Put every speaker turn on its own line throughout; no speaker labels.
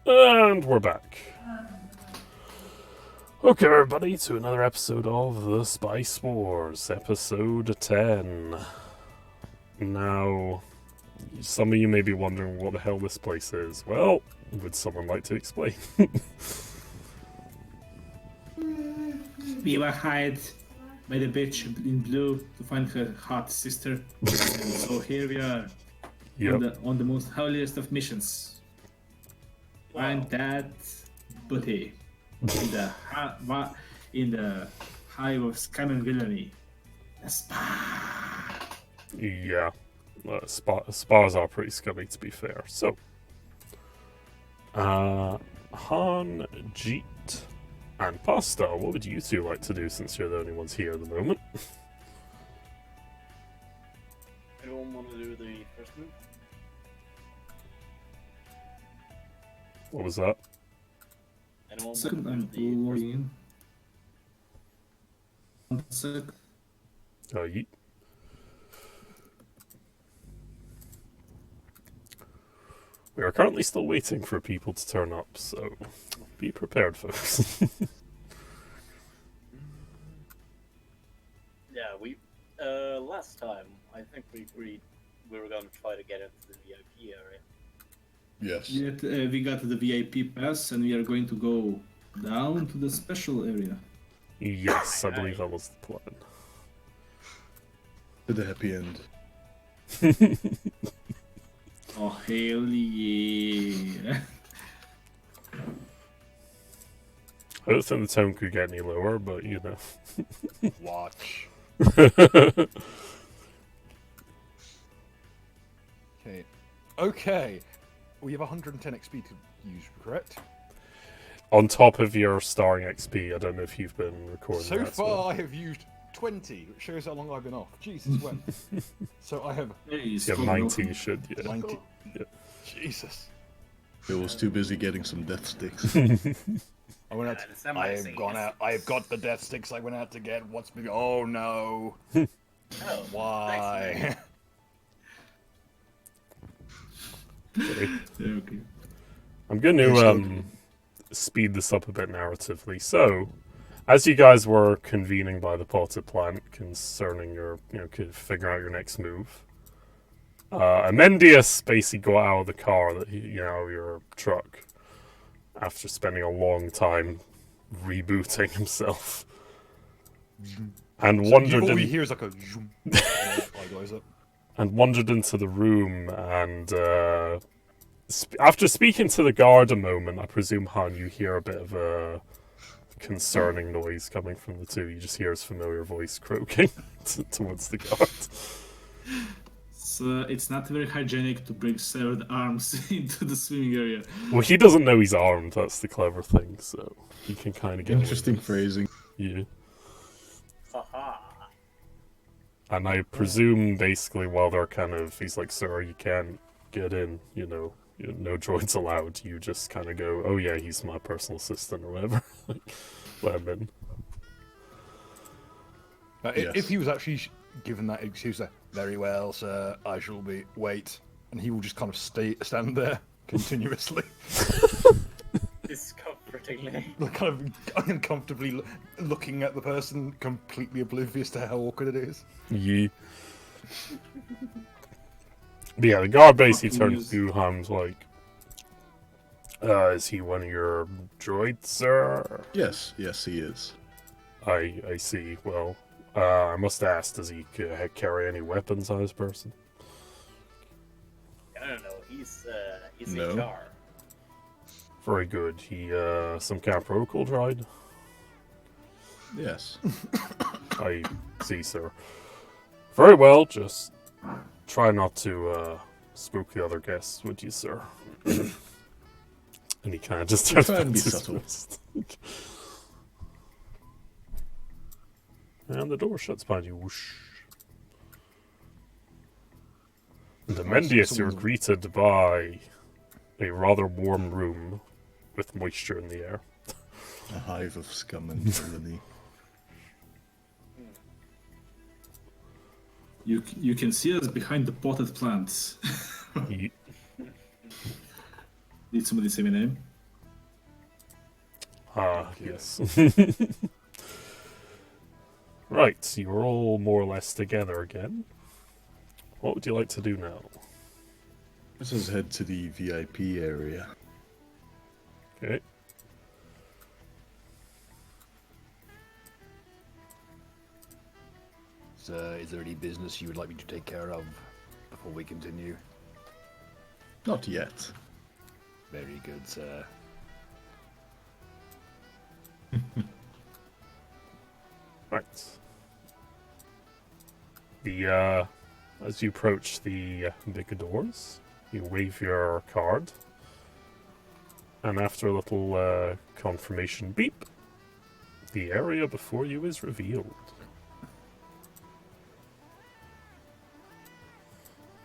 And we're back. Okay, everybody, to another episode of The Spice Wars, episode 10. Now, some of you may be wondering what the hell this place is. Well, would someone like to explain?
We were hired by the bitch in blue to find her hot sister. And so here we are on the most holiest of missions. Find that booty in the hive of scam and villainy. A spa.
Yeah, spas are pretty scummy, to be fair. So, Han, Jeet, and Pasta, what would you two like to do since you're the only ones here at the moment?
Anyone want to do the first move?
What was that?
Anyone
Second,
want
I'm
to do the first
logging in. 1 sec.
Yeet. We are currently still waiting for people to turn up, so be prepared, folks.
Yeah, we last time I think we agreed we were going to try to get into the VIP area.
Yes.
Yet, we got the VIP pass and we are going to go down to the special area.
Yes, I believe that was the plan.
To the happy end.
Oh, hell yeah.
I don't think the tone could get any lower, but you know.
Watch. Okay. We have 110 XP to use, correct?
On top of your starring XP, I don't know if you've been recording
So
that.
far, I have used 20, which shows how long I've been off. Jesus, when? So I have
You have 90, you should, yeah.
90.
Yeah.
Jesus.
Bill was too busy getting some death sticks.
I went out. I have gone out. I have got the death sticks I went out to get. What's been? Oh no.
Oh,
Why?
Okay.
Okay.
I'm going to speed this up a bit narratively. So, as you guys were convening by the potted plant concerning your, figuring out your next move, Amendius basically got out of the car, your truck, after spending a long time rebooting himself, and wandered
All
in.
you hear is like a zoom. Eye goes up.
And wandered into the room, and after speaking to the guard a moment, I presume, Han, you hear a bit of a concerning noise coming from the two. You just hear his familiar voice croaking towards the guard.
So it's not very hygienic to bring severed arms into the swimming area.
Well, he doesn't know he's armed, that's the clever thing, so he can kind of get
Interesting phrasing.
Yeah.
haha.
And I presume, basically, while they're he's like, sir, you can't get in, no droids allowed. You just kind of go, oh yeah, he's my personal assistant or whatever. Let him in.
Yes.
If he was actually given that excuse, very well, sir, I shall wait, and he will just kind of stand there continuously,
Discomfortingly.
kind of uncomfortably looking at the person, completely oblivious to how awkward it is.
Yeah. But yeah, the guard basically turns to Han's like, is he one of your droids, sir?
Yes, he is.
I see. Well, I must ask, does he carry any weapons on his person?
I don't know. He's
No.
HR.
Very good. He, some kind of protocol droid?
Yes.
I see, sir. Very well, just try not to, spook the other guests, would you, sir? And he kind of just turns
Try and
back
be
to his
subtle.
wrist. And the door shuts behind you. Whoosh. And Amendius, you're greeted by a rather warm room with moisture in the air.
A hive of scum and villainy.
You can see us behind the potted plants.
Ye-
Did somebody say my name?
Ah,
Thank you.
yes. Right, you're all more or less together again. What would you like to do now?
Let's just head to the VIP area.
Okay.
So, is there any business you would like me to take care of before we continue?
Not yet.
Very good, sir.
Right. The as you approach the big doors, you wave your card, and after a little confirmation beep, the area before you is revealed.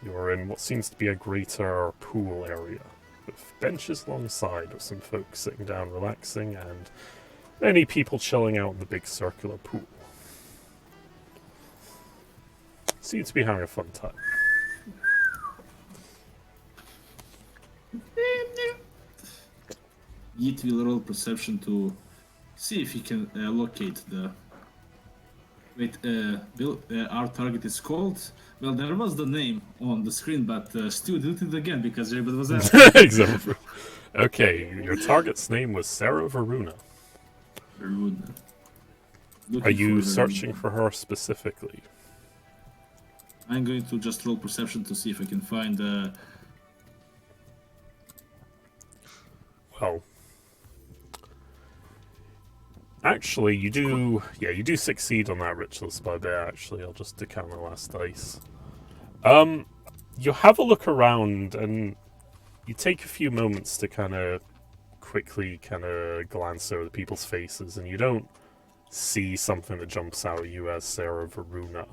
You're in what seems to be a greater pool area, with benches alongside of some folks sitting down relaxing and many people chilling out in the big circular pool. Seems to be having a fun time.
Yeet will roll perception to see if he can locate the. Wait, Bill, our target is called. Well, there was the name on the screen, but Stu did it again because everybody was asking.
Exactly. Okay, your target's name was Sarah Varuna.
Rude.
Are you
Looking
searching for her specifically?
I'm going to just roll perception to see if I can find.
Well, actually, you do. Yeah, you do succeed on that ritual by a bit. Actually, I'll just decount the last dice. You have a look around, and you take a few moments to kind of quickly kind of glance over the people's faces, and you don't see something that jumps out at you as Sarah Varuna.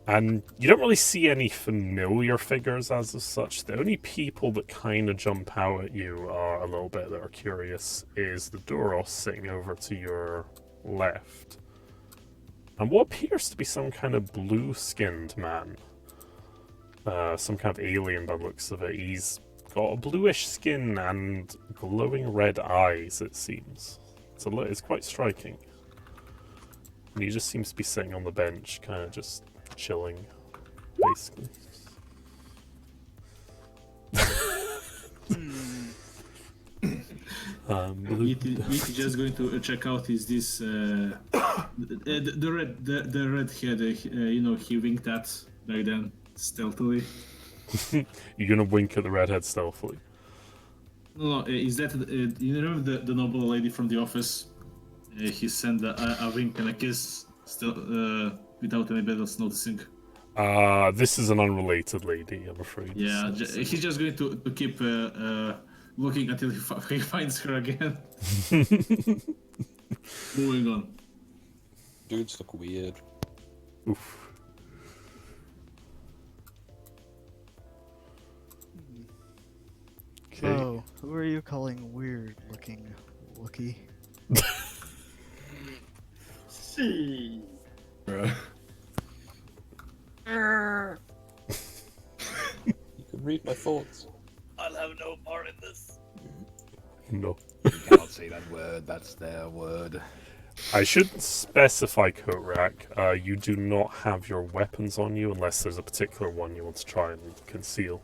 And you don't really see any familiar figures as of such. The only people that kind of jump out at you are a little bit that are curious is the Duros sitting over to your left. And what appears to be some kind of blue-skinned man. Some kind of alien by the looks of it. He's got a bluish skin and glowing red eyes, it seems. It's quite striking. And he just seems to be sitting on the bench, kind of just chilling, basically.
Yeet just going to check out is this the red head he winked at back then stealthily.
You're gonna wink at the redhead stealthily.
No, is that you know the noble lady from the office? He sent a wink and a kiss still without anybody else noticing.
This is an unrelated lady, I'm afraid.
Yeah, he's just going to keep looking until he finds her again. Moving on.
Dudes look weird.
Oof. Okay.
So, who are you calling weird looking Wookie?
See.
Right.
You can read my thoughts.
I'll have no part in this.
No.
You cannot say that word, that's their word.
I should specify, Kotrak, you do not have your weapons on you unless there's a particular one you want to try and conceal.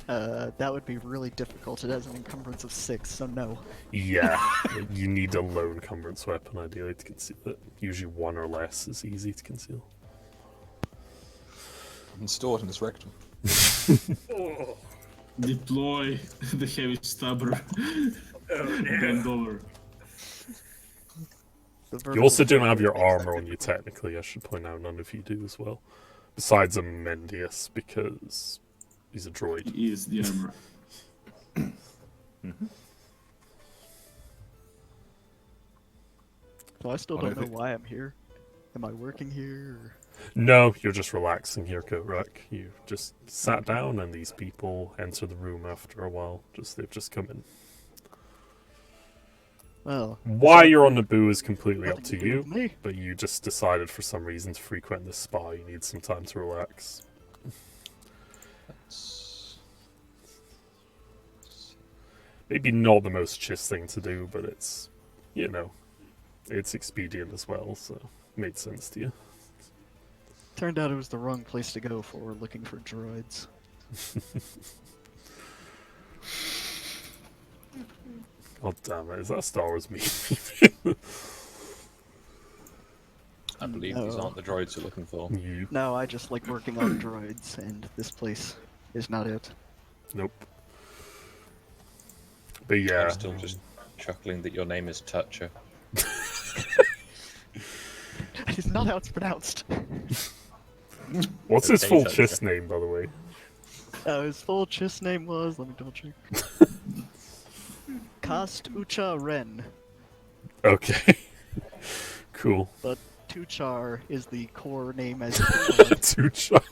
That would be really difficult. It has an encumbrance of 6, so no.
Yeah, you need a low encumbrance weapon ideally to conceal it. Usually 1 or less is easy to conceal.
I can store it in his rectum.
Deploy the heavy stabber. Bend over.
You also don't have your armor on you technically, I should point out. None of you do as well. Besides Amendius, because he's a droid.
He is the armor.
So I still
What
don't
I
know
thi-
why I'm here. Am I working here? Or...
No, you're just relaxing here, Kotrak. You just sat down and these people enter the room after a while. They've just come in.
Well,
Why you're on Naboo is completely up to
nothing do
you,
with me.
but you just decided for some reason to frequent this spa. You need some time to relax. maybe not the most chiss thing to do, but it's, it's expedient as well, so made sense to you.
Turned out it was the wrong place to go for looking for droids.
God damn it, is that a Star Wars meme?
I believe these
No.
aren't the droids you're looking for.
You.
No, I just like working on droids, and this place is not it.
Nope. But yeah.
I'm still just chuckling that your name is Toucher.
It's not how it's pronounced.
What's his
Okay,
full
Toucher.
chiss name, by the way?
His full chiss name was, let me double check. Kast Ucha Ren,
Okay. Cool.
but Tuchar is the core name as
Two shot.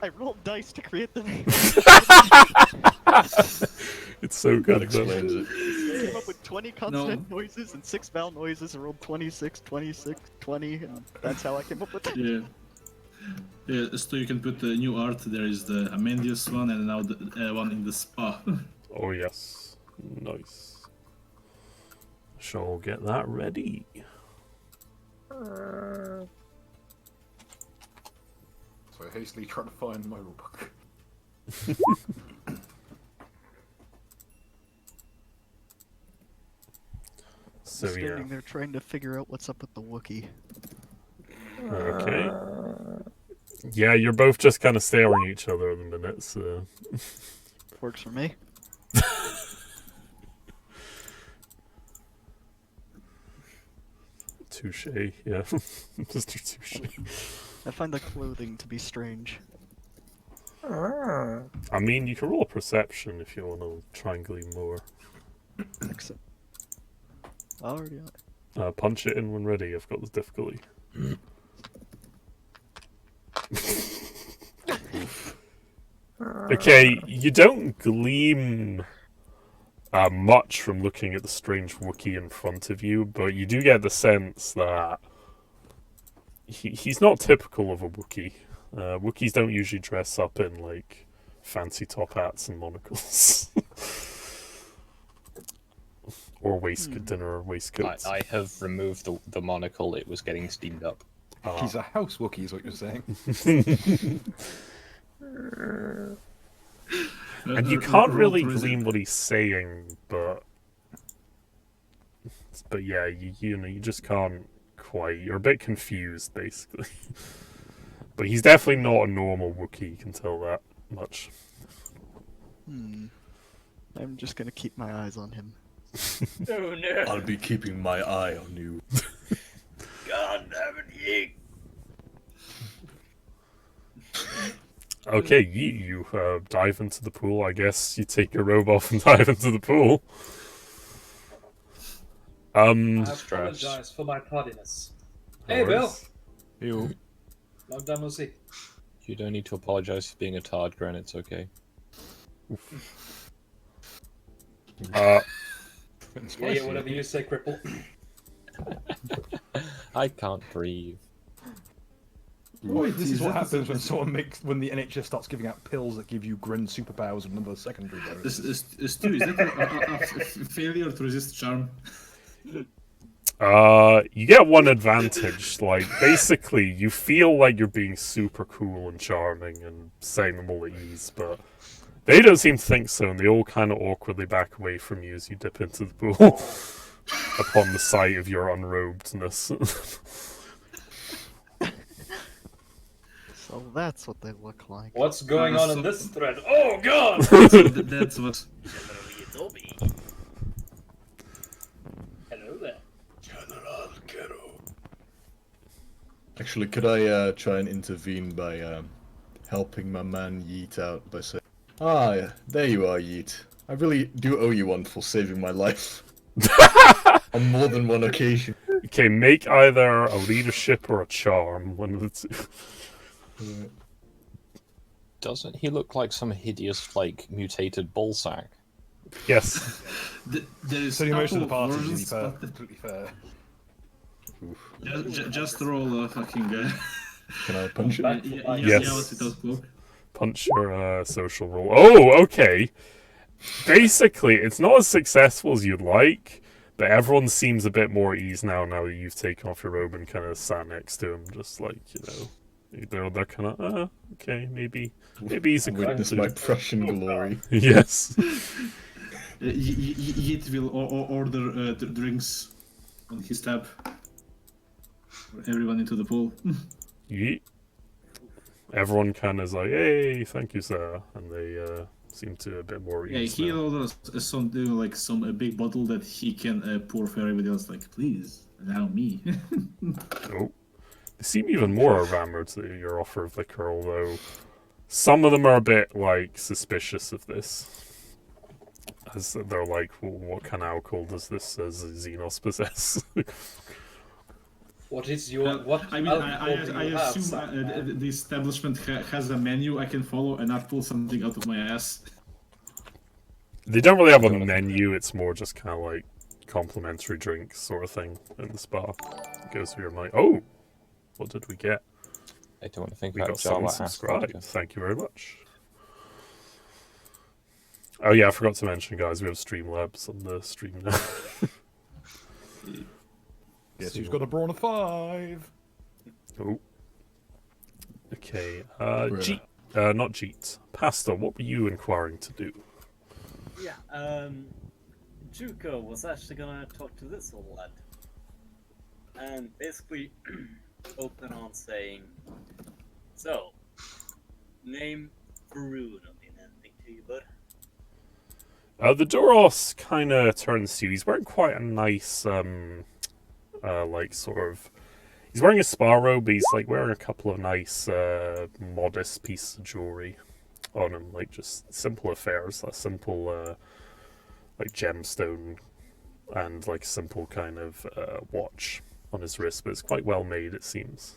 I rolled dice to create the name.
It's so
That
good.
explains
though.
it.
I came up with 20 consonant noises and 6 vowel noises. I rolled 26, 26, 20, and that's how I came up with it.
Yeah. Yeah, so you can put the new art. There is the Amendius one, and now the one in the spa.
Oh yes. Nice. Shall get that ready.
So hastily trying to find my rulebook.
So yeah.
Standing there trying to figure out what's up with the Wookiee.
Okay. Yeah, you're both just kind of staring at each other at the minute, so.
Works for me.
Touche, yeah. Mr. Touche.
I find the clothing to be strange.
I mean, you can roll a perception if you want to try and glean more.
Except... Already on it.
Punch it in when ready, I've got the difficulty. Okay, you don't gleam much from looking at the strange Wookiee in front of you, but you do get the sense that he's not typical of a Wookiee. Wookiees don't usually dress up in, like, fancy top hats and monocles. Or waistcoat, dinner waistcoats.
I have removed the monocle, it was getting steamed up.
He's a house Wookiee, is what you're saying.
And you can't really glean what he's saying, but yeah, you just can't quite. You're a bit confused, basically. But he's definitely not a normal Wookiee, you can tell that much.
I'm just gonna keep my eyes on him.
Oh no!
I'll be keeping my eye on you.
God damn it, Yeek!
Okay, you dive into the pool, I guess. You take your robe off and dive into the pool.
I
Stress.
apologize for my tardiness.
No
Hey, Bill!
worries.
You.
Long time no see.
You don't need to apologize for being a tard, Gren, it's okay.
Yeah, whatever you say, cripple.
I can't breathe.
This is what happens when the NHS starts giving out pills that give you Grin superpowers and another secondary bonus.
Stu, is that a failure to resist charm?
You get one advantage. Like, basically, you feel like you're being super cool and charming and setting them all at ease, but they don't seem to think so, and they all kind of awkwardly back away from you as you dip into the pool upon the sight of your unrobedness.
So that's what they look like.
What's going on in this thread? Oh god!
So that's what.
Hello there.
General Kero. Actually, could I try and intervene by helping my man Yeet out by saying, "Ah, yeah, there you are, Yeet. I really do owe you one for saving my life on more than one occasion."
Okay, make either a leadership or a charm. One of the two.
Doesn't he look like some hideous, like, mutated ballsack?
Yes.
There is
So most of the
couple
parties
versions,
is
but
completely fair.
just roll a fucking.
Can I punch it?
Yes.
Yeah, without cloak.
Punch your social roll. Oh, okay. Basically, it's not as successful as you'd like, but everyone seems a bit more at ease now that you've taken off your robe and kind of sat next to him, just like, they're kind of, okay, maybe he's a
Witness my Prussian glory.
Yes.
Yeet will order drinks on his tab for everyone into the pool.
Yeet. Everyone kind of is like, hey, thank you, sir, and they seem to a bit more at ease
He
now.
orders something like a big bottle that he can pour for everybody else. Like, please allow me.
Oh. They seem even more enamored to your offer of liquor, although some of them are a bit, like, suspicious of this. As they're like, well, what kind of alcohol does this Xenos possess?
What is your what?
I mean, I assume the establishment has a menu I can follow and not pull something out of my ass.
They don't really have a menu, it's more just kind of like complimentary drinks sort of thing in the spa. It goes through your mind. Oh! What did we get?
I don't want to think
We
about
got someone
Java ass
subscribed.
vodka.
Thank you very much. Oh yeah, I forgot to mention, guys, we have Streamlabs on the stream now.
Yes, who's got a brawn of 5?
Oh. Okay, Jeet. Not Jeet. Pastor, what were you inquiring to do?
Yeah, Juko was actually gonna talk to this old lad. And basically open on saying, so, name Varun, I mean anything to you, bud?
The Duros kind of turns to you. He's wearing quite a nice, like, sort of... He's wearing a spa robe, but he's, like, wearing a couple of nice, modest pieces of jewelry on him. Like, just simple affairs. A simple, like, gemstone and, like, simple kind of watch on his wrist. But it's quite well made, it seems.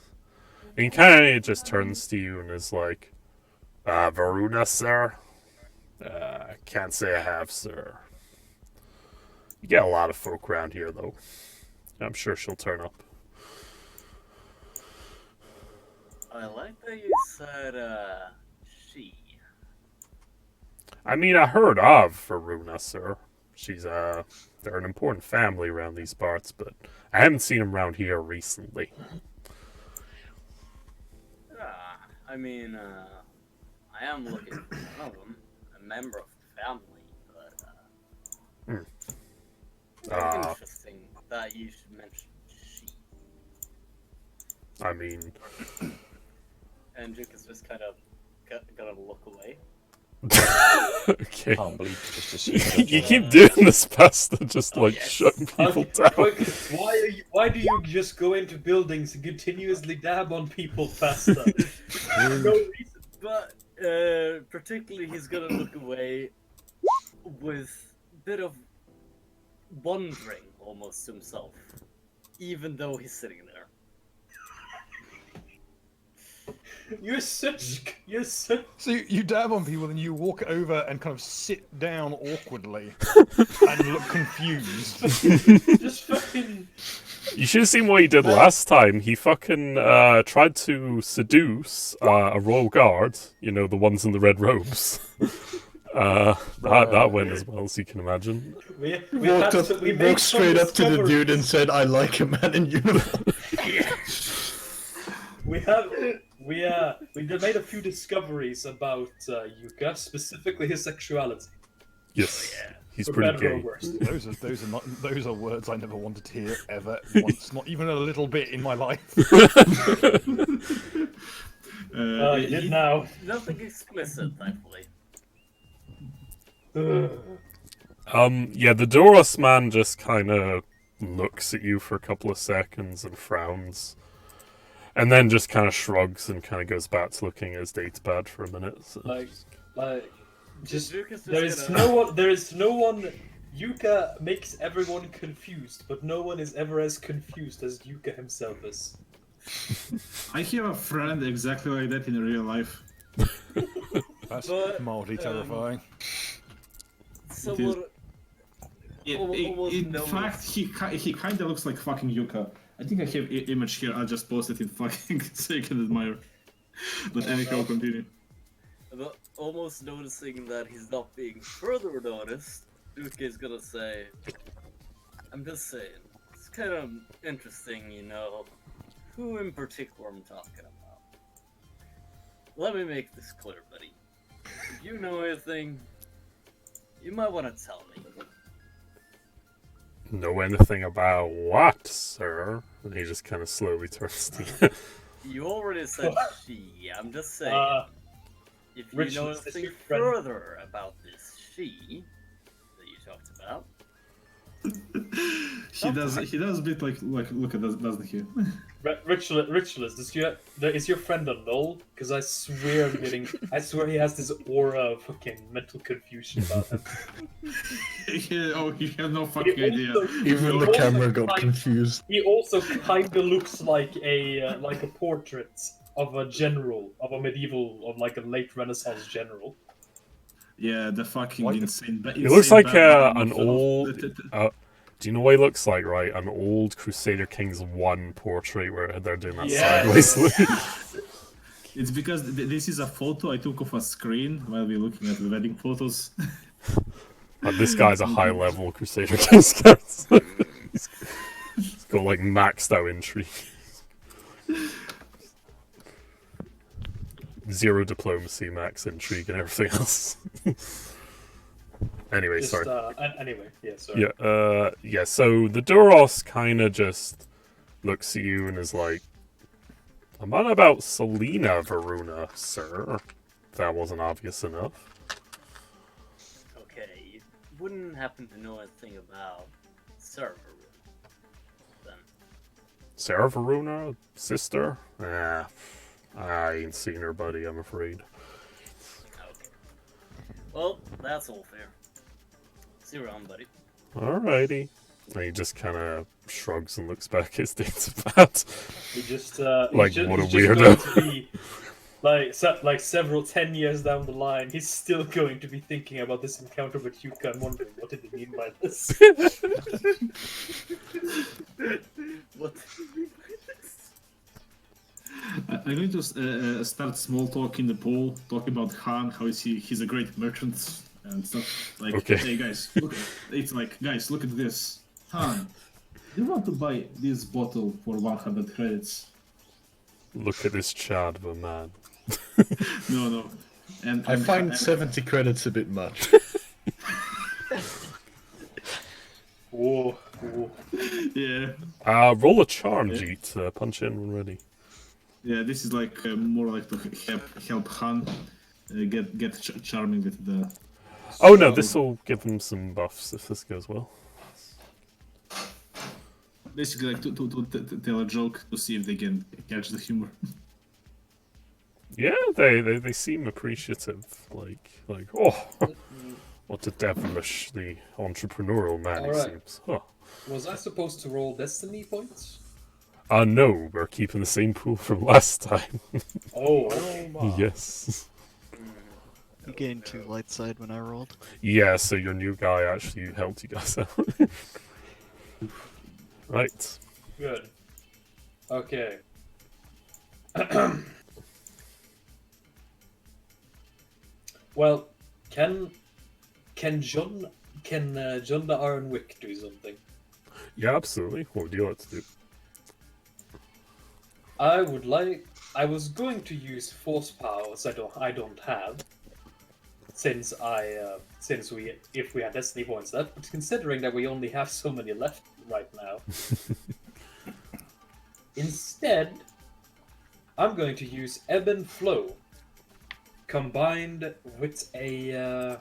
And he kind of just turns to you and is like, Varuna, sir? Can't say I have, sir. You get a lot of folk around here, though. I'm sure she'll turn up.
I like that you said, she.
I mean, I heard of Varuna, sir. She's, they're an important family around these parts, but I haven't seen them around here recently.
I mean, I am looking for one of them, a member of the family, but, very interesting that you should mention she.
I mean...
And Duke is just kind of gonna look away.
Okay.
I can't believe you just assumed
You
that,
keep doing this, Pastor, just like
yes.
shutting people down.
Why do you just go into buildings and continuously dab on people faster? No reason.
But particularly, he's gonna look away with a bit of wondering almost himself, even though he's sitting there.
You're such.
So you dab on people and you walk over and kind of sit down awkwardly and look confused.
Just fucking.
You should have seen what he did last time. He fucking tried to seduce a royal guard. You know, the ones in the red robes. That went as well as you can imagine.
We
Walked straight up to the dude and said, "I like a man in uniform."
We made a few discoveries about Yuka, specifically his sexuality.
Yes, he's
For
pretty
better or
gay.
worse.
Those are words I never wanted to hear ever once, not even a little bit in my life.
You did now.
Nothing explicit, thankfully.
Yeah, the Doros man just kind of looks at you for a couple of seconds and frowns. And then just kind of shrugs and kind of goes back to looking at his datapad for a minute. So.
There is no one. Yuka makes everyone confused, but no one is ever as confused as Yuka himself is.
I have a friend exactly like that in real life.
That's
But,
mildly terrifying.
Someone.
In fact, he kind of looks like fucking Yuka. I think I have image here. I'll just post it in fucking so you can admire. But anyhow, continue.
But almost noticing that he's not being further noticed, Duke is gonna say, I'm just saying, it's kind of interesting, you know, who in particular I'm talking about. Let me make this clear, buddy. If you know anything, you might want to tell me.
Know anything about what, sir? And he just kind of slowly turns to you.
You already said she, I'm just saying. If you
Rich,
know
is this
anything
your friend?
further about this she that you talked about,
He does a bit like look at that, doesn't he?
Ritualist, is your friend a null? Because I swear he has this aura of fucking mental confusion about him.
You have no fucking idea.
Even the camera got confused.
He also kinda looks like a portrait of a general, of a late Renaissance general.
Yeah, the fucking
Like-
insane.
He looks like
Batman
an
of-
old. Do you know what he looks like, right? An old Crusader Kings 1 portrait where they're doing that
Yes.
sideways look.
It's because this is a photo I took of a screen while we're looking at the wedding photos.
But this guy's a high level Crusader Kings character. He's got like maxed out intrigue. 0 diplomacy, max intrigue, and everything else. Anyway,
Just,
sorry.
Anyway, yeah, sorry.
Yeah, so the Duros kind of just looks at you and is like, I'm on about Selena Varuna, sir. If that wasn't obvious enough.
okay, you wouldn't happen to know anything about server then.
Sarah Varuna, sister? I ain't seen her, buddy, I'm afraid.
Okay. Well, that's all fair. See you around, buddy.
Alrighty. And he just kind of shrugs and looks back at his data pad.
He just
Like,
he's
what a
just going
weirdo.
to be, like several 10 years down the line, he's still going to be thinking about this encounter with Yuka and wondering what did he mean by this.
What?
I'm going to start small talk in the pool, talk about Han, how is he's a great merchant and stuff. Like,
Okay.
hey guys, look, it's like, guys, look at this. Han, do you want to buy this bottle for 100 credits?
Look at this Chad of a man.
No. And
I find 70 credits a bit much.
Whoa.
Yeah,
Roll a charm, Jeet. Punch in when ready.
yeah. This is like more like to help Han get charming with the.
Oh no, this will give him some buffs if this goes well.
Basically, like to tell a joke to see if they can catch the humor.
Yeah, they seem appreciative. Like oh, what a devilishly entrepreneurial man he
Alright.
seems. Huh.
Was I supposed to roll destiny points?
No, we're keeping the same pool from last time.
Oh,
Yes.
You gained 2 light side when I rolled.
Yeah, so your new guy actually helped you guys out. Right.
good. Okay. Well, can John the Iron Wick do something?
Yeah, absolutely. What would you like to do?
I was going to use force powers I don't have, since if we had destiny points left, but considering that we only have so many left right now, instead, I'm going to use Ebb and Flow combined with a.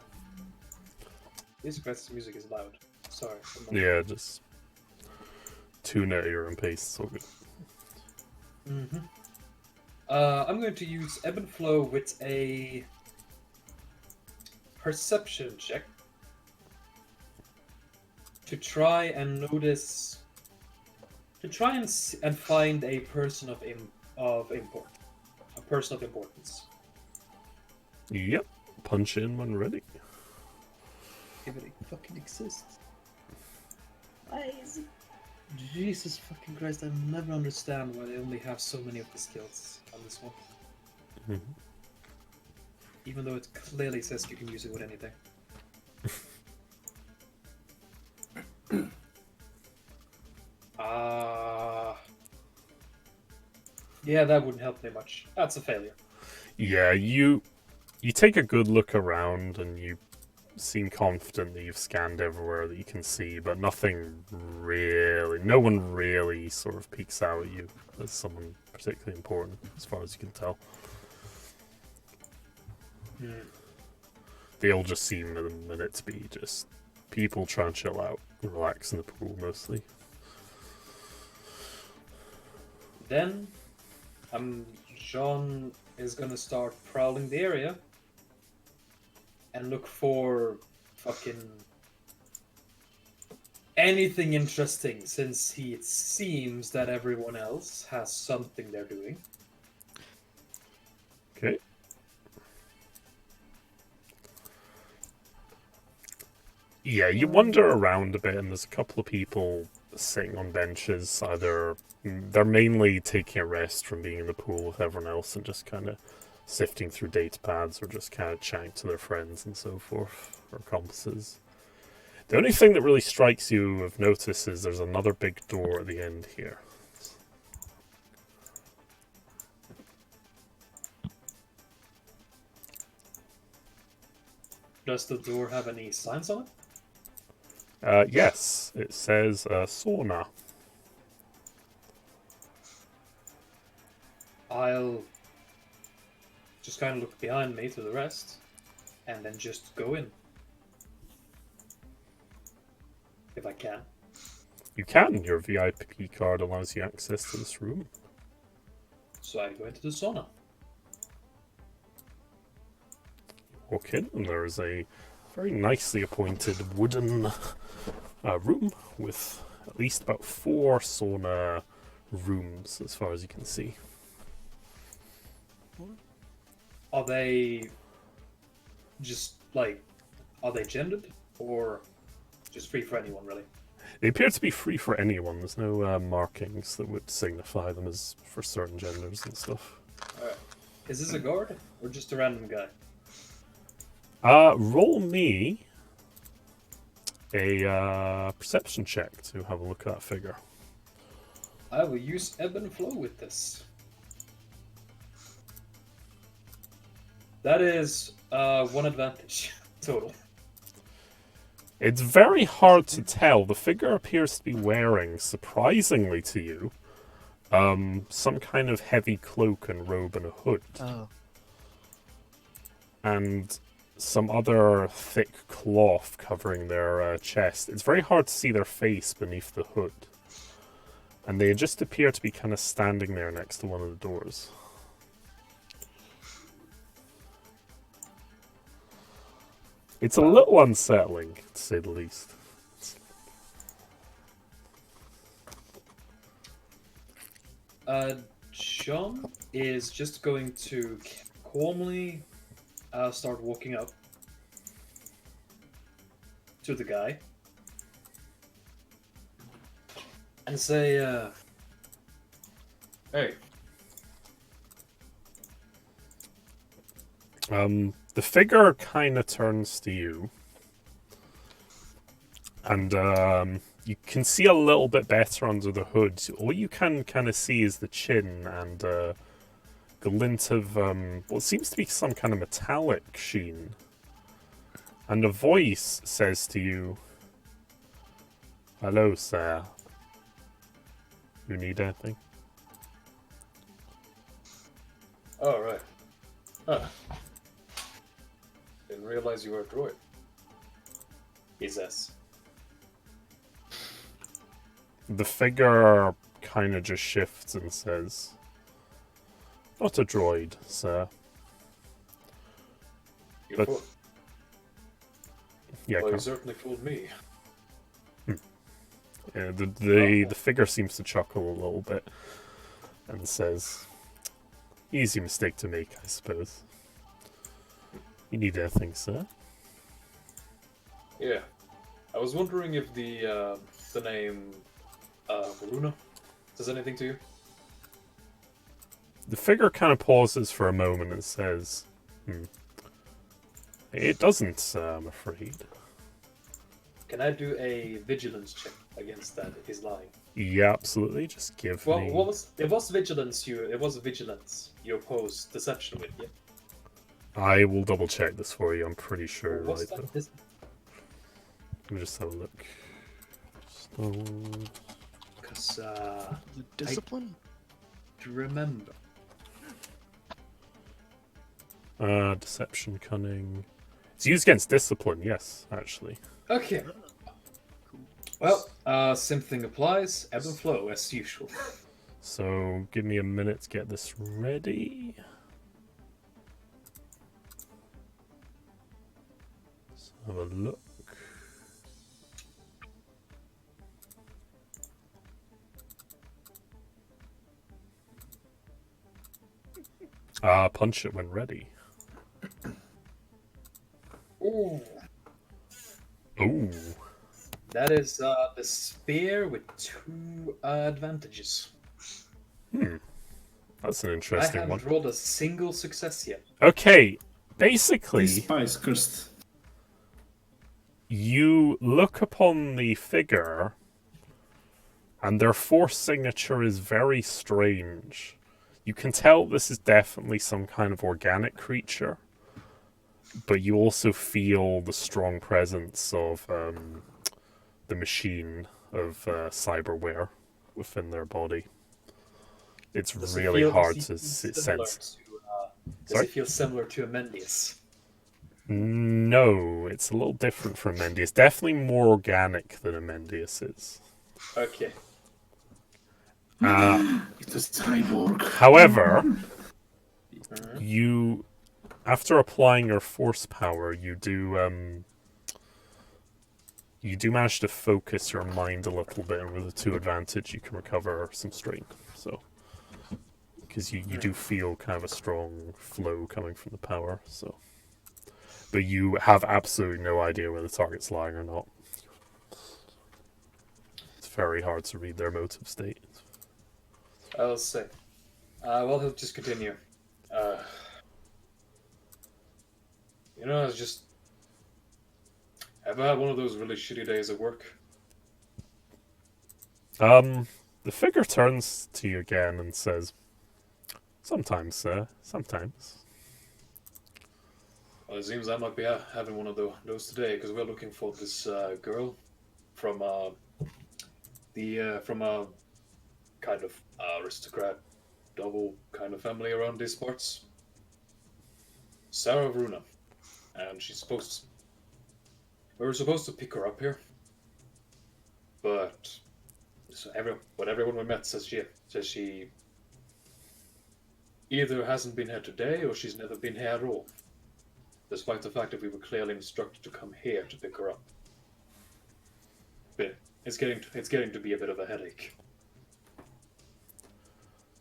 Jesus Christ, this music is loud. Sorry.
Yeah, just tune it at your own pace. It's all good.
Mm-hmm. I'm going to use Ebb and Flow with a perception check to try and notice, and find a person of importance.
Yep. Punch in when ready.
If it fucking exists. Why is it? Jesus fucking Christ! I never understand why they only have so many of the skills on this one. even though it clearly says you can use it with anything. Yeah, that wouldn't help me much. That's a failure.
Yeah, you take a good look around and you seem confident that you've scanned everywhere that you can see, but nothing really, no one really sort of peeks out at you as someone particularly important, as far as you can tell. They all just seem at the minute to be just people trying to chill out and relax in the pool mostly.
Then, Jean is gonna start prowling the area and look for fucking anything interesting, since it seems that everyone else has something they're doing.
Okay. Yeah, you wander around a bit, and there's a couple of people sitting on benches. Either they're mainly taking a rest from being in the pool with everyone else and just kind of sifting through data pads, or just kind of chatting to their friends and so forth, or accomplices. The only thing that really strikes you of notice is there's another big door at the end here.
Does the door have any signs on it?
Yes, it says sauna.
I'll just kind of look behind me to the rest, and then just go in. If I can.
You can. Your VIP card allows you access to this room.
So I go into the sauna.
Walk in, and there is a very nicely appointed wooden room with at least about 4 sauna rooms, as far as you can see.
Are they just like, are they gendered or just free for anyone, really?
They appear to be free for anyone. There's no markings that would signify them as for certain genders and stuff.
Alright. Is this a guard or just a random guy?
Roll me a perception check to have a look at that figure.
I will use ebb and flow with this. That is 1 advantage total.
It's very hard to tell. The figure appears to be wearing, surprisingly to you, some kind of heavy cloak and robe and a hood.
Oh.
And some other thick cloth covering their chest. It's very hard to see their face beneath the hood. And they just appear to be kind of standing there next to one of the doors. It's a little unsettling, to say the least.
John is just going to calmly start walking up to the guy and say, hey.
The figure kind of turns to you. And you can see a little bit better under the hood. All you can kind of see is the chin and the glint of what seems to be some kind of metallic sheen. And a voice says to you, "Hello, sir. You need anything?"
Oh, right. Huh. Didn't realize you were a droid. He says.
The figure kind of just shifts and says, "Not a droid, sir."
You
But-
fooled.
Yeah,
Well, you
come.
certainly fooled me.
Yeah, the figure seems to chuckle a little bit and says, "Easy mistake to make, I suppose. You need anything, sir?"
Yeah. I was wondering if the name Luna says anything to you?
The figure kind of pauses for a moment and says, It doesn't, I'm afraid.
Can I do a vigilance check against that if he's lying?
Yeah, absolutely. Just give
Well,
me.
it was vigilance you opposed deception with, yeah?
I will double check this for you. I'm pretty sure.
What's
Right,
that?
though. Let me just have a look. Stone.
Because
The discipline?
to remember.
Deception, cunning. It's used against discipline. Yes, actually.
Okay. Well, same thing applies. Ebb and flow as usual.
So give me a minute to get this ready. Let's have a look. Punch it when ready.
Ooh.
Ooh.
That is the spear with 2 advantages.
That's an
I
interesting one.
haven't rolled a single success yet.
Okay, basically,
This spy is cursed.
you look upon the figure, and their force signature is very strange. You can tell this is definitely some kind of organic creature, but you also feel the strong presence of the machine of cyberware within their body. It's
Does it
really
feel-
hard
does
to
it feel similar
sense.
Does
Sorry?
it feel similar to Amendius?
No, it's a little different from Amendius. Definitely more organic than Amendius is.
Okay.
It's a cyborg.
However, you, after applying your force power, you do manage to focus your mind a little bit, and with a 2 advantage, you can recover some strain. So, because you do feel kind of a strong flow coming from the power. So, but you have absolutely no idea where the target's lying or not. It's very hard to read their motive state.
I'll say. Well, he'll just continue. It's just. I've had one of those really shitty days at work.
The figure turns to you again and says, "Sometimes, sir. Sometimes."
Well, it seems I might be having one of those today because we're looking for this girl from a kind of aristocrat double kind of family around these parts. Sarah Runa, and we were supposed to pick her up here, but everyone we met says she either hasn't been here today or she's never been here at all, despite the fact that we were clearly instructed to come here to pick her up. But it's getting to be a bit of a headache.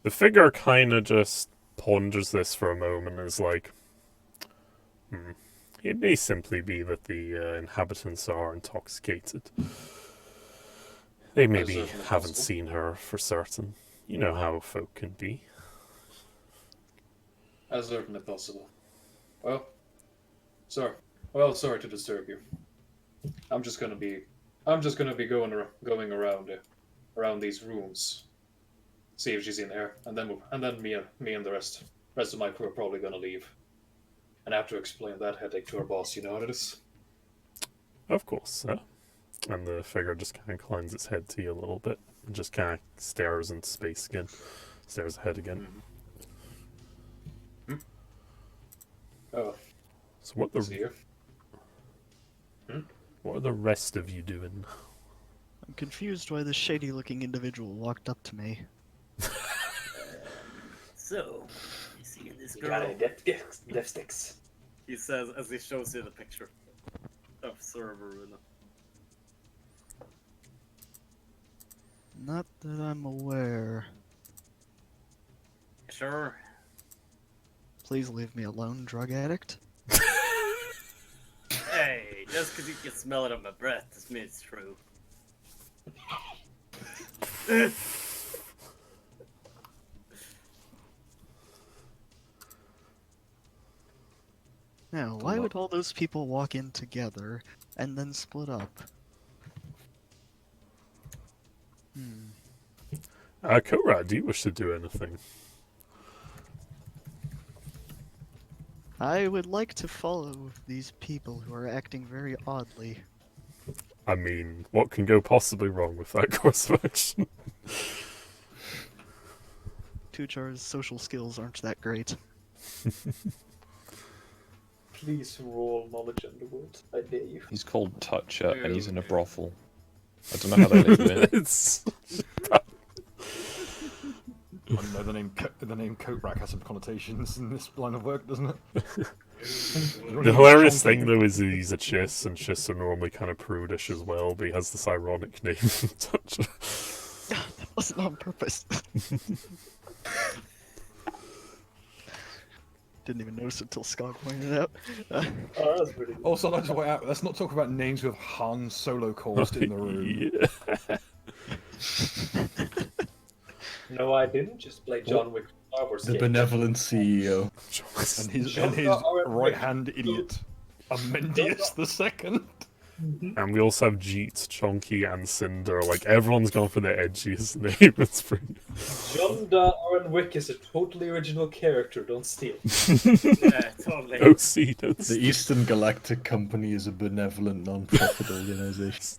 The figure kind of just ponders this for a moment and is like, it may simply be that the inhabitants are intoxicated. They maybe
That's certainly
haven't
possible.
seen her for certain. You know how folk can be.
As certainly possible. Well, sorry to disturb you. I'm just gonna be going around these rooms, see if she's in there, and then me and the rest of my crew are probably gonna leave. And I have to explain that headache to our boss. You know what it is.
Of course, sir. And the figure just kind of inclines its head to you a little bit and just kind of stares into space again. Stares ahead again.
Oh,
So what
see you.
what are the rest of you doing?
I'm confused why this shady-looking individual walked up to me.
So, you see this
You got
girl?
any death sticks?
He says as he shows you the picture of Sarah Runa.
Not that I'm aware.
Sure.
Please leave me alone, drug addict.
Hey, just because you can smell it on my breath doesn't mean it's true.
Now, why would all those people walk in together and then split up?
Korad, do you wish to do anything?
I would like to follow these people who are acting very oddly.
I mean, what can go possibly wrong with that course of action?
Tuchar's social skills aren't that great.
Please roll knowledge underworld. I dare you.
He's called Toucher, and he's in a brothel. I don't know how they live there.
It's
I know the name Coat Rack has some connotations in this line of work, doesn't it?
the hilarious thing though is he's a Chiss, and Chiss are normally kind of prudish as well, but he has this ironic name. Toucher.
That wasn't on purpose. Didn't even notice until Scott pointed it out.
Oh, that's pretty good.
Also, I'd like to point out, let's not talk about names with Han Solo caused in the room.
Yeah.
No, I didn't. Just play John Wick Star Wars
The
game.
benevolent CEO.
And his right-hand idiot, Amendius II.
And we also have Jeet, Chonky, and Cinder. Like, everyone's gone for the edgiest name. It's pretty...
John Owen Wick is a totally original character. Don't steal.
Yeah, totally.
Oh, see, that's...
The Eastern Galactic Company is a benevolent, non-profit organization.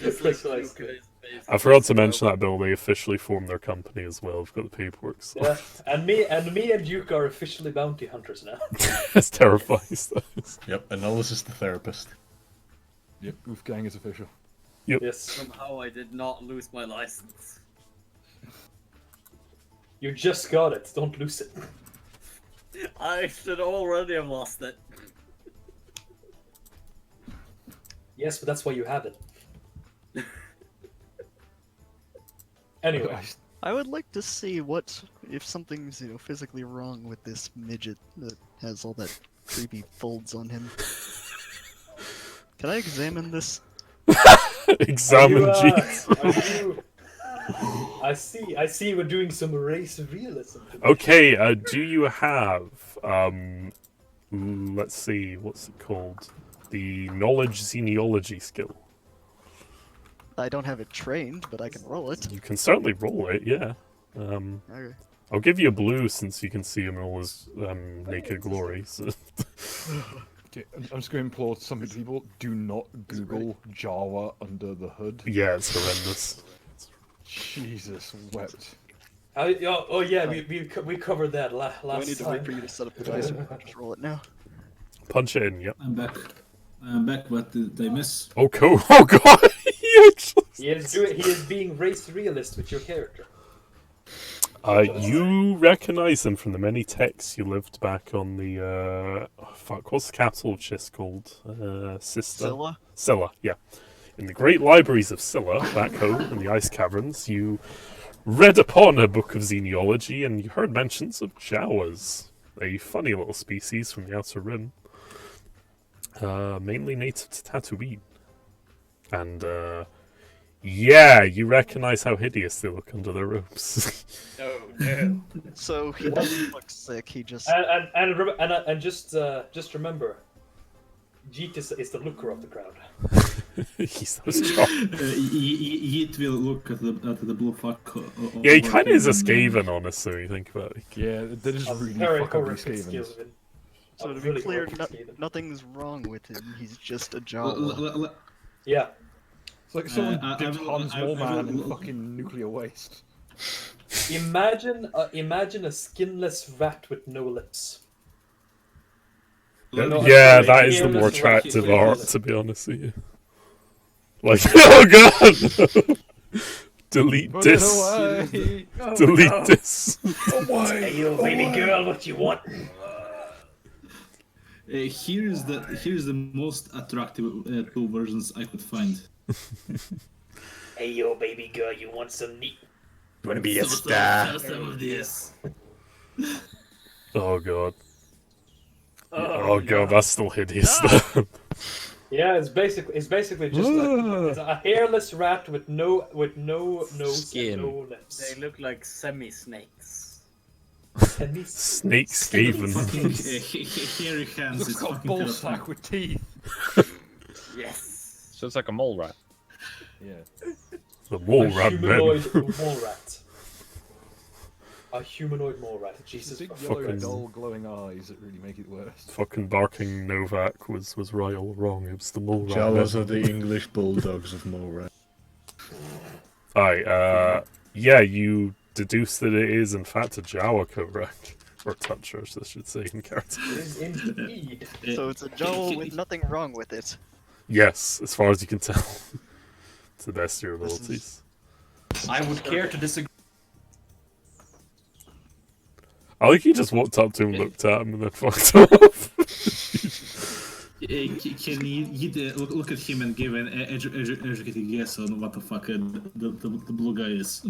Just like Luca is
I forgot to mention that, Bill. They officially formed their company as well. I've got the paperwork. So.
Yeah, and me and Duke are officially bounty hunters now.
It's terrifying stuff.
Yep, and Ellis is the therapist.
Yep, Wolfgang is official.
Yes.
Somehow I did not lose my license.
You just got it. Don't lose it.
I should already have lost it.
Yes, but that's why you have it. Anyway.
I would like to see if something's physically wrong with this midget that has all that creepy folds on him. Can I examine this?
Examine Jeet.
I see we're doing some race realism.
Okay, do you have, let's see, what's it called? The knowledge xenealogy skill.
I don't have it trained, but I can roll it.
You can certainly roll it, yeah.
Okay.
I'll give you a blue since you can see him in all his naked glory. So.
Okay, I'm just going to implore some people, do not Google Java under the hood.
Yeah, it's horrendous.
Jesus wept.
Oh yeah, we covered that last
Do I need to
time.
wait for you to set up the dice, or just roll it now?
Punch it in, yep.
I'm back. I'm back. What did I miss?
Oh, cool. Oh, God!
He is being race realist with your character.
You recognize him from the many texts you lived back on the, what's the capital of Chiss called?
Scylla?
Scylla, yeah. In the great libraries of Scylla, back home in the ice caverns, you read upon a book of xenealogy and you heard mentions of Jawas, a funny little species from the Outer Rim. Mainly native to Tatooine. And, yeah, you recognize how hideous they look under their robes.
Oh no.
So he doesn't look sick, he just...
And just remember, Jeet is the looker of the crowd.
He's those jobs.
Yeet will look at the blue fuck.
Yeah, he kind of is a Skaven, honestly, when you think about it.
Yeah, that is really
Very
fucking
horrific
Skavens.
Skaven.
So to be
Really
clear,
horrific Skaven.
nothing's wrong with him, he's just a Jawa.
Yeah.
It's like someone
I
dipped
will-
Hans
I will-
Moleman in fucking nuclear waste.
Imagine a skinless rat with no lips.
Yeah, that is the more attractive art, to be honest with you. Like, oh god! Delete
Put
this.
it away!
Delete this.
Hey, you baby girl, what you want?
Here's the most attractive two versions I could find.
Hey, yo, baby girl, you want some neat?
You wanna be a
Some of this.
Oh god. Oh god, that's still hideous though.
Yeah, it's basically just it's a hairless rat with no nose
Skin.
and no lips.
They look like semi-snakes.
Can we
Snake Skaven.
Fucking hairy hands.
Looks
It's
like a
fucking
ball
terrifying.
sack with teeth.
Yes.
So it's like a mole rat.
Yeah.
The mole
a
rat men.
humanoid mole rat. A humanoid mole rat.
It's
Jesus
the big
fucking
yellow,
fucking-
dull, glowing eyes that really make it worse.
Fucking barking Novak was right all wrong. It was the mole rat.
Jawas
men.
are the English bulldogs of Morag.
Aye, yeah, you deduce that it is in fact a Jawa, correct? Or touchers, I should say, in character.
It is indeed.
So it's a Jawa with nothing wrong with it.
Yes, as far as you can tell. To the best of your
This is-
abilities.
I would care to disagree.
I think he just walked up to him, looked at him, and then fucked off.
Can you look at him and give an educated guess on what the fuck the blue guy is?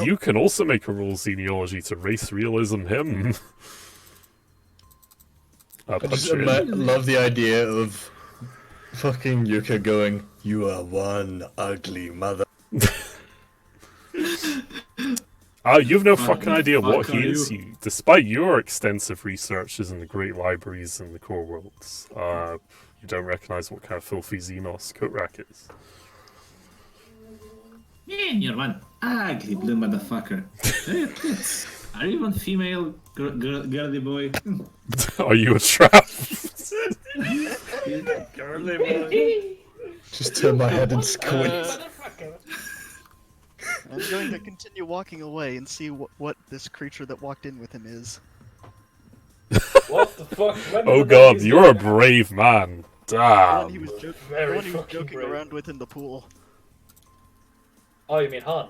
You can also make a roll genealogy to race realism him.
I
Punch
just
you in.
love the idea of fucking Yuka going, "You are one ugly mother."
You've no fucking idea what
fuck
he
are
is. Despite your extensive researches in the great libraries and the core worlds, you don't recognize what kind of filthy Xenos Kotrak is.
Man, you're one ugly blue motherfucker. Are you one female girly boy?
Are you a trap?
Girly boy.
Just turn my head and squint.
I'm going to continue walking away and see what this creature that walked in with him is.
What the fuck? When
Oh
did
god,
these
you're a
guys-
brave man.
The one he
Damn.
was,
Very
the one he was
fucking
joking
brave.
around with in the pool.
Oh, you mean Han?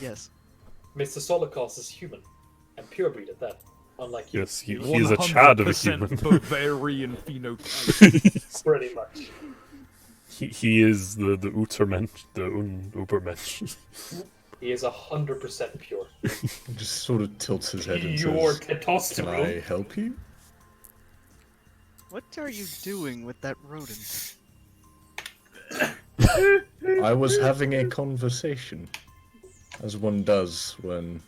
Yes.
Mr. Solokos is human. And purebreed at that. Unlike you.
Yes, he is a Chad of a
100%
human.
Bavarian phenotype.
Pretty much.
he is the Ubermensch. The Ubermensch.
He is 100% pure.
He just sort of tilts his head and
Your
says, "Can I
testosterone.
help you?"
What are you doing with that rodent?
I was having a conversation, as one does when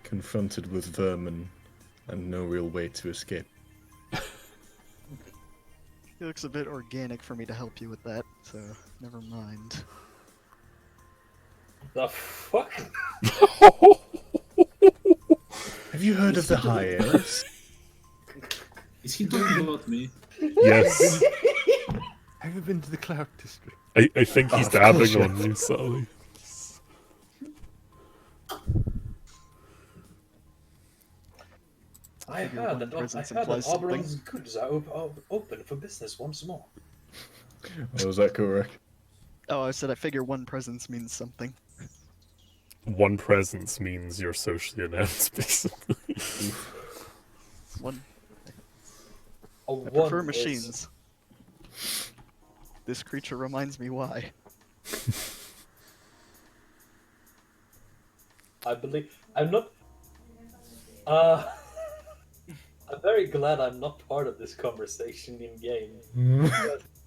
confronted with vermin and no real way to escape.
It looks a bit organic for me to help you with that, so never mind.
The fuck?
Have you heard of the hyenas?
Is he talking about me?
Yes.
Have you been to the Cloud District?
I think he's
Of course,
dabbing on you, Sally.
I
figure
heard
one
that,
presence
I heard
implies
that
something.
Oberon's goods are open for business once more.
Oh, was that correct?
Oh, I said I figure one presence means something.
One presence means you're socially inept, basically.
One.
A
I prefer
one is-
machines. This creature reminds me why.
I believe I'm not. I'm very glad I'm not part of this conversation in game.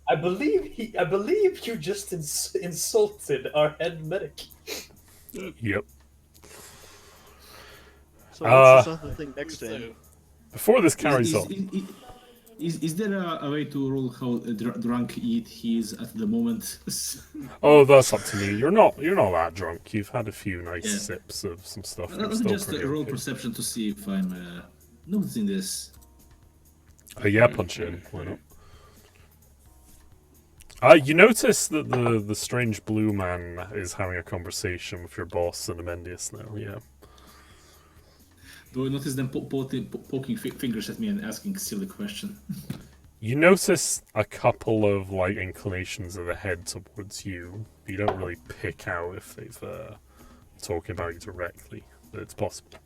I believe you just insulted our head medic.
Yep.
So what's this other thing next to him?
Before this carries on,
Is there a way to rule how drunk he is at the moment?
oh, that's up to me. You're not that drunk. You've had a few nice
Yeah.
sips of some stuff. You're
Not
still
just
pretty
a roll
okay.
perception to see if I'm noticing this.
Yeah, punch it in. Why not? You notice that the strange blue man is having a conversation with your boss and Amendius now. Yeah.
Do I notice them poking fingers at me and asking silly question?
You notice a couple of like inclinations of the head towards you. But you don't really pick out if they've talking about you directly, but it's possible.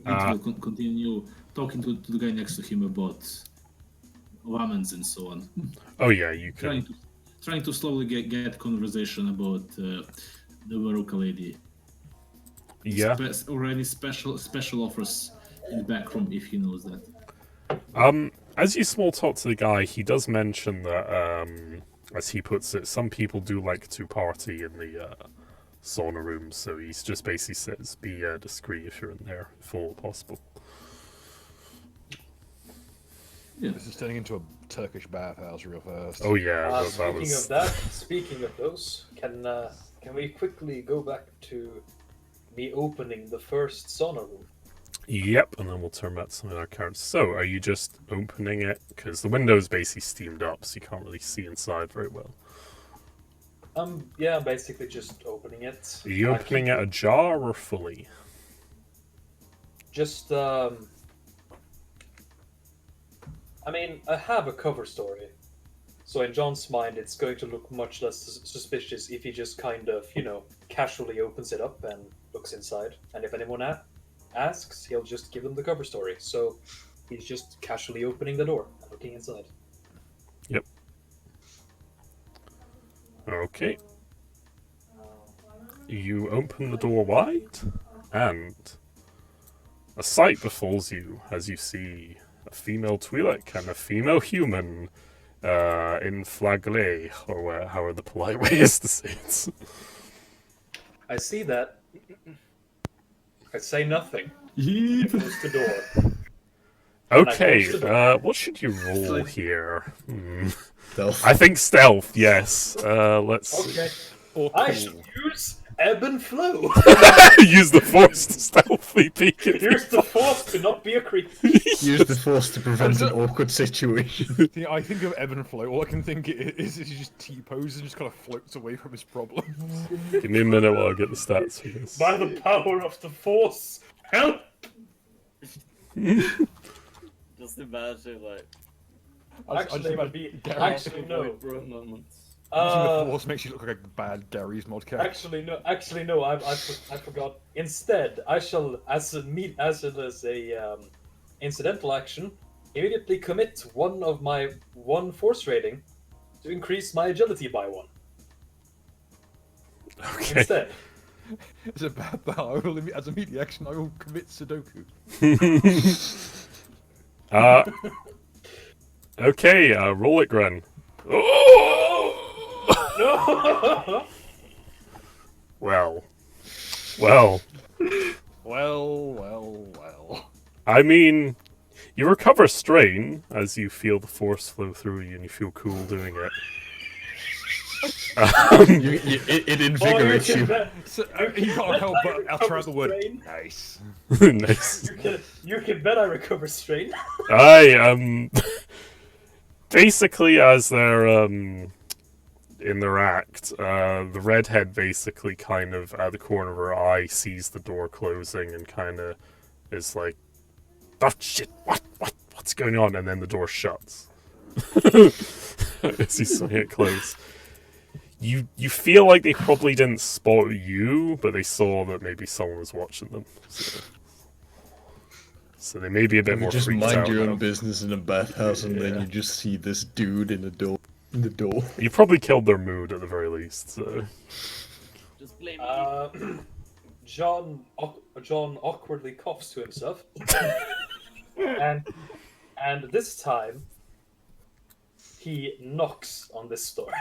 Will continue talking to the guy next to him about laments and so on.
Oh yeah, you can.
Trying to slowly get conversation about the Veruca lady.
Yeah.
Or any special offers in the back room if he knows that.
as you small talk to the guy, he does mention that, as he puts it, some people do like to party in the sauna room, so he's just basically says, be discreet if you're in there, if all possible.
Yeah.
This is turning into a Turkish bathhouse real fast.
Oh yeah, that
Speaking
was...
of that, speaking of those, can we quickly go back to me opening the first sauna room?
Yep, and then we'll turn back to some of our cards. So, are you just opening it? Because the window's basically steamed up, so you can't really see inside very well.
Yeah, I'm basically just opening it.
Are you opening it ajar or fully?
Just, I mean, I have a cover story. So in John's mind, it's going to look much less suspicious if he just kind of, casually opens it up and looks inside. And if anyone asks, he'll just give them the cover story. So he's just casually opening the door and looking inside.
Yep. Okay. You open the door wide, and a sight befalls you as you see a female Twi'lek and a female human in flagle, or however the polite way is to say it.
I see that. I say nothing.
Yeet.
Close the door.
Okay, what should you roll here?
Stealth.
I think stealth, yes. Let's
Okay.
Or
I
cool.
shall use ebb and flow.
use the force to stealthily peek at
Here's the force to not be a creep.
Use the force to prevent an awkward situation.
See, I think of ebb and flow. All I can think is he just T-poses and just kind of floats away from his problem.
Give me a minute while I get the stats for this.
By the power of the force, help!
Just imagine, like,
Actually, it would be. Actually, no.
bro moments.
Using the force makes you look like a bad Gary's modcast.
Actually, no. I forgot. Instead, I shall, as a incidental action, immediately commit one of my one force rating to increase my agility by 1.
Okay.
Instead,
It's a bad that I will, as a media action, I will commit Sudoku.
Okay, roll it, Gren.
no.
Well.
Well.
I mean, you recover strain as you feel the force flow through you and you feel cool doing it.
It invigorates you.
So, you can't help but utter out the word, nice.
Nice.
You can bet I recover strain.
Basically, as they're in their act, the redhead basically kind of at the corner of her eye sees the door closing and kind of is like, "Oh shit! What's going on?" And then the door shuts as you see it close. You feel like they probably didn't spot you, but they saw that maybe someone was watching them. So they may be a bit
You
more
just
freaked
mind
out
your
now.
own business in a bathhouse, and then
Yeah.
you just see this dude in the door.
You probably killed their mood at the very least. So.
Just blame me.
John awkwardly coughs to himself, and this time he knocks on this door.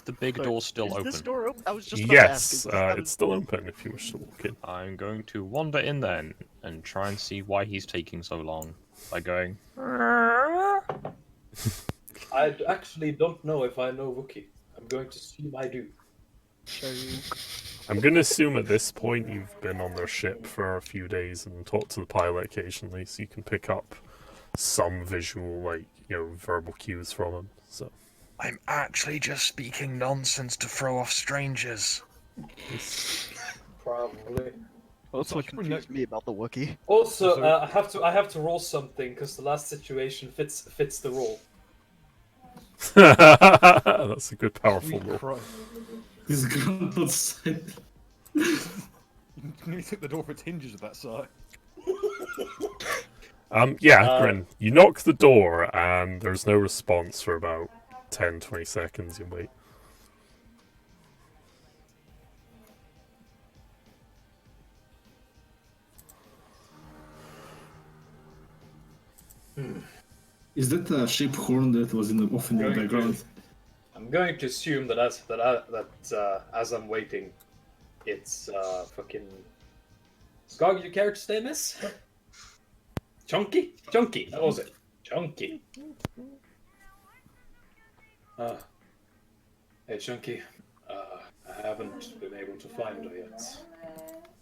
The big
Sorry,
door's still
is
open.
this door open? I was just about to ask.
Yes,
is this-
it's still open if you wish to walk in.
I'm going to wander in then and try and see why he's taking so long by going.
I actually don't know if I know Wookiee. I'm going to assume I do.
I'm going to assume at this point you've been on their ship for a few days and talked to the pilot occasionally, so you can pick up some visual, verbal cues from him. So.
I'm actually just speaking nonsense to throw off strangers.
Probably.
That's what confused me about the Wookiee.
Also, I have to roll something because the last situation fits the roll.
That's a good, powerful roll.
Christ.
He's gone outside.
You need to take the door for its hinges at that side.
Grin, you knock the door and there's no response for about 10-20 seconds. You wait.
Is that a sheep horn that was off in the
Going to-
background?
I'm going to assume that as I'm waiting, it's fucking Skog. Your character's name is Chunky. Chunky. That was it. Chunky. Hey, Chunky. I haven't been able to find her yet.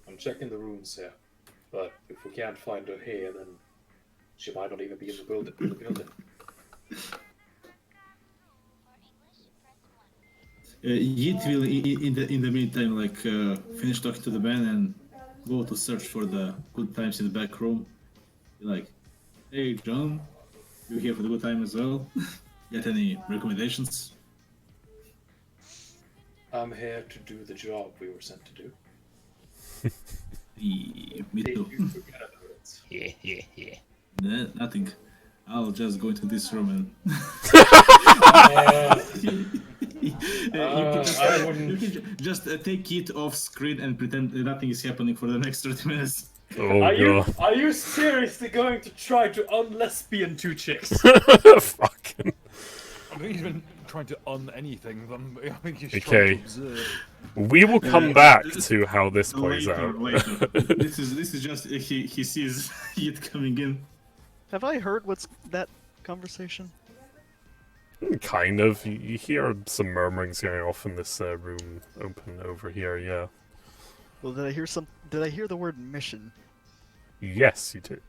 I'm checking the rooms here, but if we can't find her here, then she might not even be in the building.
Yeet will in the meantime finish talking to the man and go to search for the good times in the back room. Be like, hey John, you here for the good time as well? Got any recommendations?
I'm here to do the job we were sent to do.
Me
Did
too.
you forget about it?
Yeah.
Nah, nothing. I'll just go into this room and
I wouldn't.
you can just take it off screen and pretend that nothing is happening for the next 30 minutes.
Oh
Are you seriously going to try to unlesbian two chicks?
god. Fucking.
I think he's been trying to anything. I think he's
Okay.
trying to observe.
We will come back to how this plays
Later,
out.
later. This is just he sees it coming in.
Have I heard what's that conversation?
Kind of. You hear some murmurings going off in this room open over here, yeah.
Well, did I hear the word mission?
Yes, you did.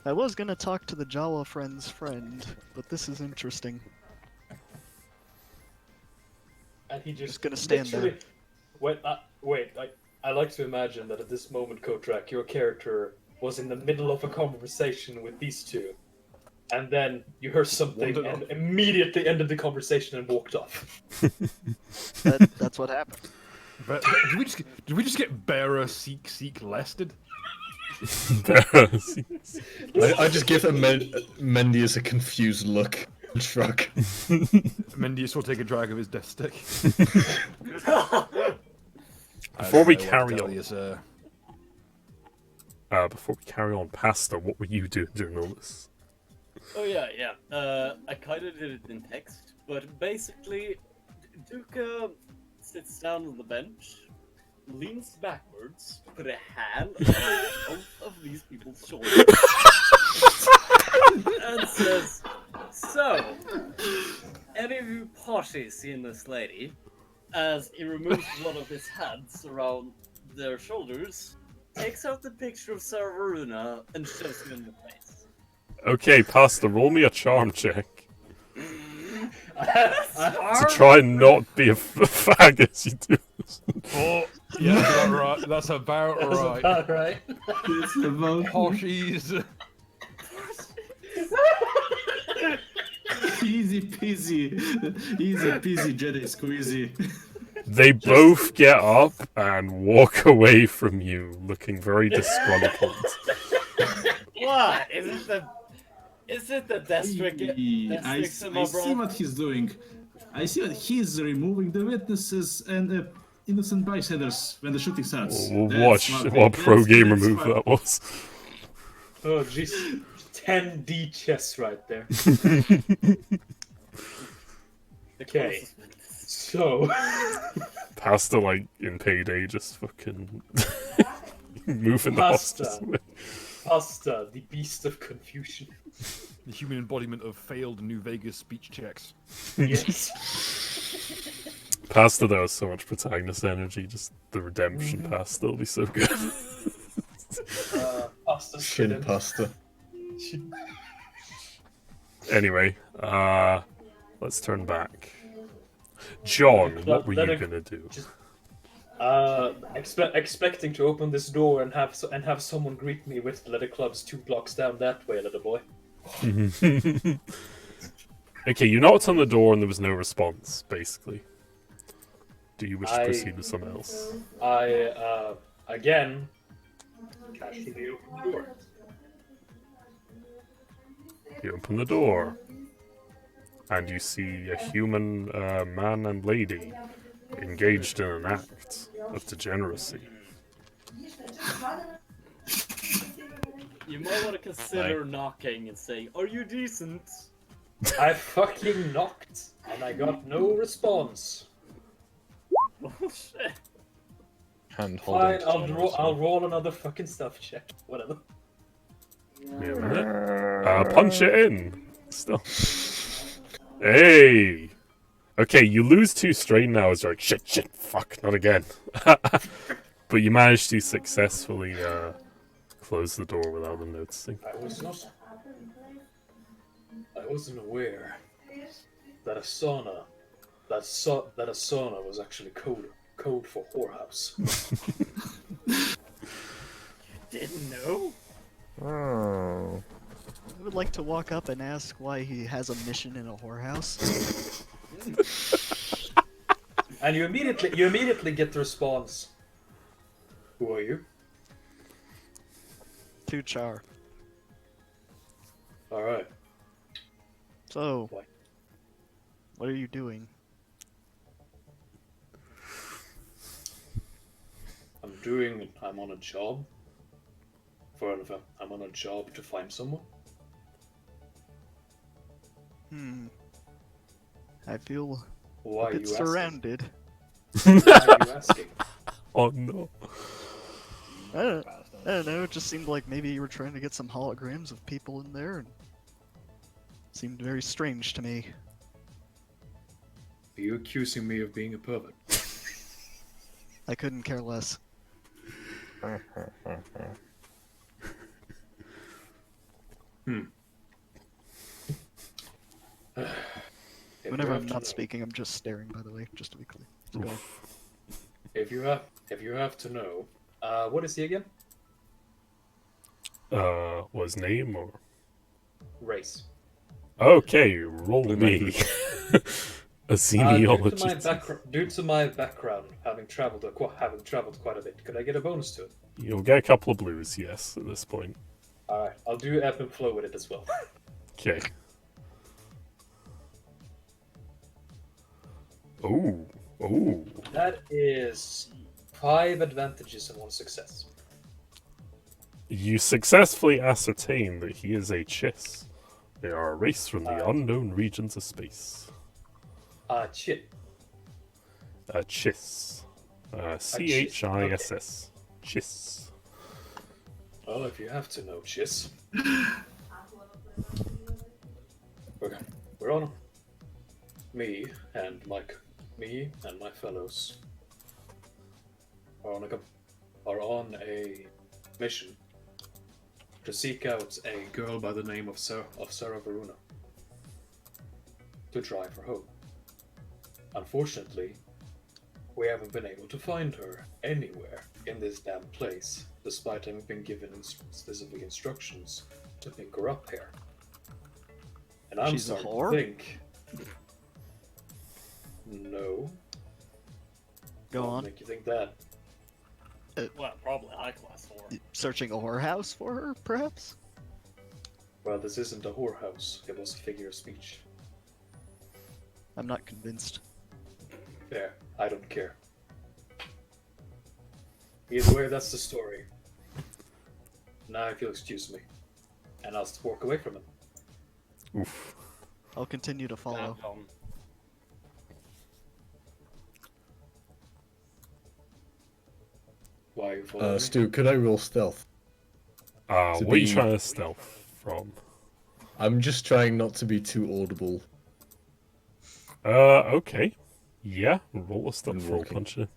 I was gonna talk to the Jawa friend's friend, but this is interesting.
And he just
gonna stand there.
literally- Wait. I like to imagine that at this moment, Kotrak, your character was in the middle of a conversation with these two, and then you heard something
Wandered
and
off.
immediately ended the conversation and walked off.
That's what happened.
But did we just get bearer seek lested?
I just give Mendius a confused look and shrug.
Mendius will take a drag of his death stick.
Before we
I don't know what to
carry
tell
on,
you, sir.
before we carry on, Pasta, what were you doing during all this?
Oh yeah. I kind of did it in text, but basically, Duka sits down on the bench, leans backwards, put a hand on both of these people's shoulders, and says, "So, any of you parties seen this lady?" As he removes one of his hands around their shoulders, takes out the picture of Sarah Varuna, and shows you in the face.
Okay, Pasta, roll me a charm check.
To
To try and not be a fag as you do this.
Oh, yeah, that's about right. That's about right.
About right.
It's about
Poshies.
easy peasy Jedi squeezy.
They both get up and walk away from you, looking very disgruntled.
What? Is it the Destrick?
I see what he's doing. I see what he's removing the witnesses and innocent bystanders when the shooting starts.
We'll
That's
watch
smart.
what pro
That's
gamer move
smart.
that was.
Oh jeez, 10D chess right there. Okay, so
Pasta, like, in Payday, just fucking moving the
Pasta.
hostage away.
Pasta, the beast of confusion.
The human embodiment of failed New Vegas speech checks.
Yes.
Pasta, there was so much protagonist energy, just the redemption pasta will be so good.
Pasta
Shin pasta.
Anyway, let's turn back. John, what were you
Let it-
gonna do?
Expecting to open this door and have someone greet me with leather clubs 2 blocks down that way, little boy.
Okay, you knocked on the door and there was no response, basically. Do you wish to
I-
proceed with something else?
I again casually open the door.
You open the door, and you see a human man and lady engaged in an act of degeneracy.
You might want to consider knocking and saying, "Are you decent?"
I fucking knocked, and I got no response.
Bullshit.
Hand
Fine,
holding.
I'll roll another fucking stuff check. Whatever.
Wait a minute. Punch it in. Still. Hey! Okay, you lose 2 strain now as you're like, shit, fuck, not again. But you managed to successfully close the door without them noticing.
I wasn't aware that a sauna was actually code for whorehouse.
Didn't know?
Oh.
I would like to walk up and ask why he has a mission in a whorehouse.
And you immediately get the response. Who are you?
Tuchar.
Alright.
So,
What?
what are you doing?
I'm on a job. I'm on a job to find someone.
I feel
Why
a
are
bit
you asking?
surrounded.
Why are you asking?
Oh no.
I don't know, it just seemed like maybe you were trying to get some holograms of people in there, and seemed very strange to me.
Are you accusing me of being a pervert?
I couldn't care less. Whenever I'm not speaking, I'm just staring, by the way, just to be clear. So go ahead.
If you have to know, what is he again?
Was name or?
Race.
Okay, roll me. A semiologist.
Due to my background, having traveled quite a bit, could I get a bonus to it?
You'll get a couple of blues, yes, at this point.
Alright, I'll do ebb and flow with it as well.
Okay. Ooh.
That is 5 advantages and 1 success.
You successfully ascertain that he is a Chiss. They are a race from the unknown regions of space.
Chit.
A Chiss. Chiss. Chiss.
Well, if you have to know, Chiss. Okay, we're on. Me and my fellows are on a mission to seek out a girl by the name of Sarah Varuna to drive her home. Unfortunately, we haven't been able to find her anywhere in this damn place, despite having been given specific instructions to pick her up here. And I'm
She's a
starting
whore?
to think. No.
Go
What
on.
make you think that?
Well, probably high class whore.
Searching a whorehouse for her, perhaps?
Well, this isn't a whorehouse. It was a figure of speech.
I'm not convinced.
There, I don't care. Either way, that's the story. Now if you'll excuse me, and I'll walk away from him.
Oof.
I'll continue to follow.
Why are you following me?
Stu, could I roll stealth?
What are you
be-
trying to stealth from?
I'm just trying not to be too audible.
Okay. Yeah, roll a stealth
And
roll,
walking.
punch it.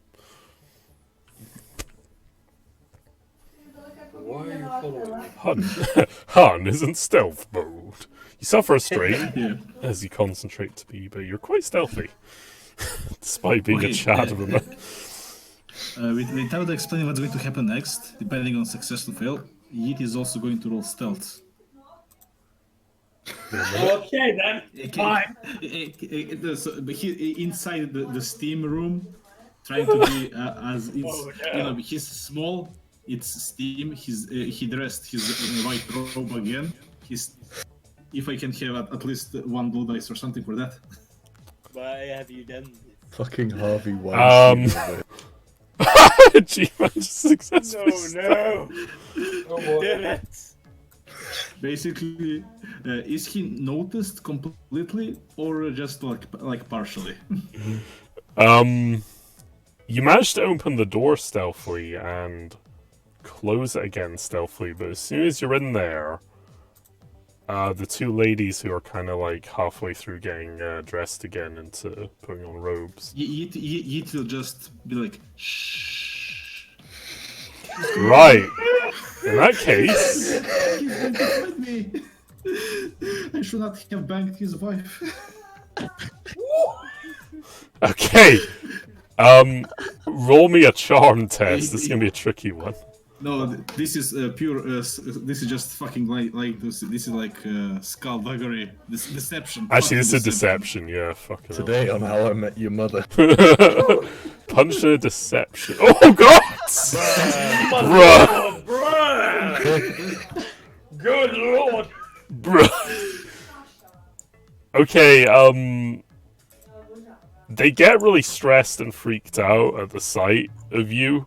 Why are you following me?
Han isn't stealth mode. You suffer a strain
Yeah.
as you concentrate to be, but you're quite stealthy. Despite being a
Okay,
Chad of a man.
Without explaining what's going to happen next, depending on success or fail, Yeet is also going to roll stealth.
Okay then. Fine.
But he inside the steam room, trying to be as it's, he's small. It's steam. He dressed his white robe again. If I can have at least 1 blue dice or something for that.
Why have you done this?
Fucking Harvey Weinstein.
G-Man just successfully
No. Damn it.
Basically, is he noticed completely or just like partially?
You managed to open the door stealthily and close it again stealthily, but as soon as you're in there, the two ladies who are kind of like halfway through getting dressed again into putting on robes.
Yeet will just be like, shh.
Right. In that case,
He's going to fight me. I should not have banged his wife.
okay. Roll me a charm test. This is gonna be a tricky one.
No, this is pure. This is just fucking like this. This is like skullduggery, deception.
Actually, this is a deception. Yeah, fuck it.
Today on How I Met Your Mother.
Punch a deception. Oh god! Bruh!
Bruh! Good lord!
Bruh. Okay, they get really stressed and freaked out at the sight of you.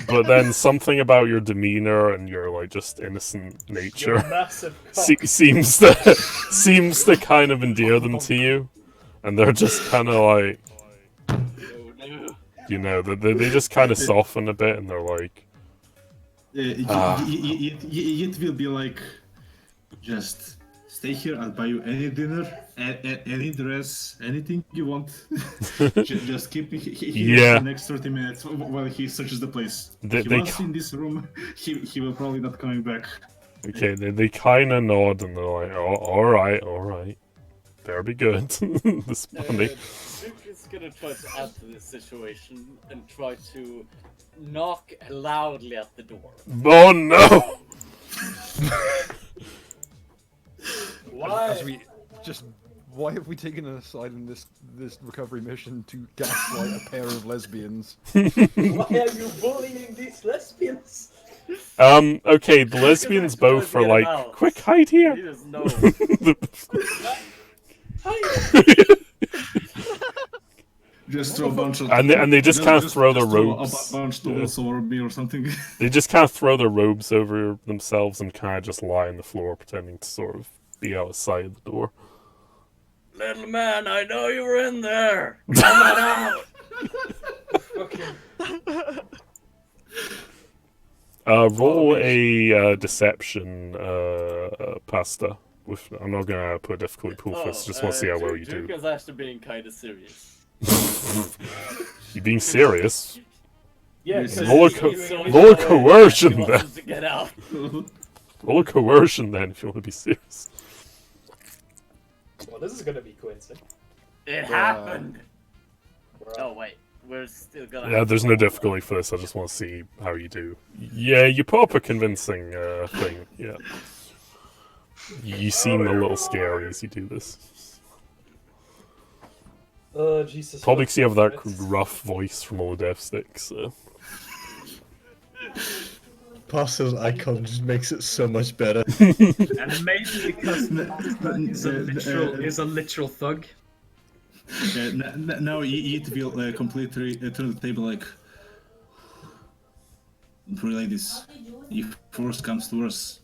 But then something about your demeanor and your like just innocent nature
Your massive cock.
seems to kind of endear them to you, and they're just kind of like, you know, they just kind of soften a bit, and they're like,
It will be like, just stay here. I'll buy you any dinner, any dress, anything you want. just keep me here
Yeah.
for the next 30 minutes while he searches the place.
They
Once in this room, he will probably not coming back.
okay, they kind of nod, and they're like, oh, all right, better be good. This money.
Duke is gonna try to add to this situation and try to knock loudly at the door.
Oh no!
Why?
Why have we taken an aside in this recovery mission to gaslight a pair of lesbians?
Why are you bullying these lesbians?
Okay, the lesbians
trying to
both are
get
like,
him out.
quick, hide
He
here.
doesn't know.
Just throw a bunch of
And they just kind of throw their
throw
robes.
a bunch of towels over me or something.
They just kind of throw their robes over themselves and kind of just lie on the floor, pretending to sort of be outside the door.
Little man, I know you were in there. Come on out.
Roll a deception pasta. I'm not gonna put a difficulty pool for this. Just want to see how well you do.
Duke is actually being kind of serious.
You being serious?
Yeah,
Yes.
'cause
Roll a roll a coercion
He
then.
wants to get out.
Roll a coercion then if you want to be serious.
Well, this is gonna be coincident.
It happened. Oh wait, we're still gonna.
Yeah, there's no difficulty for this. I just want to see how you do. Yeah, you put up a convincing thing. Yeah. You seem a little scary as you do this.
Jesus.
Probably because you have that
Christ.
rough voice from all the death sticks. So.
Pasta's icon just makes it so much better.
And maybe because is a literal thug.
Now Yeet will completely turn the table like, for ladies, if worse comes to worse,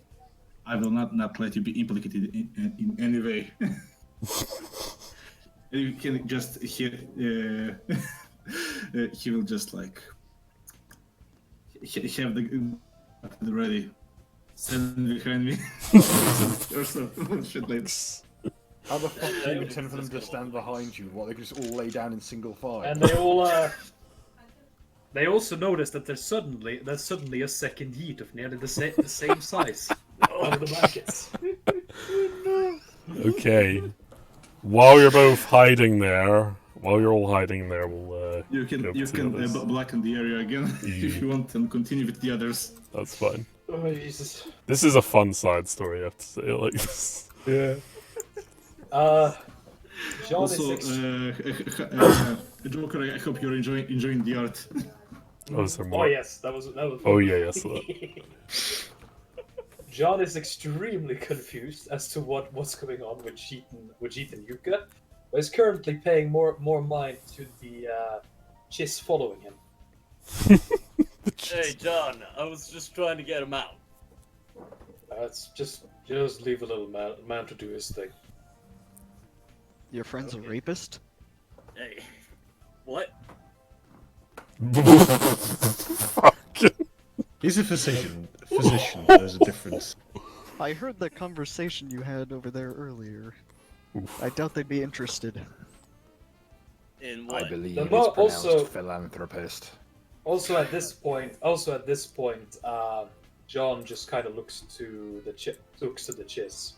I will not let you be implicated in any way. You can just hear, he will just like have the ready, stand behind me, or some shit like that.
How the fuck do you intend for them to stand behind you? What, they could just all lay down in single file?
And they all
They also notice that there's suddenly a second yeet of nearly the same size.
of the blankets.
Okay. While you're both hiding there, while you're all hiding there, we'll
You can
go to the others.
blacken the area again if you want and continue with the others.
That's fine.
Oh Jesus.
This is a fun side story, I have to say. Like this.
Yeah.
John
Also,
is
Joker, I hope you're enjoying the art.
Oh, is there
Oh
more?
yes, that was.
Oh yeah, yes. That.
John is extremely confused as to what's going on with Jeet and Yuka, but is currently paying more mind to the Chiss following him.
Hey John, I was just trying to get him out.
That's just leave a little man to do his thing.
Your friend's a rapist?
Hey, what?
Fucking.
He's a physician. There's a difference.
I heard the conversation you had over there earlier. I doubt they'd be interested.
In what?
I believe
The
it's
mo-
pronounced
also-
philanthropist.
Also at this point, John just kind of looks to the chiz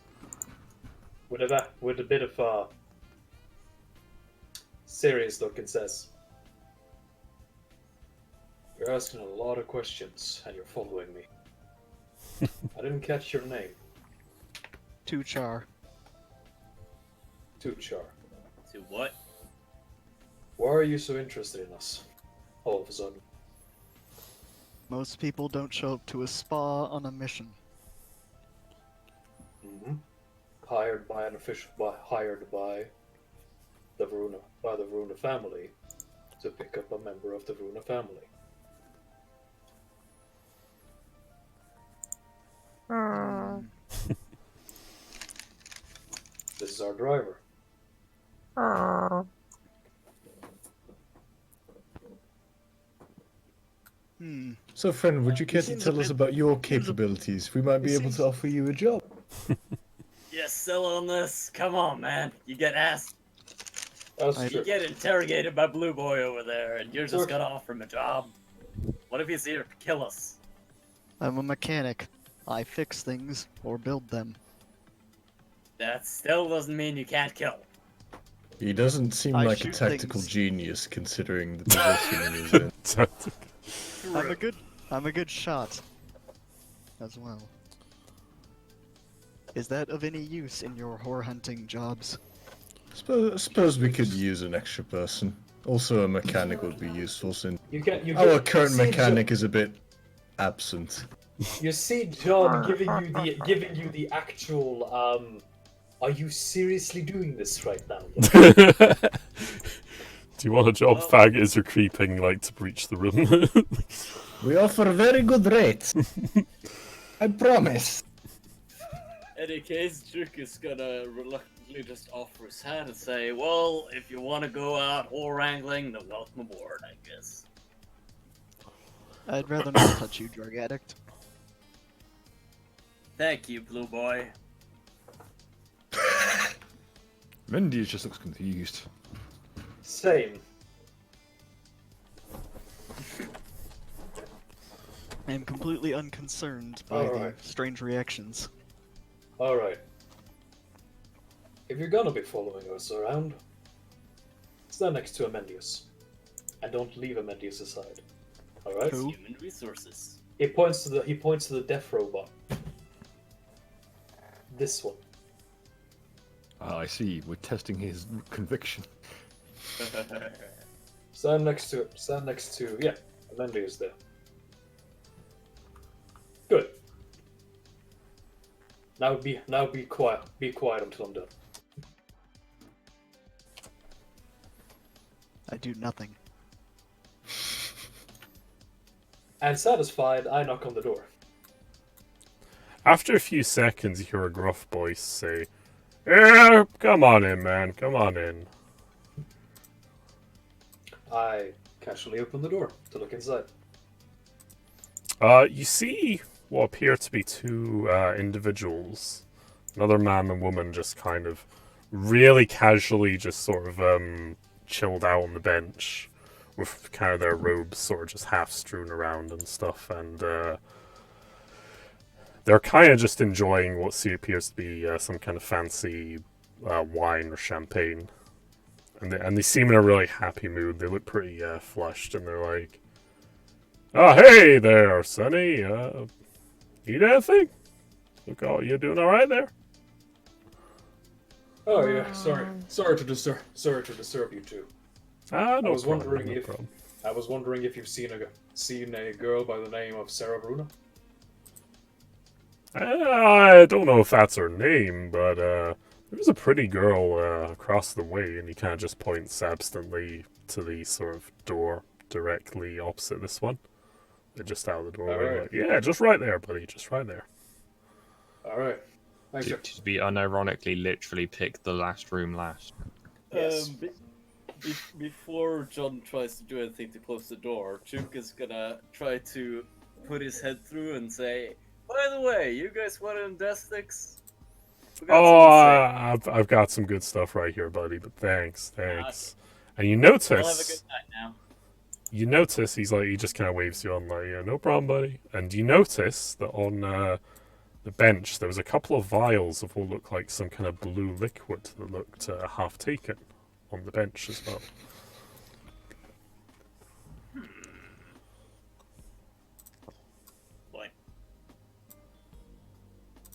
with a bit of a serious look and says, "You're asking a lot of questions, and you're following me. I didn't catch your name,
Tuchar.
Tuchar.
To what?
Why are you so interested in us? All of a sudden,
Most people don't show up to a spa on a mission.
hired by an official, hired by the Veruna family to pick up a member of the Veruna family." This is our driver.
So, friend, would you care to
seems
tell
a
us
bit-
about your capabilities? We might be
He
able
seems-
to offer you a job.
You still on this? Come on, man. You get asked.
That's
I-
true.
You get interrogated by Blue Boy over there, and you're just
Look.
gonna offer him a job. What if he's here to kill us?
I'm a mechanic. I fix things or build them.
That still doesn't mean you can't kill.
He doesn't seem
I
like a
shoot
tactical
things.
genius considering the position he's in.
I'm a good shot. As well. Is that of any use in your whore hunting jobs?
Suppose we could use an extra person. Also, a mechanic would be useful since
You
our current mechanic is a bit absent.
You see John giving you the actual are you seriously doing this right now?
Do you want a job,
Well-
faggots are creeping like to breach the room?
We offer very good rates. I promise.
Any case, Duke is gonna reluctantly just offer his hand and say, "Well, if you want to go out whore wrangling, then welcome aboard, I guess."
I'd rather not touch you, drug addict.
Thank you, Blue Boy.
Mindy just looks confused.
Same.
I am completely unconcerned by
Alright.
the strange reactions.
Alright. If you're gonna be following us around, stand next to Amendius. And don't leave Amendius aside. Alright?
Who?
Human resources.
He points to the death robot. This one.
Ah, I see. We're testing his conviction.
Stand next to yeah, Amendius there. Good. Now be quiet. Be quiet until I'm done.
I do nothing.
And satisfied, I knock on the door.
After a few seconds, you hear a gruff voice say, "Yeah, come on in, man. Come on in."
I casually open the door to look inside.
You see what appear to be two individuals. Another man and woman just kind of really casually just sort of chilled out on the bench with kind of their robes sort of just half strewn around and stuff, and they're kind of just enjoying what appears to be some kind of fancy wine or champagne. And they seem in a really happy mood. They look pretty flushed, and they're like, "Oh, hey there, Sonny. Need anything? Look, you doing all right there?"
Oh yeah, sorry to disturb you two.
Ah, no
I was
problem,
wondering
no
if
problem.
you've seen a girl by the name of Sarah Bruna.
I don't know if that's her name, but there's a pretty girl across the way, and he kind of just points absently to the sort of door directly opposite this one. They're just out of the doorway.
Alright.
Like, yeah, just right there, buddy, just right there.
Alright. Thanks, sir.
To be unironically, literally pick the last room last.
Yes.
Before John tries to do anything to close the door, Juke is gonna try to put his head through and say, "By the way, you guys want an Destix?"
I've got some good stuff right here, buddy. But thanks. And you notice,
I'll have a good night now.
you notice he just kind of waves you on, like, yeah, no problem, buddy. And you notice that on the bench there was a couple of vials of what looked like some kind of blue liquid that looked half taken on the bench as well.
Boy.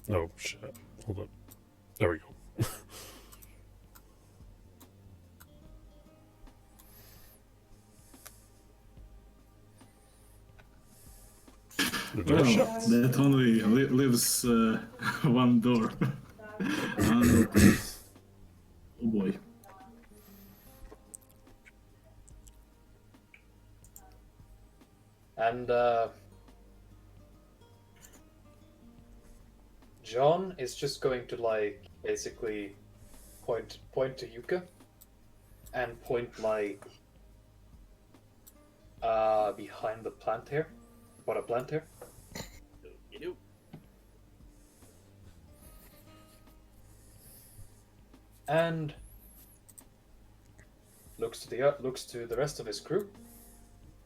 Oh shit! Hold up. There we go. The door
Well,
shut.
that only lives one door. And oh boy.
And John is just going to like basically point to Yuka and point like behind the plant here. What a plant here.
You do.
And looks to the rest of his crew,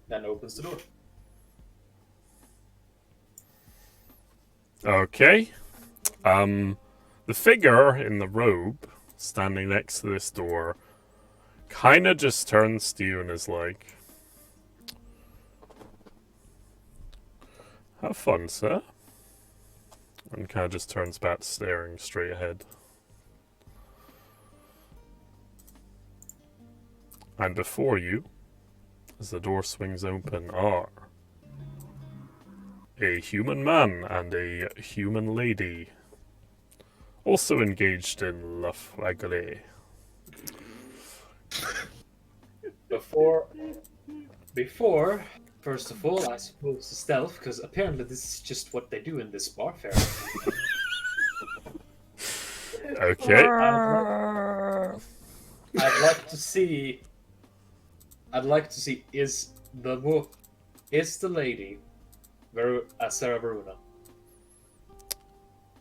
then opens the door.
Okay. The figure in the robe standing next to this door kind of just turns to you and is like, "Have fun, sir." And kind of just turns back, staring straight ahead. And before you, as the door swings open, are a human man and a human lady, also engaged in La Flageolet.
Before, first of all, I suppose the stealth, because apparently this is just what they do in this bar fair.
Okay.
I'd like to see. Is the lady Sarah Veruna?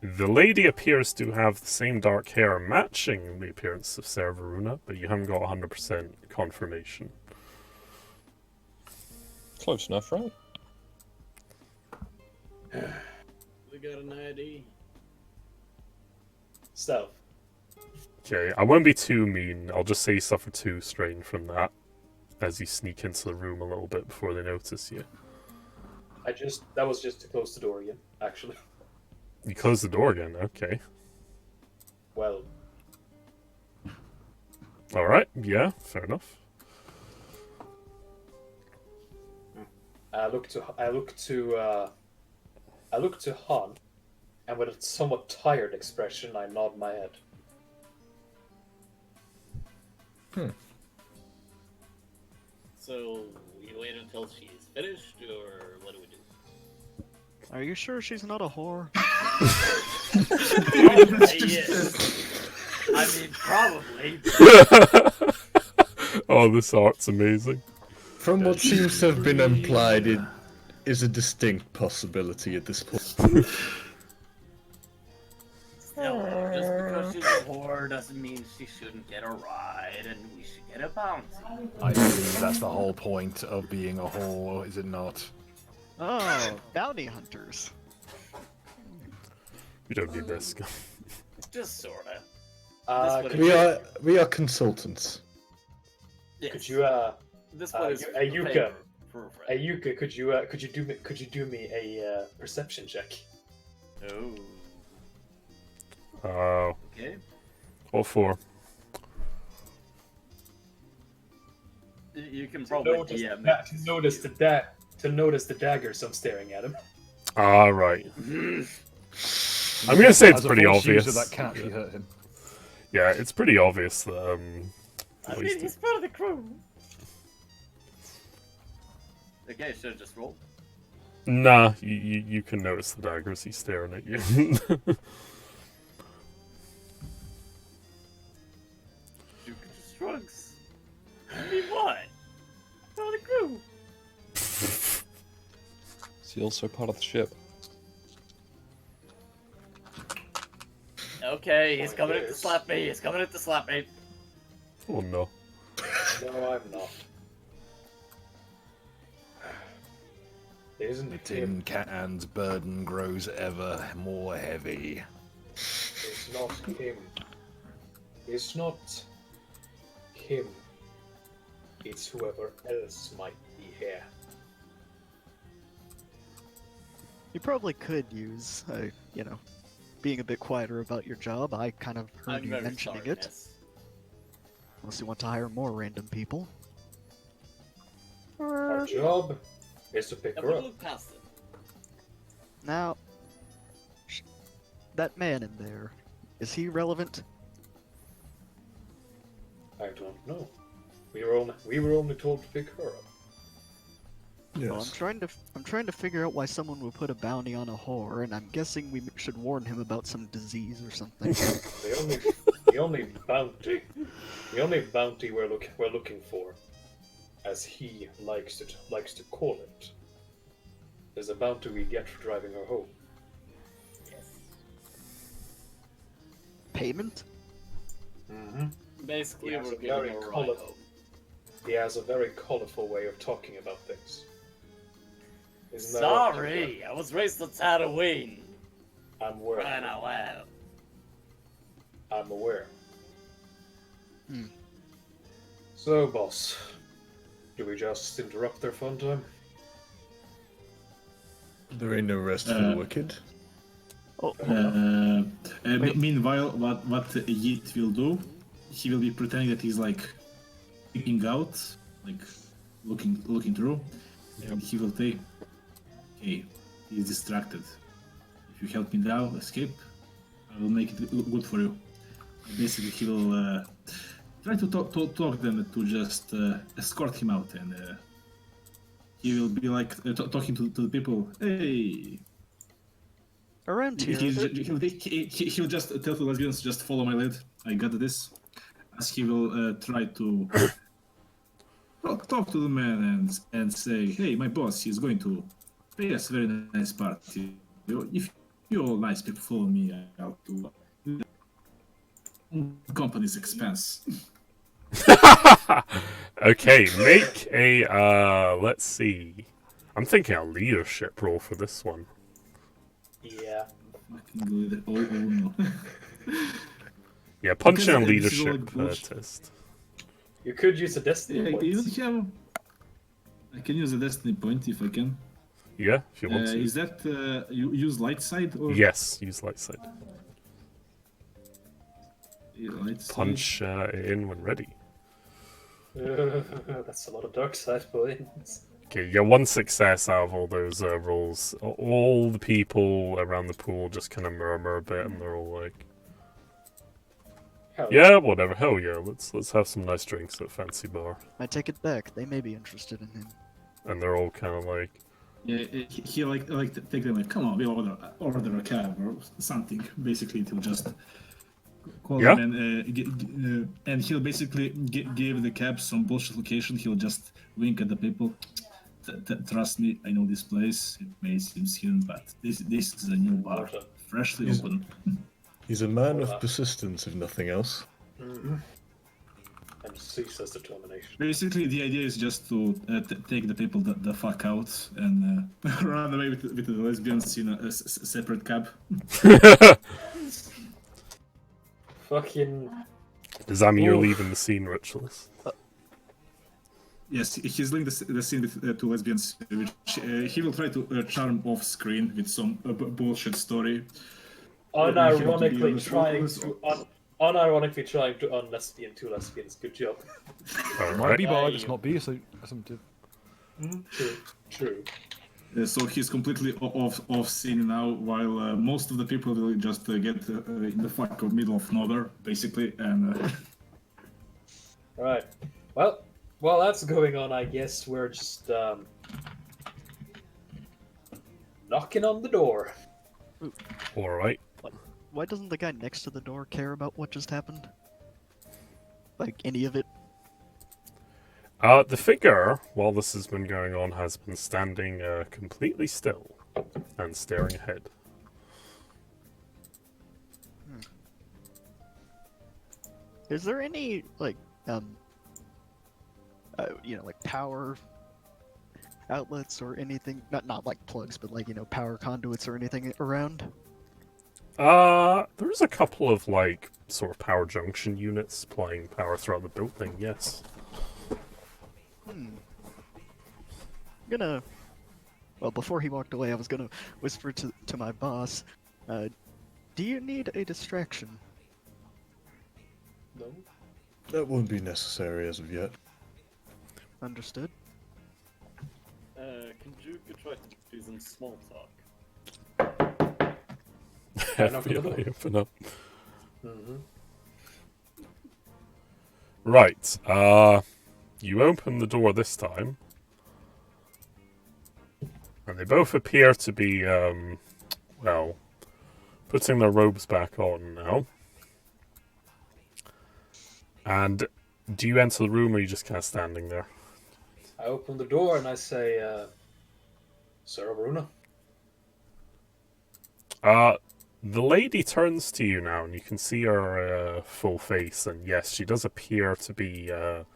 The lady appears to have the same dark hair matching the appearance of Sarah Veruna, but you haven't got 100% confirmation.
Close enough, right?
We got an ID.
Stealth.
Okay, I won't be too mean. I'll just say you suffer 2 strain from that as you sneak into the room a little bit before they notice you.
That was just to close the door again, actually.
You close the door again, okay.
Well,
Alright, yeah, fair enough.
I look to Han, and with a somewhat tired expression, I nod my head.
So, we wait until she's finished, or what do we do?
Are you sure she's not a whore?
Yes. I mean, probably.
Oh, this art's amazing.
From what seems to have been implied, it is a distinct possibility at this point.
Still, just because she's a whore doesn't mean she shouldn't get a ride, and we should get a bounty.
I believe that's the whole point of being a whore, is it not?
Oh, bounty hunters.
We don't need this.
Just sorta.
We are consultants.
Yes.
Could you
This one is
Ayuka.
for a friend.
Ayuka, could you do me a perception check?
Oh.
Oh,
Okay.
all 4.
You can probably DM it.
To notice the daggers I'm staring at him.
Alright. I'm gonna say it's
As a
pretty
force
obvious.
user, that can actually hurt him.
Yeah, it's pretty obvious that,
I
at
mean,
least
he's part of the crew. Okay, should I just roll?
Nah, you can notice the dagger as he's staring at you.
Duke just shrugs. I mean, what? Not a crew.
Is he also part of the ship?
Okay, he's
Point
coming in to
is-
slap me. He's coming in to slap me.
Oh no.
No, I'm not. Isn't
The
him?
Tin Can's burden grows ever more heavy.
It's not him. It's not him. It's whoever else might be here.
You probably could use, being a bit quieter about your job. I kind of heard
I'm
you
very
mentioning
sorry,
it.
miss.
Unless you want to hire more random people.
Our job is to pick
Yeah,
her
but
up.
look past it.
Now, that man in there, is he relevant?
I don't know. We were only told to pick her up.
Well, I'm
Yes.
trying to figure out why someone would put a bounty on a whore, and I'm guessing we should warn him about some disease or something.
The only bounty we're looking for, as he likes to call it, is a bounty we get for driving her home.
Yes.
Payment?
Mm-hmm.
Basically,
Yes,
we're
very
giving him a ride
colorful.
home.
He has a very colorful way of talking about things. Isn't that right,
Sorry, I was raised on Tatooine.
I'm aware.
Right out loud.
I'm aware.
Hmm.
So, boss, do we just interrupt their fun time?
There ain't no rest for the wicked.
Oh,
Meanwhile, what Yeet will do, he will be pretending that he's like peeking out, like looking through, and he will say, "Hey, he's distracted. If you help me now escape, I will make it good for you." And basically, he will try to talk them to just escort him out, and he will be like talking to the people. Hey.
around here.
He'll just tell the lesbians, just follow my lead. I got this. As he will try to talk to the man and say, hey, my boss, he's going to pay us a very nice party. If you all nice people follow me, I'll do company's expense.
Okay, make a let's see. I'm thinking a leadership role for this one.
Yeah.
Fucking good. Oh no.
Yeah, punch in a
Because this is all
leadership
bullshit.
test.
You could use a destiny
Yeah,
point.
you don't have. I can use a destiny point if I can.
Yeah, if you want to.
Is that you use light side or
Yes, use light side.
Yeah, light side?
Punch it in when ready.
That's a lot of dark side points.
Okay, you get one success out of all those rolls. All the people around the pool just kind of murmur a bit, and they're all like,
Hell,
"Yeah, whatever. Hell yeah, let's have some nice drinks at Fancy Bar."
I take it back. They may be interested in him.
And they're all kind of like,
Yeah, he like take them like, come on, we order a cab or something. Basically, he'll just call
Yeah.
them and he'll basically give the cab some bullshit location. He'll just wink at the people. Trust me, I know this place. It may seem hidden, but this is a new bar,
What a-
freshly
Is-
open.
He's a man
Hola.
of persistence, if nothing else.
Mm-hmm. And ceaseless determination.
Basically, the idea is just to take the people the fuck out and run away with the lesbians in a separate cab.
Fucking.
"Does that mean you're
Oh.
leaving the scene, Ritualist?"
Yes, he's linked the scene with two lesbians, which he will try to charm off screen with some bullshit story.
Unironically trying to unlesbian two lesbians. Good job.
All
Might
right.
be bi, it's
Aye.
not be assumptive.
True.
So he's completely off scene now, while most of the people will just get in the fuck middle of nowhere, basically, and
Alright. Well, while that's going on, I guess we're just knocking on the door.
Alright.
Why doesn't the guy next to the door care about what just happened? Like, any of it?
The figure, while this has been going on, has been standing completely still and staring ahead.
Is there any, like, like power outlets or anything? Not like plugs, but like, power conduits or anything around?
There's a couple of, like, sort of power junction units supplying power throughout the building, yes.
Well, before he walked away, I was gonna whisper to my boss, do you need a distraction?
No.
That won't be necessary as of yet.
Understood.
Can Juka try to do some small talk?
FBI, open up.
Mm-hmm.
Right, you open the door this time. And they both appear to be, well, putting their robes back on now. And do you enter the room or are you just kind of standing there?
I open the door and I say, Sarah Bruna.
The lady turns to you now and you can see her full face. And yes, she does appear to be the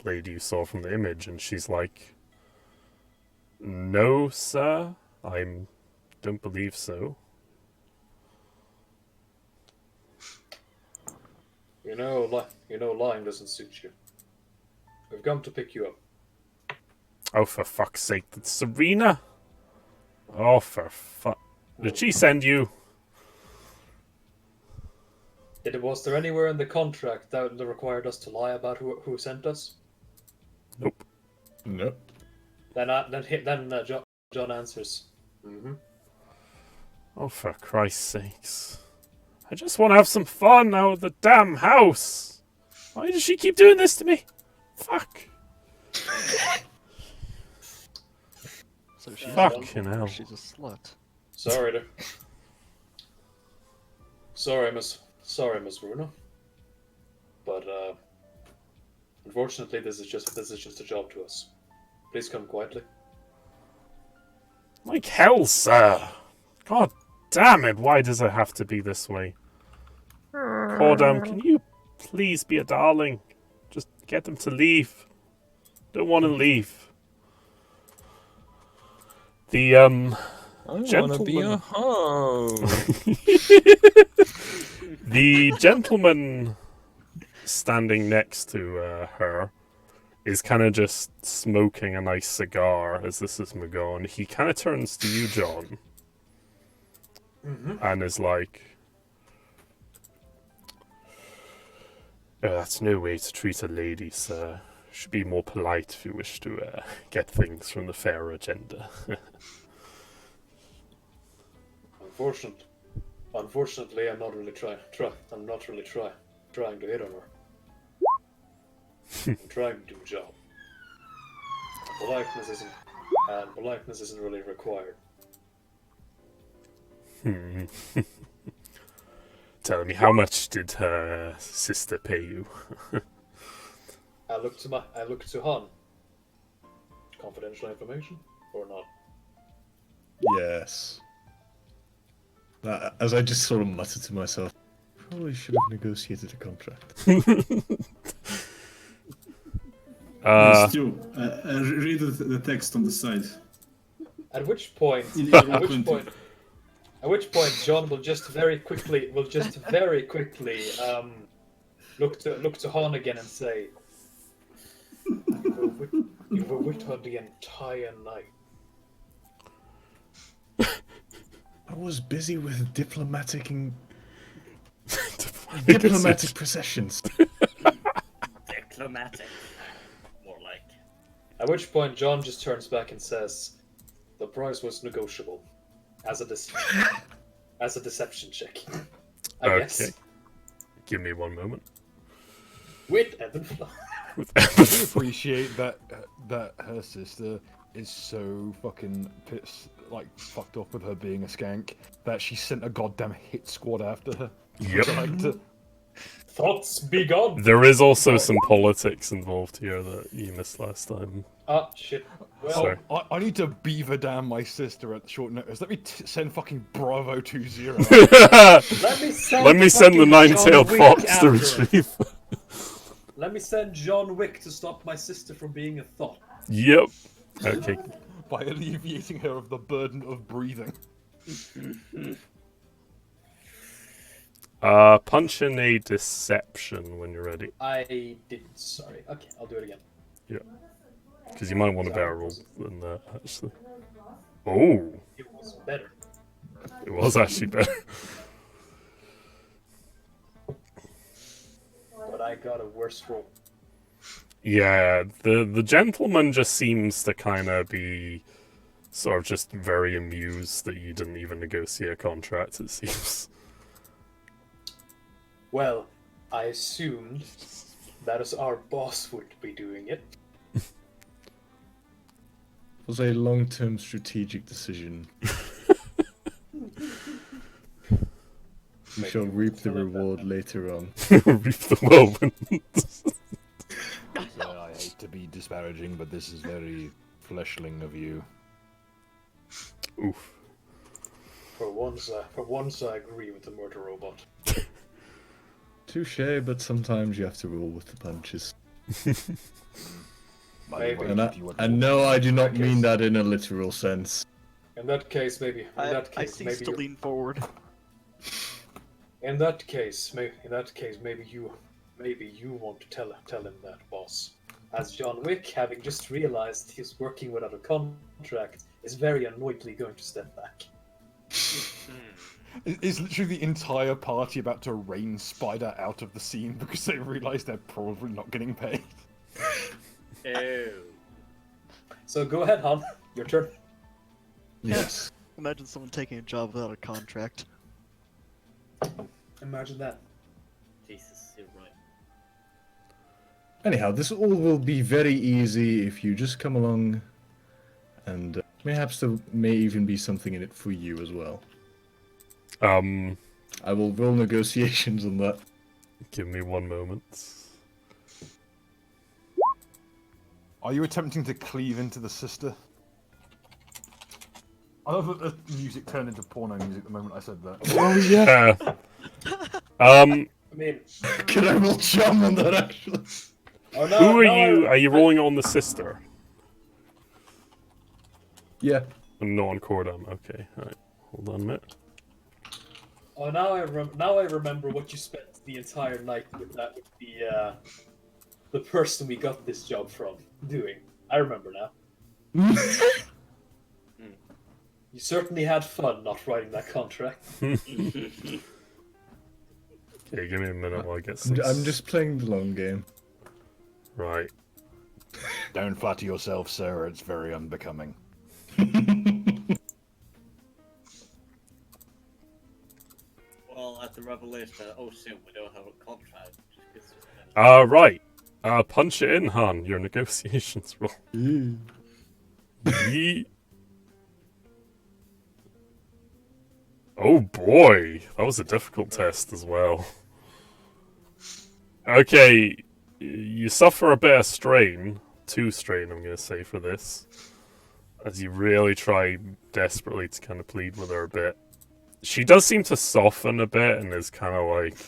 lady you saw from the image. And she's like, "No, sir, I don't believe so."
You know, lying doesn't suit you. We've come to pick you up.
Oh, for fuck's sake, that's Serena? Oh, for fuck. Did she send you?
Was there anywhere in the contract that required us to lie about who sent us?
Nope.
Nope.
Then John answers. Mm-hmm.
Oh, for Christ's sakes. I just want to have some fun out of the damn house. Why does she keep doing this to me? Fuck.
So she's
Fucking hell.
She's a slut.
Sorry, Miss Bruno. But unfortunately, this is just a job to us. Please come quietly.
Like hell, sir. God damn it, why does it have to be this way? Cordam, can you please be a darling? Just get them to leave. Don't want to leave. The,
I want to be
gentleman...
a home.
The gentleman standing next to her is kind of just smoking a nice cigar as this is going. He kind of turns to you, John, and is like, "Oh, that's no way to treat a lady, sir. Should be more polite if you wish to get things from the fair agenda."
Unfortunately, I'm not really trying to hit on her. I'm trying to do a job. Politeness isn't really required.
Tell me, how much did her sister pay you?
I look to Han. Confidential information or not?
Yes. As I just sort of muttered to myself, probably should have negotiated a contract.
Stu, read the text on the side.
At which point, John will just very quickly look to Han again and say, "You were with her the entire night."
I was busy with diplomatic processions.
Diplomatic. More like.
At which point, John just turns back and says, "The price was negotiable, as a deception check." I guess.
Give me one moment.
With Ebb and Flow.
I do appreciate that her sister is so fucking pissed like fucked off with her being a skank that she sent a goddamn hit squad after her.
Yep.
Like to-
Thoughts be gone.
There is also some politics involved here that you missed last time.
Ah, shit. Well,
Sorry.
I need to beaver down my sister at short notice. Let me send fucking Bravo 20.
let
me send the
fucking
nine-tailed
John
fox
Wick
to
after her.
retrieve.
Let me send John Wick to stop my sister from being a thought.
Yep. Okay.
By alleviating her of the burden of breathing.
Punch in a deception when you're ready.
I didn't. Sorry. Okay, I'll do it again.
Yeah. Because you might want a better roll than that, actually. Oh,
It was better.
it was actually better.
But I got a worse roll.
Yeah, the gentleman just seems to kind of be sort of just very amused that you didn't even negotiate a contract, it seems.
Well, I assumed that as our boss would be doing it.
It was a long-term strategic decision. We shall reap the reward later on.
Reap the whirlwind.
I hate to be disparaging, but this is very fleshling of you.
Oof.
For once, I agree with the murder robot.
Touche, but sometimes you have to roll with the punches.
Maybe.
And no, I do not mean that in a literal sense.
In that case, maybe. In
I
that case,
cease
maybe.
to lean forward.
In that case, maybe you want to tell him that, boss. As John Wick, having just realized he's working without a contract, is very annoyedly going to step back.
Is literally the entire party about to rain Spider out of the scene because they realise they're probably not getting paid?
Ew.
So go ahead, Han. Your turn.
Yes.
Imagine someone taking a job without a contract.
Imagine that.
Jesus, you're right.
Anyhow, this all will be very easy if you just come along, and perhaps there may even be something in it for you as well. I will roll negotiations on that.
Give me one moment.
Are you attempting to cleave into the sister? I love that the music turned into porno music the moment I said that.
Oh yeah.
I mean,
Can I roll charm on that actually?
oh no,
Who are
no,
you? Are you rolling on the sister?
Yeah.
And not on Cordam. Okay, alright. Hold on a minute.
Oh, now I remember what you spent the entire night with the person we got this job from doing. I remember now. You certainly had fun not writing that contract.
Okay, give me a minute while I get
I'm just playing the long game.
Right.
Don't flatter yourself, sir. It's very unbecoming.
Well, at the revelation that, oh shit, we don't have a contract. It's just
Right. Punch it in, Han. Your negotiations roll. Ye- Oh boy, that was a difficult test as well. Okay, you suffer a bit of strain. 2 strain, I'm going to say, for this. As you really try desperately to kind of plead with her a bit. She does seem to soften a bit and is kind of like...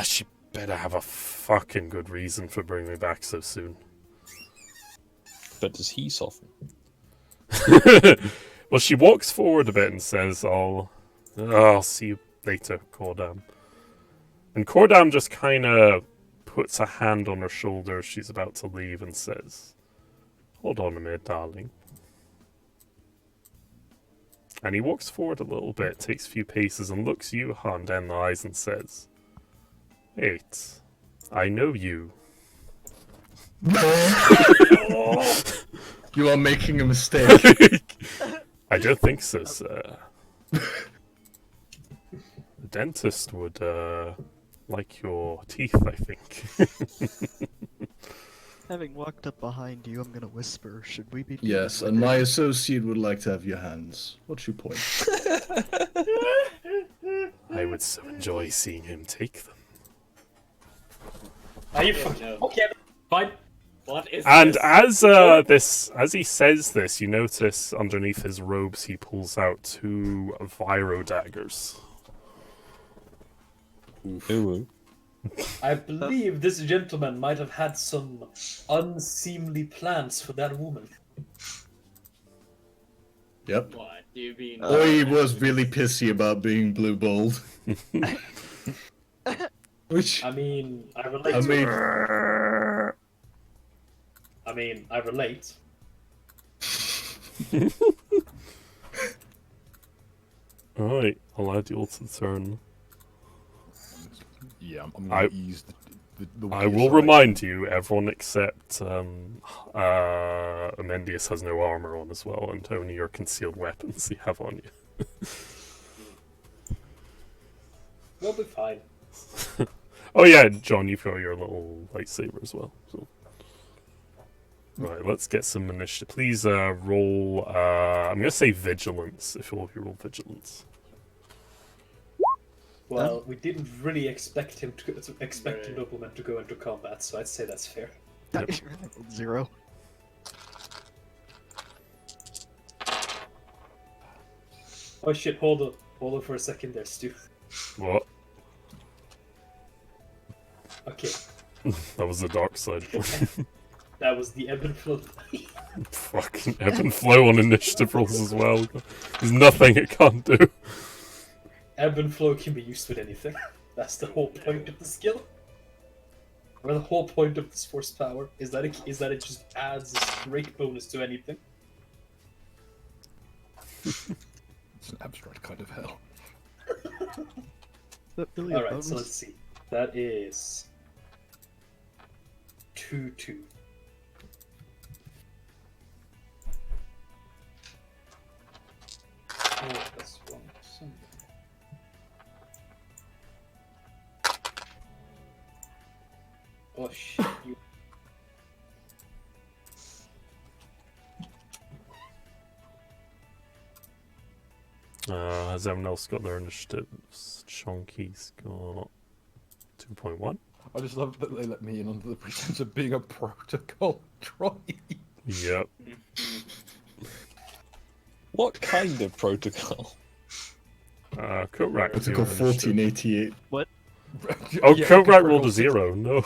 she better have a fucking good reason for bringing me back so soon.
But does he soften?
Well, she walks forward a bit and says, I'll see you later, Cordam. And Cordam just kind of puts a hand on her shoulder as she's about to leave and says, hold on a minute, darling. And he walks forward a little bit, takes a few paces, and looks you, Han, down the eyes and says, wait, I know you.
You are making a mistake.
I don't think so, sir. The dentist would like your teeth, I think.
Having walked up behind you, I'm gonna whisper. Should we be?
Yes, and my associate would like to have your hands. What's your point?
I would so enjoy seeing him take them.
Are you
Oh, no.
okay? Fine.
What is
And
this?
as he says this, you notice underneath his robes he pulls out 2 Viro daggers.
Ooh.
I believe this gentleman might have had some unseemly plans for that woman.
Yep.
What do you mean?
Or he was really pissy about being blue balled. Which,
I mean, I relate.
I
to
mean,
her. I mean, I relate.
Alright, I'll add you all to the turn.
Yeah, I'm gonna ease the
I will remind you, everyone except Amendius has no armor on as well, and only your concealed weapons you have on you.
We'll be fine.
Oh yeah, John, you've got your little lightsaber as well. So. Right, let's get some initiative. Please roll, I'm going to say vigilance, if all of you roll vigilance.
Well, we didn't really expect him to expect a nobleman to go into combat, so I'd say that's fair.
Yep.
0.
Oh shit! Hold on for a second there, Stu.
What?
Okay,
That was the dark side.
that was the ebb and flow.
Fucking ebb and flow on initiative rolls as well. There's nothing it can't do.
Ebb and flow can be used with anything. That's the whole point of the skill. Or the whole point of this force power is that it just adds a straight bonus to anything.
It's an abstract kind of hell.
Really
All right, so let's see. That is 2-2. Oh, that's wrong. Oh shit! You...
Has everyone else got their initiatives? Chonky's got 2.1.
I just love that they let me in under the pretense of being a protocol droid.
Yep.
What kind of protocol?
Coat-Rack.
protocol 1488.
What?
Oh,
Yeah,
Coat-Rack
okay,
rolled a
roll
0. No.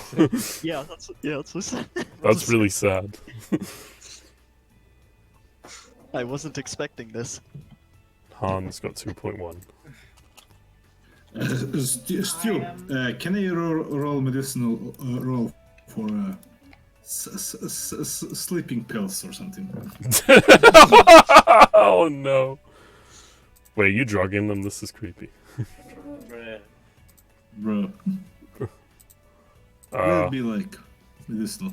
Yeah, that's what I said.
That's really sad.
I wasn't expecting this.
Han's got 2.1.
Stu, can I roll medicinal roll for sleeping pills or something?
Oh no. Wait, you drugging them? This is creepy.
Bro. It'll be like medicinal.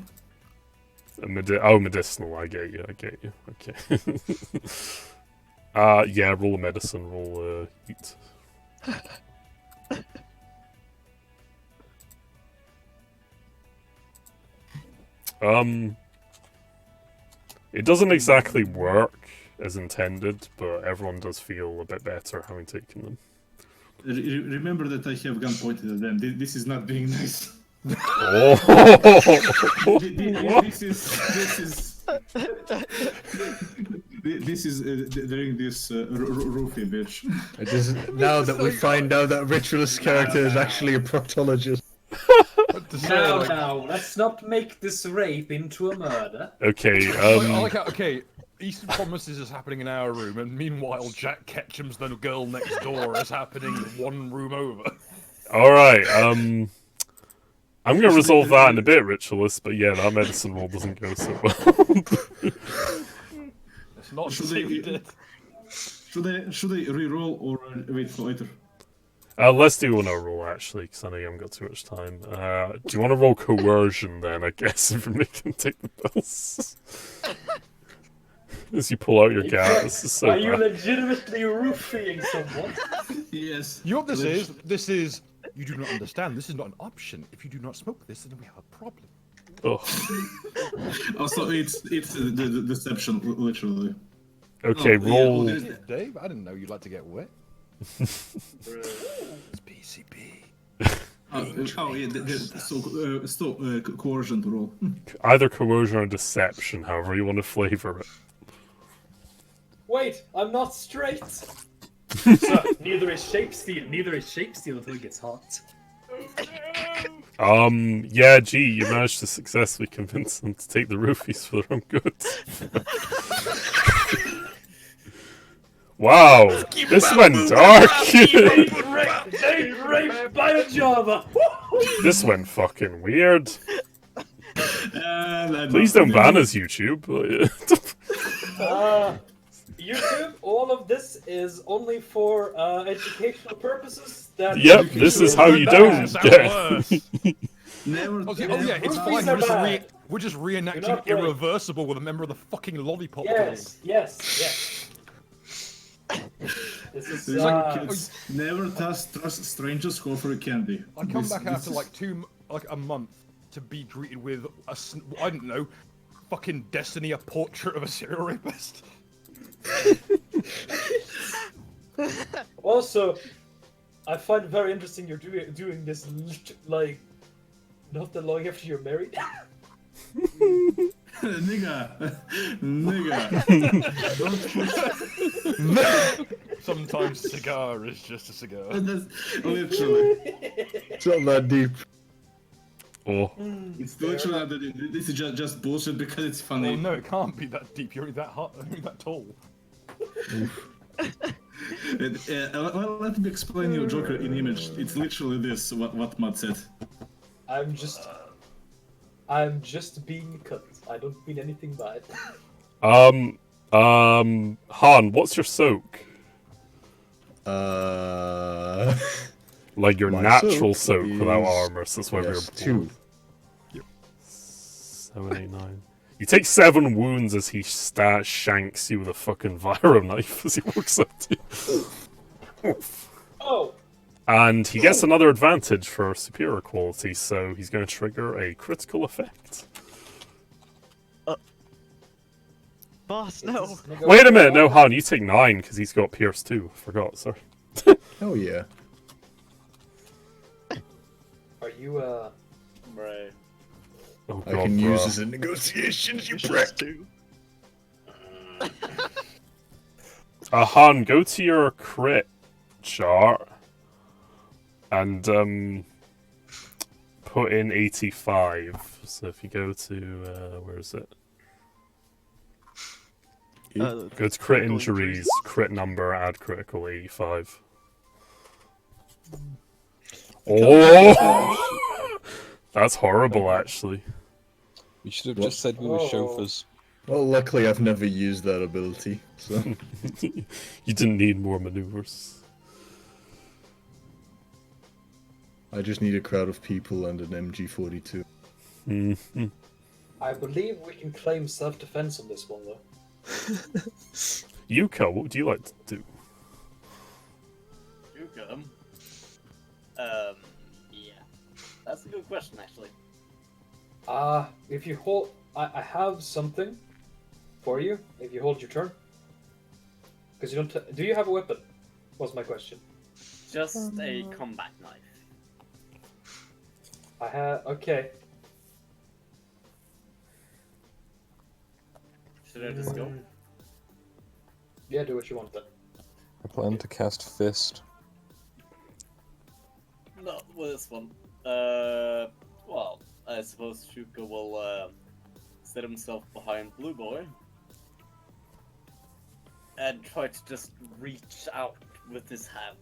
Medicinal. I get you. Okay. Yeah. Roll a medicine. Roll heat. It doesn't exactly work as intended, but everyone does feel a bit better having taken them.
Remember that I have gun pointed at them. This is not being nice.
Oh!
This is during this roofie bitch.
It is now that we find out that Ritualist character is actually a proctologist.
Now, let's not make this rape into a murder.
Okay,
I like how, okay, Eastern Promises is happening in our room, and meanwhile Jack Ketchum's the girl next door is happening one room over.
Alright, I'm gonna resolve that in a bit, Ritualist, but yeah, that medicine roll doesn't go so well.
It's not to say we did.
Should I re-roll or wait for later?
Let's do an roll actually, because I know you haven't got too much time. Do you want to roll coercion then, I guess, if you can take the pills? As you pull out your gat, this is so
Are you
bad.
legitimately roofing someone?
Yes.
You know what this is? This is, you do not understand, this is not an option. If you do not smoke this, then we have a problem.
Oh,
Also, it's the deception,
okay.
literally. Oh, yeah,
Roll.
there's-
Dave, I didn't know you'd like to get wet. It's PCP.
Coercion roll.
Either coercion or deception, however you want to flavor it.
Wait, I'm not straight.
So, neither is shape steal. Neither is shape steal until it gets hot.
Yeah, gee, you managed to successfully convince them to take the roofies for their own good. Wow, this went dark.
Raped by a Java.
This went fucking weird. Please don't ban us, YouTube.
YouTube, all of this is only for educational purposes. That
Yep, this is how you don't
Sounds
get.
worse.
Never.
Oh yeah, it's
Roofies
fine.
are bad.
We're just
You're
reenacting
not right.
Irreversible with a member of the fucking Lollipop
Yes, yes, yes. This is
It's like kids. Never trust strangers. Go for a candy.
I come
This-
back
this
after
is-
like a month to be greeted with I don't know, fucking Destiny, a portrait of a serial rapist.
Also, I find it very interesting you're doing this like not that long after you're married.
Nigga.
Sometimes cigar is just a cigar.
That's literally.
It's not that deep.
Oh,
It's literally not that. This is just bullshit because it's
Oh
funny.
no, it can't be that deep. You're only that hot, only that tall.
Let me explain you Joker in image. It's literally this. What Matt said.
I'm just being cut. I don't mean anything bad.
Han, what's your soak? Like your
My
natural
soak
soak without
is-
armor, so that's why
yes,
we're
2.
7, 8, 9. You take 7 wounds as he shanks you with a fucking Viro knife as he walks up to you. Oof.
Oh,
And he gets another advantage for superior quality, so he's going to trigger a critical effect.
Boss, no.
Wait a minute, no, Han, you take 9 because he's got Pierce too. Forgot, sorry.
Oh yeah.
are you
Right.
Oh
I
god,
can
bro.
use this in negotiations, you prick.
Han, go to your crit chart and put in 85. So if you go to where is it? Go to crit
critical
injuries, crit number, add critical 85. Oh, that's horrible, actually.
We should have
What?
just said we were
Oh.
chauffeurs.
Well, luckily I've never used that ability, so
You didn't need more maneuvers.
I just need a crowd of people and an MG42.
Mhm.
I believe we can claim self-defense on this one though.
Yuka, what would you like to do?
You come. Yeah. That's a good question, actually.
If you hold, I have something for you. If you hold your turn, because you don't. Do you have a weapon? Was my question.
Just a combat knife.
I have. Okay.
Should I just go?
Yeah, do what you want then.
I plan to cast Fist.
Not with this one. Well, I suppose Shuka will set himself behind Blue Boy and try to just reach out with his hand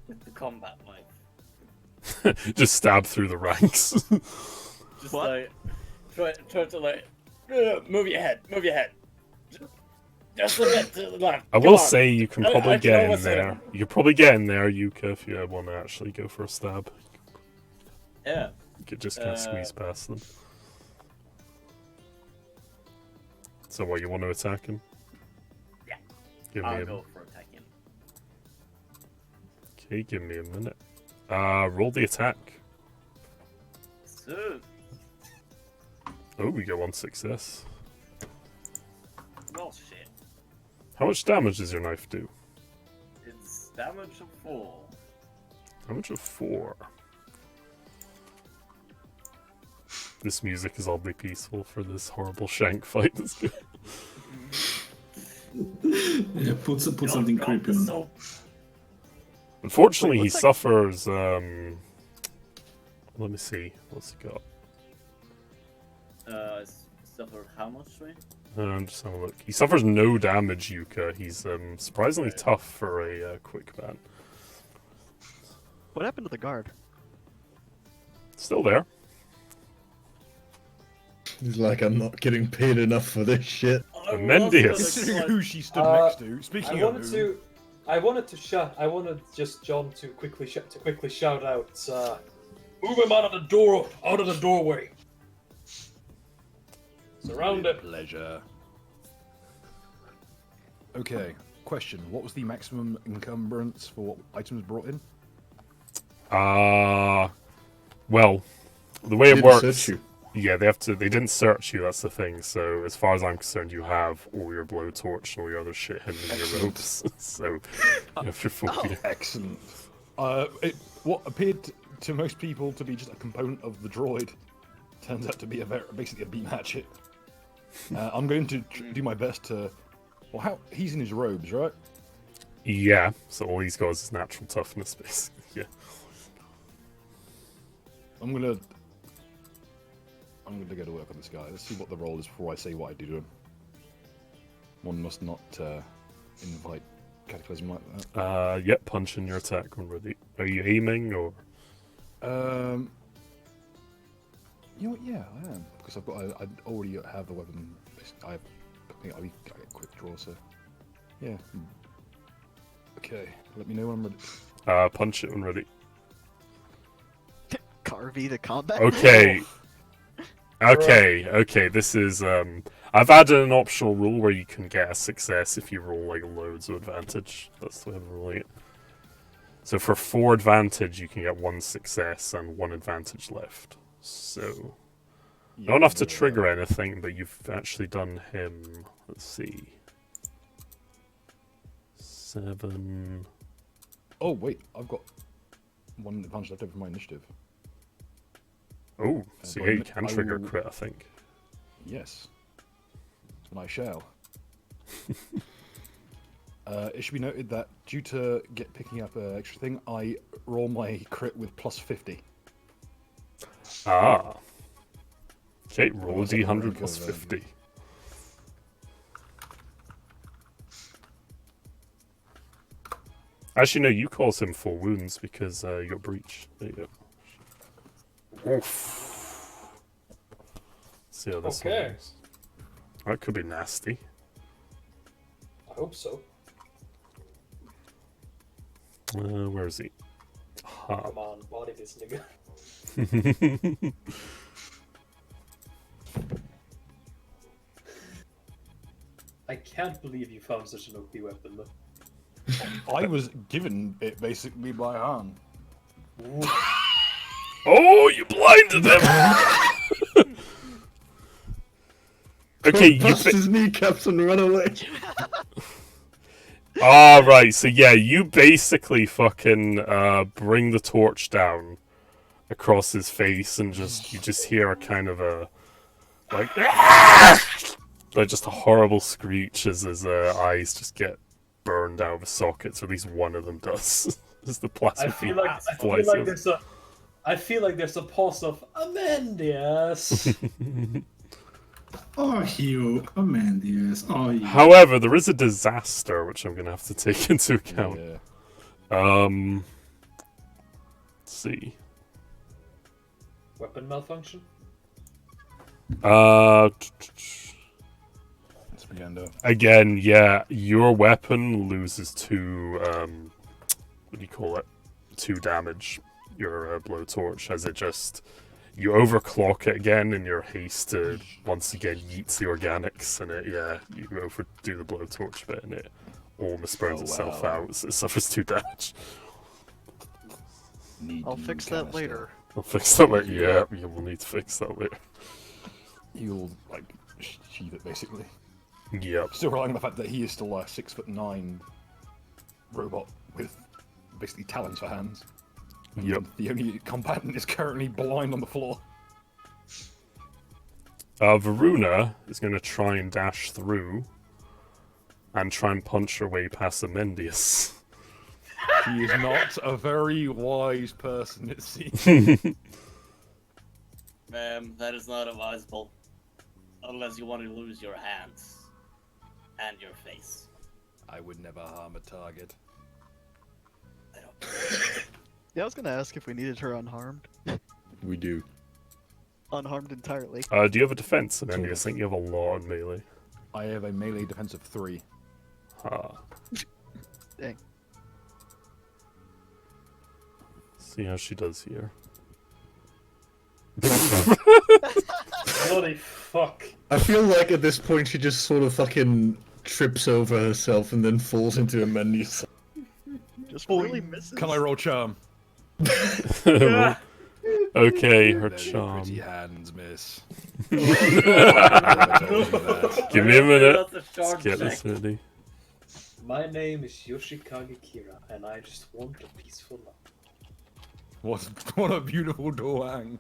with the combat knife.
Just stab through the ranks.
Just
What?
like try to like move your head, just a bit to the left.
I
Come
will
on.
say you can
I
probably
can
get in
almost hit
there.
him.
You can probably get in there, Yuka, if you want to actually go for a stab.
Yeah.
You could just kind of squeeze past them. So what, you want to attack him?
Yeah.
Give me
I'll
a...
go for attacking.
Okay, give me a minute. Roll the attack.
So
Oh, we get 1 success.
Well, shit.
How much damage does your knife do?
It's damage of 4.
Damage of 4. This music is oddly peaceful for this horrible shank fight. That's good.
Yeah, put something creepy on.
So,
Unfortunately,
Wait,
he
what's that-
suffers. Let me see. What's he got?
suffer how much, right?
Just have a look. He suffers no damage, Yuka. He's surprisingly tough for a quick man.
What happened to the guard?
Still there.
He's like, I'm not getting paid enough for this shit.
Mendius.
Considering who she stood
Uh,
next to. Speaking of who,
I wanted just John to quickly shout out, move him out of the doorway. Surround him.
pleasure. Okay, question. What was the maximum encumbrance for what items brought in?
Well, the way it
Didn't
works.
search you.
Yeah, they didn't search you, that's the thing. So, as far as I'm concerned, you have all your blowtorch and all your other shit hidden in your robes. So, you have your full gear.
Excellent. What appeared to most people to be just a component of the droid turns out to be basically a beam hatchet. I'm going to do my best to. Well, he's in his robes, right?
Yeah, so all he's got is his natural toughness, basically. Yeah.
I'm gonna go to work on this guy. Let's see what the role is before I say what I do to him. One must not invite cataclysm like that.
Yep, punch in your attack when ready. Are you aiming or?
You know what? Yeah, I am because I already have the weapon. I get quick draw, so yeah. Okay, let me know when I'm ready.
Punch it when ready.
Carvey to combat?
Okay. Okay, this is, I've added an optional rule where you can get a success if you roll, like, loads of advantage. That's the way I'm rolling it. So for 4 advantage, you can get 1 success and 1 advantage left. So, not enough to trigger anything, but you've actually done him, let's see. 7...
Oh wait, I've got 1 advantage left over from my initiative.
Oh, so yeah, you can trigger a crit, I think.
Yes. And I shall. It should be noted that due to picking up an extra thing, I roll my crit with plus 50.
Ah. Okay, roll a
What's that
d100
rank
plus
of,
50. Actually, no, you cause him 4 wounds because you got breach. There you go. Oof. See how this
Okay.
one goes. That could be nasty.
I hope so.
Where is he?
Come on, body this nigga. I can't believe you found such an OP weapon, though.
I was given it basically by Han.
Oh, you blinded him! Okay, you
Bust his kneecaps and run away.
Ah, right, so yeah, you basically fucking bring the torch down across his face and you just hear a kind of a like just a horrible screech as his eyes just get burned out of his sockets, or at least one of them does. As the plasma
I feel like there's a pause of Amendius.
Oh, Hugh, Amendius. Oh, yeah.
However, there is a disaster which I'm gonna have to take into account.
Yeah.
Let's see.
Weapon malfunction?
Again, yeah, your weapon loses 2, what do you call it? 2 damage, your blowtorch, as it just, you overclock it again in your haste to once again yeets the organics, and you overdo the blowtorch bit, and it almost burns itself out, so it suffers 2 damage.
I'll fix that later.
I'll fix that later, yeah, we'll need to fix that later.
he'll like sheath it basically.
Yep.
Still relying on the fact that he is still a 6'9" robot with basically talons for hands.
Yep.
The only combatant is currently blind on the floor.
Varuna is going to try and dash through and try and punch her way past Amendius.
He is not a very wise person, it seems.
That is not advisable. Unless you want to lose your hands. And your face.
I would never harm a target.
I don't...
Yeah, I was gonna ask if we needed her unharmed.
We do.
Unharmed entirely.
Do you have a defense, Amendius? I think you have a lot on melee.
I have a melee defense of 3.
Ah.
Dang.
See how she does here.
Bloody fuck.
I feel like at this point she just sort of fucking trips over herself and then falls into a menu.
Just really misses.
Can I roll charm?
Okay, her
Very
charm.
pretty hands, miss.
Give me a minute.
That's a
Let's
short
get
check.
this ready.
My name is Yoshikage Kira, and I just want a peaceful life.
What a beautiful Doang.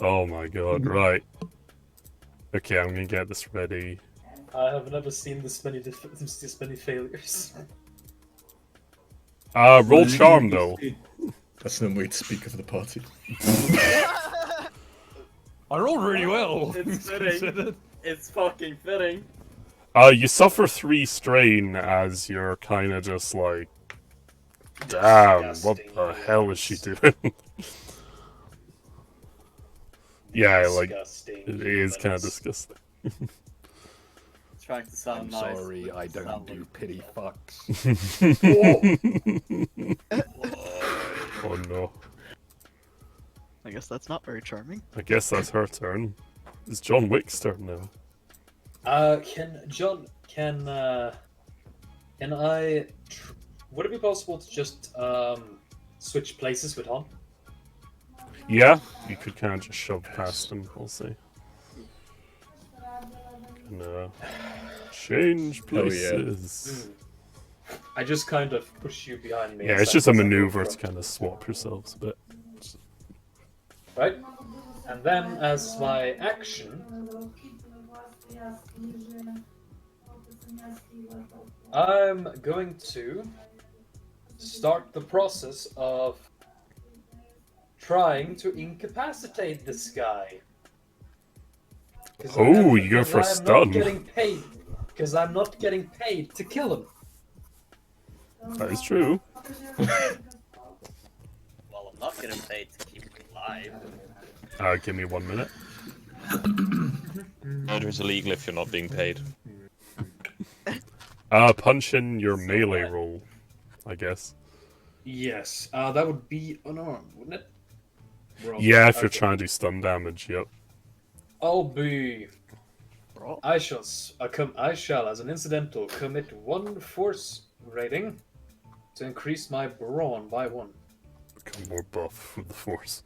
Oh my god, right. Okay, I'm gonna get this ready.
I have never seen this many failures.
Roll charm though.
That's no way to speak of the party.
I rolled really well.
It's fitting. It's fucking fitting.
You suffer 3 strain as you're kind of just like, damn, what the hell is she doing? Yeah, like,
Disgusting.
it is kind of disgusting.
Trying to sound
I'm
nice.
sorry,
but
I
it
don't
sounds
do
like-
pity fucks.
Oh no.
I guess that's not very charming.
I guess that's her turn. It's John Wick's turn now.
Would it be possible to just switch places with Han?
Yeah, you could kind of just shove past him, we'll see. No. Change
Oh, yeah.
places.
I just kind of push you behind me.
Yeah,
as
it's
I-
just a
as I go
maneuver to
front.
kind of swap yourselves a bit.
Right? And then, as my action, I'm going to start the process of trying to incapacitate this guy.
Oh, you go for a
I'm
stun.
not getting paid. Because I'm not getting paid to kill him.
That is true.
Well, I'm not getting paid to keep it alive.
Give me 1 minute.
Murder is illegal if you're not being paid.
Punch in your melee roll, I guess.
Yes, that would be unarmed, wouldn't it? Roll.
Yeah, if you're
Okay.
trying to do stun damage, yep.
I'll be.
Brawl.
I shall, as an incidental, commit 1 force rating to increase my brawn by 1.
Become more buff with the force.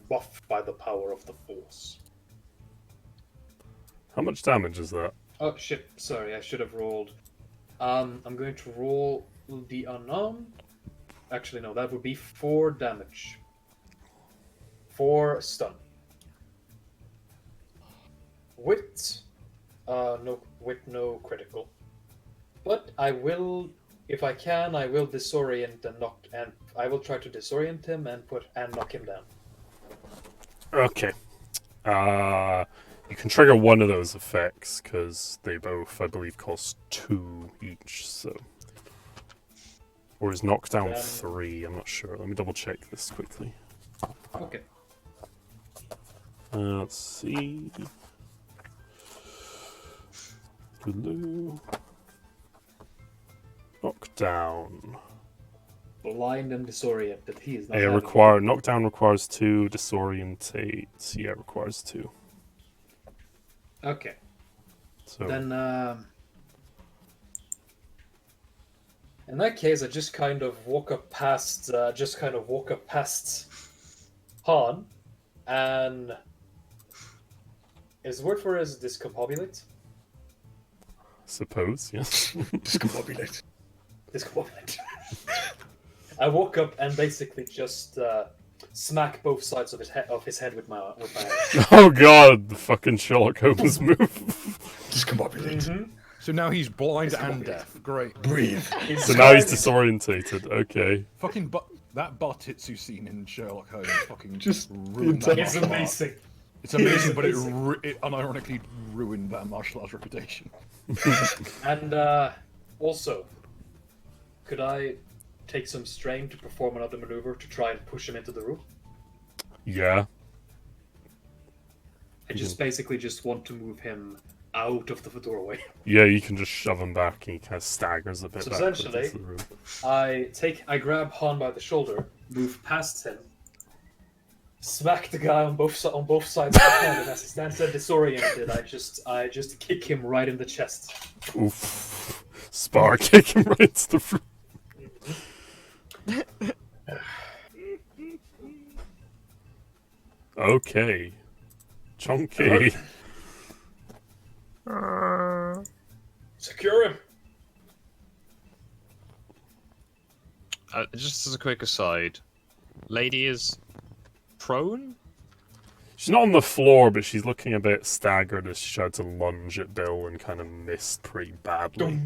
Buffed by the power of the force.
How much damage is that?
Oh shit! Sorry, I should have rolled. I'm going to roll the unarmed. Actually, no, that would be 4 damage. 4 stun. With no critical. But I will, if I can, I will disorient and knock, and I will try to disorient him and knock him down.
Okay. You can trigger one of those effects, because they both, I believe, cost 2 each, so... Or is knockdown
Then-
3? I'm not sure. Let me double check this quickly.
Okay.
Let's see... Blue... Knockdown.
Blind and disoriented. He is not.
Yeah,
having
knockdown requires 2, disorientate, yeah, requires 2.
it. Okay.
So,
Then In that case, I just kind of walk up past, Han, and is the word for it is discombobulate?
Suppose, yes.
Discombobulate.
Discombobulate. I walk up and basically just smack both sides of his head with my hand.
Oh god, the fucking Sherlock Holmes move.
Discombobulate.
So now he's blind and deaf. Great.
Breathe.
So now he's disorientated. Okay.
Fucking that Bartitsu scene in Sherlock Holmes fucking
Just
ruined
the
that
It's
martial art.
amazing.
It's amazing, but it
amazing.
unironically ruined that martial arts reputation.
And also, could I take some strain to perform another maneuver to try and push him into the room?
Yeah.
I just basically just want to move him out of the doorway.
Yeah, you can just shove him back and he kind of staggers a bit
So
backwards
essentially,
into the room.
I grab Han by the shoulder, move past him, smack the guy on both sides of the head, and as he stands there disoriented, I just kick him right in the chest.
Oof. Spar kick him right into the room. Okay. Chunky.
Secure him.
Just as a quick aside, lady is prone?
She's not on the floor, but she's looking a bit staggered as she tried to lunge at Bill and kind of missed pretty badly.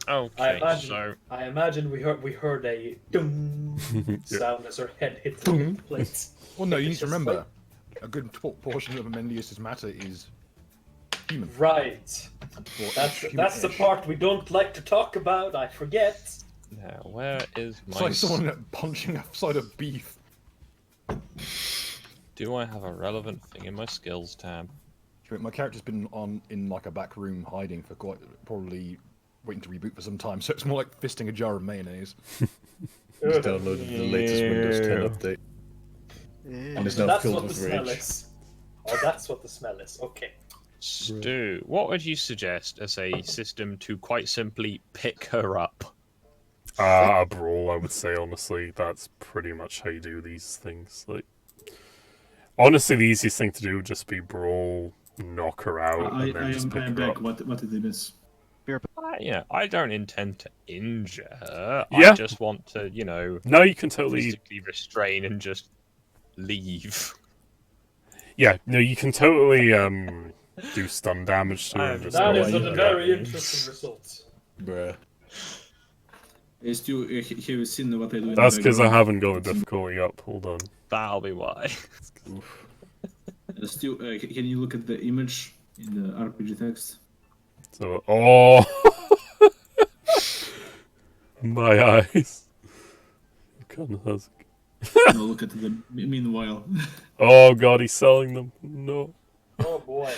Okay,
I imagine we heard a dung sound as her head hit the plate.
Well, no, you need
It's
to
just
remember, a good portion of Amendius' matter is human.
Right.
Or
That's the
human-ish.
part we don't like to talk about. I forget.
now where is
It's
my...
like someone punching outside of beef.
Do I have a relevant thing in my skills tab?
My character's been in like a back room hiding for probably waiting to reboot for some time, so it's more like fisting a jar of mayonnaise.
He's downloaded the latest Windows 10 update and is now
That's
filled
what the
with
smell
rage.
is. Oh, that's what the smell is. Okay.
Stu, what would you suggest as a system to quite simply pick her up?
A brawl, I would say, honestly. That's pretty much how you do these things. Like, honestly, the easiest thing to do would just be brawl, knock her out, and then just pick
I am
her
back.
up.
What did I miss?
I don't intend to injure her.
Yeah.
I just want to,
No, you can totally...
physically restrain and just leave.
Yeah, no, you can totally do stun damage to her and just
That
go
is
like
a
that.
very interesting result.
Bruh.
Stu, have you seen what I do?
That's because I haven't got the difficulty up. Hold on.
That'll be why.
Stu, can you look at the image in the RPG text?
So, oh, my eyes. Kind of has.
No, look at the meanwhile.
Oh god, he's selling them. No,
Oh boy.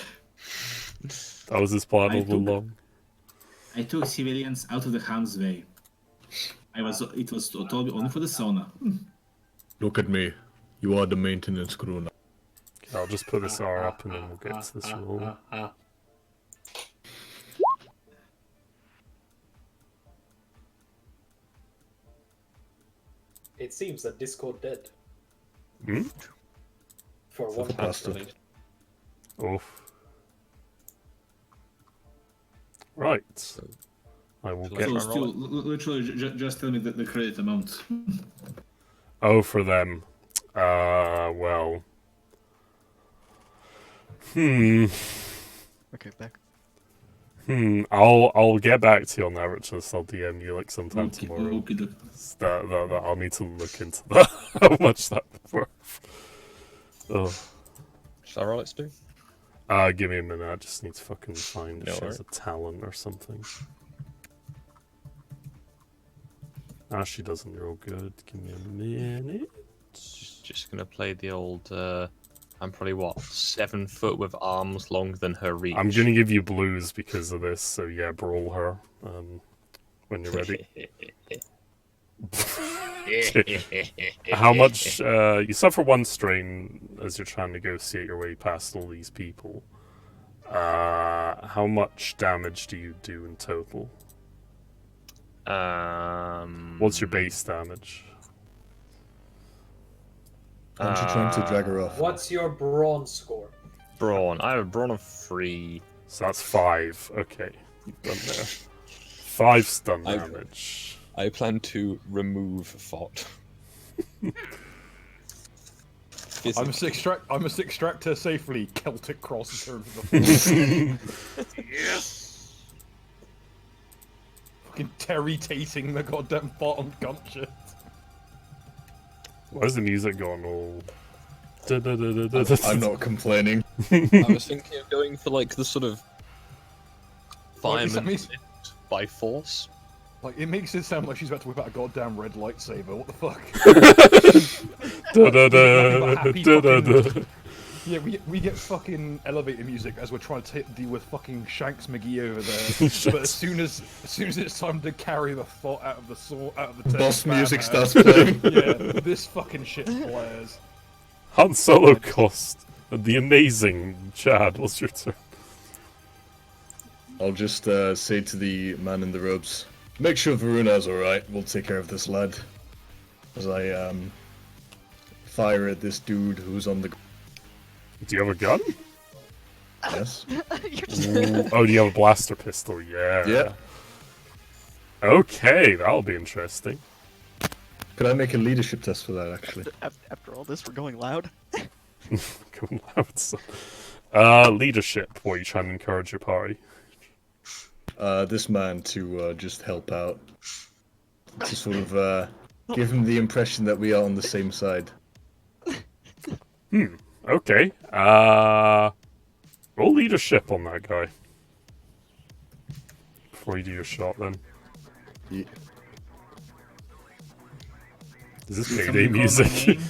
that was his plan
I
all
took-
along.
I took civilians out of the harm's way. It was totally only for the sauna.
Look at me. You are the maintenance crew now.
Okay, I'll just put this R up and then we'll get to this roll.
It seems that Discord dead.
Hmm?
For one
the bastard.
actually.
Oof. Right. I will
So
get.
So
I
Stu,
roll it?
literally, just tell me the credit amount.
Oh, for them. Well.
Okay, back.
I'll get back to you on that, Richard. I'll DM you like sometime
Okay,
tomorrow.
okay, look.
That I'll need to look into that. How much that worth. Oh.
Shall I roll it, Stu?
Give me a minute. I just need to fucking find
No
if she has
worries.
a talent or something. She doesn't real good. Give me a minute.
Just gonna play the old, I'm probably 7 foot with arms longer than her reach.
I'm gonna give you blues because of this, so yeah, brawl her. When you're ready. How much? You suffer 1 strain as you're trying to negotiate your way past all these people. How much damage do you do in total? What's your base damage?
Aren't you trying to drag her off?
What's your brawn score?
Brawn. I have a brawn of 3.
So that's 5. Okay, you've done there. 5 stun
I-
damage.
I plan to remove Fot.
I must extract her safely. Celtic crosses her into the floor.
Yes.
Fucking Terry tating the goddamn bottom gunship.
Why is the music going all?
I'm not complaining.
I was thinking of going for like the sort of fireman
makes-
by force.
Like, it makes it sound like she's about to whip out a goddamn red lightsaber. What the fuck? Yeah, we get fucking elevator music as we're trying to deal with fucking Shanks McGee over there. But as soon as it's time to carry the thought out of the
Boss
tank,
music
man,
starts playing.
Yeah, this fucking shit blares.
Han Solo cost the amazing Chad. What's your turn?
I'll just say to the man in the robes, make sure Varuna's alright, we'll take care of this lad. As I fire at this dude who's on the
Do you have a gun?
Yes.
Ooh. Oh, do you have a blaster pistol? Yeah.
Yeah.
Okay, that'll be interesting.
Could I make a leadership test for that, actually?
After all this, we're going loud.
Going loud, son. Leadership. What, are you trying to encourage your party?
This man to just help out. To sort of give him the impression that we are on the same side.
Okay. Roll leadership on that guy. Before you do your shot, then.
Yeah.
Is this
Somebody
payday
call my
music?
name?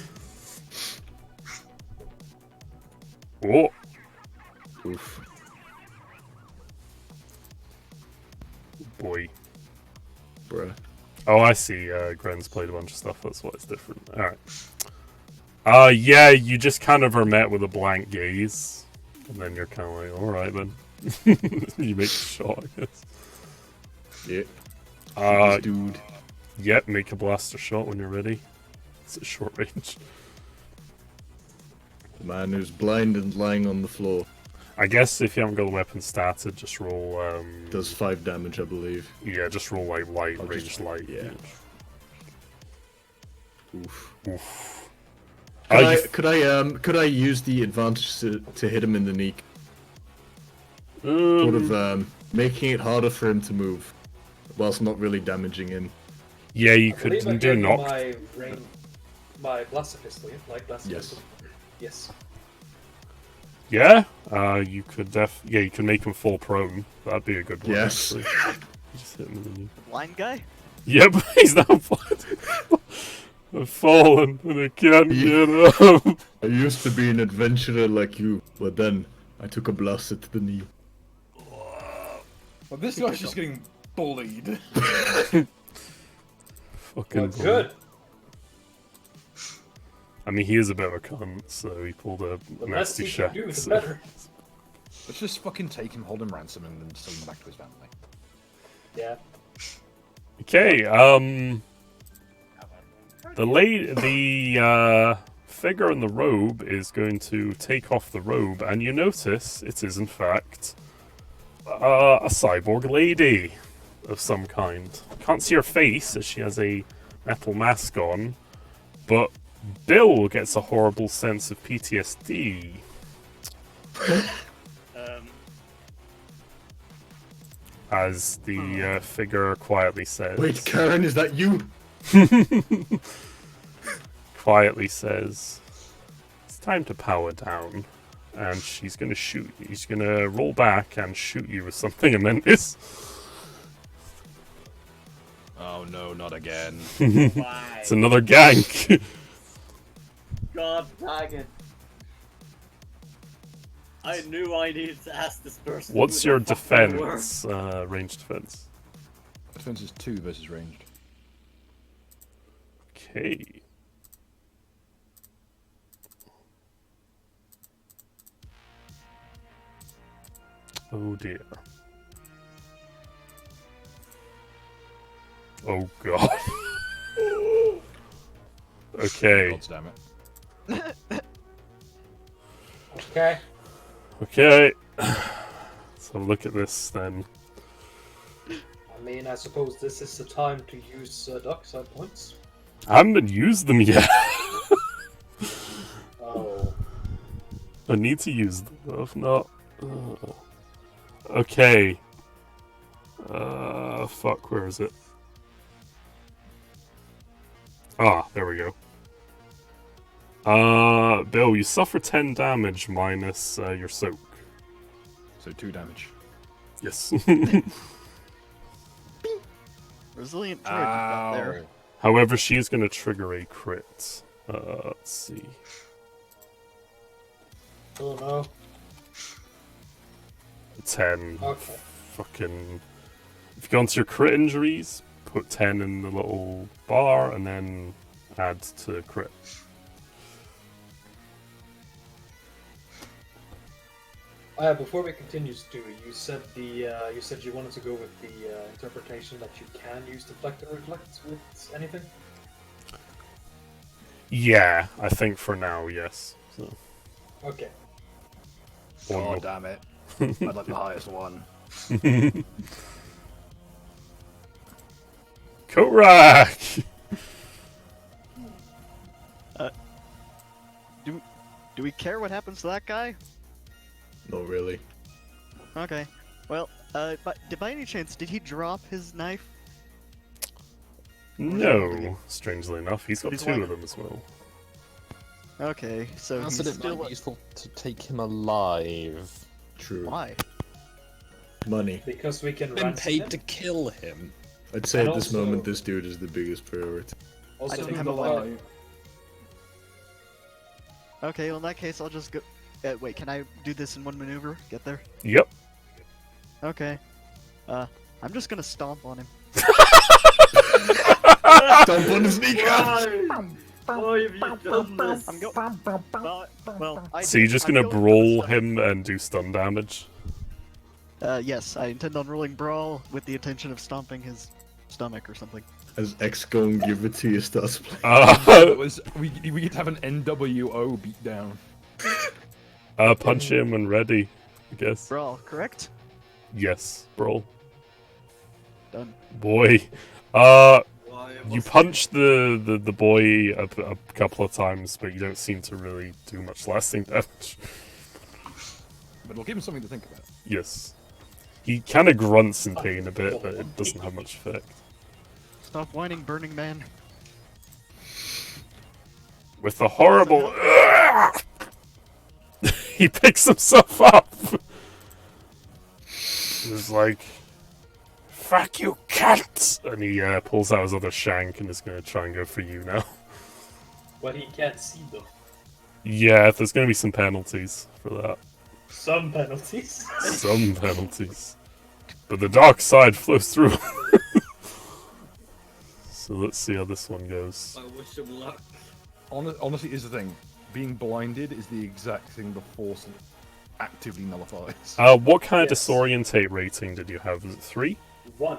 Oh,
Oof.
boy.
Bruh.
Oh, I see. Gren's played a bunch of stuff. That's why it's different. Alright. Yeah, you just kind of are met with a blank gaze. And then you're kind of like, alright then. You make a shot, I guess.
Yeah.
Uh,
This dude.
Yep, make a blaster shot when you're ready. It's at short range.
The man who's blind and lying on the floor.
I guess if you haven't got the weapon started, just roll,
Does 5 damage, I believe.
yeah, just roll like light,
I'll
range
just-
light.
yeah. Oof.
Oof.
Could I use the advantage to hit him in the knee? Sort of making it harder for him to move, whilst not really damaging him.
Yeah, you
I
could
believe I
do
gave you
knock.
my blaster pistol, yeah? Like blaster
Yes.
pistol. Yes.
Yeah, you could yeah, you can make him fall prone. That'd be a good one.
Yes.
Actually. Just hit him in the knee.
Blind guy?
Yep, he's now blind. I've fallen and I can't get up.
I used to be an adventurer like you, but then I took a blaster to the knee.
Well, this guy's just getting bullied.
Fucking
Well,
bully.
good.
I mean, he is a bit of a cunt, so he pulled a
The less
nasty
he
shot.
can do, the
so-
better.
Let's just fucking take him, hold him ransom, and then send him back to his family.
Yeah.
Okay, the figure in the robe is going to take off the robe, and you notice it is in fact a cyborg lady of some kind. Can't see her face as she has a metal mask on, but Bill gets a horrible sense of PTSD. As the figure quietly says.
Wait, Karen, is that you?
Quietly says, "It's time to power down," and she's gonna shoot you. She's gonna roll back and shoot you with something, and then this.
Oh no, not again.
Why?
It's another gank.
God dang it. I knew I needed to ask this person.
What's
who
your
the fuck they were.
defense? Range defense.
Defense is 2 versus ranged.
Okay. Oh dear. Oh god. Okay.
God damn it.
Okay.
Okay. So look at this then.
I mean, I suppose this is the time to use dark side points.
I haven't used them yet.
Oh.
I need to use them, though, if not. Okay. Fuck, where is it? Ah, there we go. Bill, you suffer 10 damage minus your soak.
So 2 damage.
Yes.
Resilient droid you got there.
However, she is going to trigger a crit. Let's see.
Oh no.
10.
Okay.
Fucking. If you go onto your crit injuries, put 10 in the little bar and then add to crit.
Before we continue, Stu, you said you wanted to go with the interpretation that you can use deflect and reflect with anything.
Yeah, I think for now, yes. So.
Okay.
Oh, damn it. I'd like the highest one.
Korak!
Do we care what happens to that guy?
Not really.
Okay. Well, but by any chance, did he drop his knife?
No, strangely enough, he's got
He's
2
like-
of them as well.
Okay, so
That's
he's
it might
still.
be useful to take him alive.
True.
Why?
Money.
Because we can
Been
ransom
paid
him.
to kill him.
I'd say
And
at this
also-
moment, this dude is the biggest priority.
Also,
I don't
think
have a
about-
line. Okay, well in that case, I'll just go. Wait, can I do this in one maneuver? Get there?
Yep.
Okay. I'm just gonna stomp on him.
Stomp on his kneecap!
Why have you done this?
I'm going. Well,
So you're just
I'm
gonna
going for the
brawl
stun.
him and do stun damage?
Yes, I intend on rolling brawl with the intention of stomping his stomach or something.
As X go and give it to you starts playing.
It was, we get to have an NWO beatdown.
Punch him when ready, I guess.
Brawl, correct?
Yes, brawl.
Done.
Boy.
Why
You
was-
punch the boy a couple of times, but you don't seem to really do much lasting damage.
But it'll give him something to think about.
Yes. He kind of grunts in pain a bit, but it doesn't have much effect.
Stop whining, Burning Man.
With a horrible... he picks himself up! He's like... Fuck you, cat! And he pulls out his other shank and is going to try and go for you now.
What he can't see though.
Yeah, there's going to be some penalties for that.
Some penalties.
Some penalties. But the dark side flows through. So let's see how this one goes.
I wish him luck.
Honestly, is the thing. Being blinded is the exact thing the Force actively nullifies.
What kind
Yes.
of disorientate rating did you have? Was it 3?
1.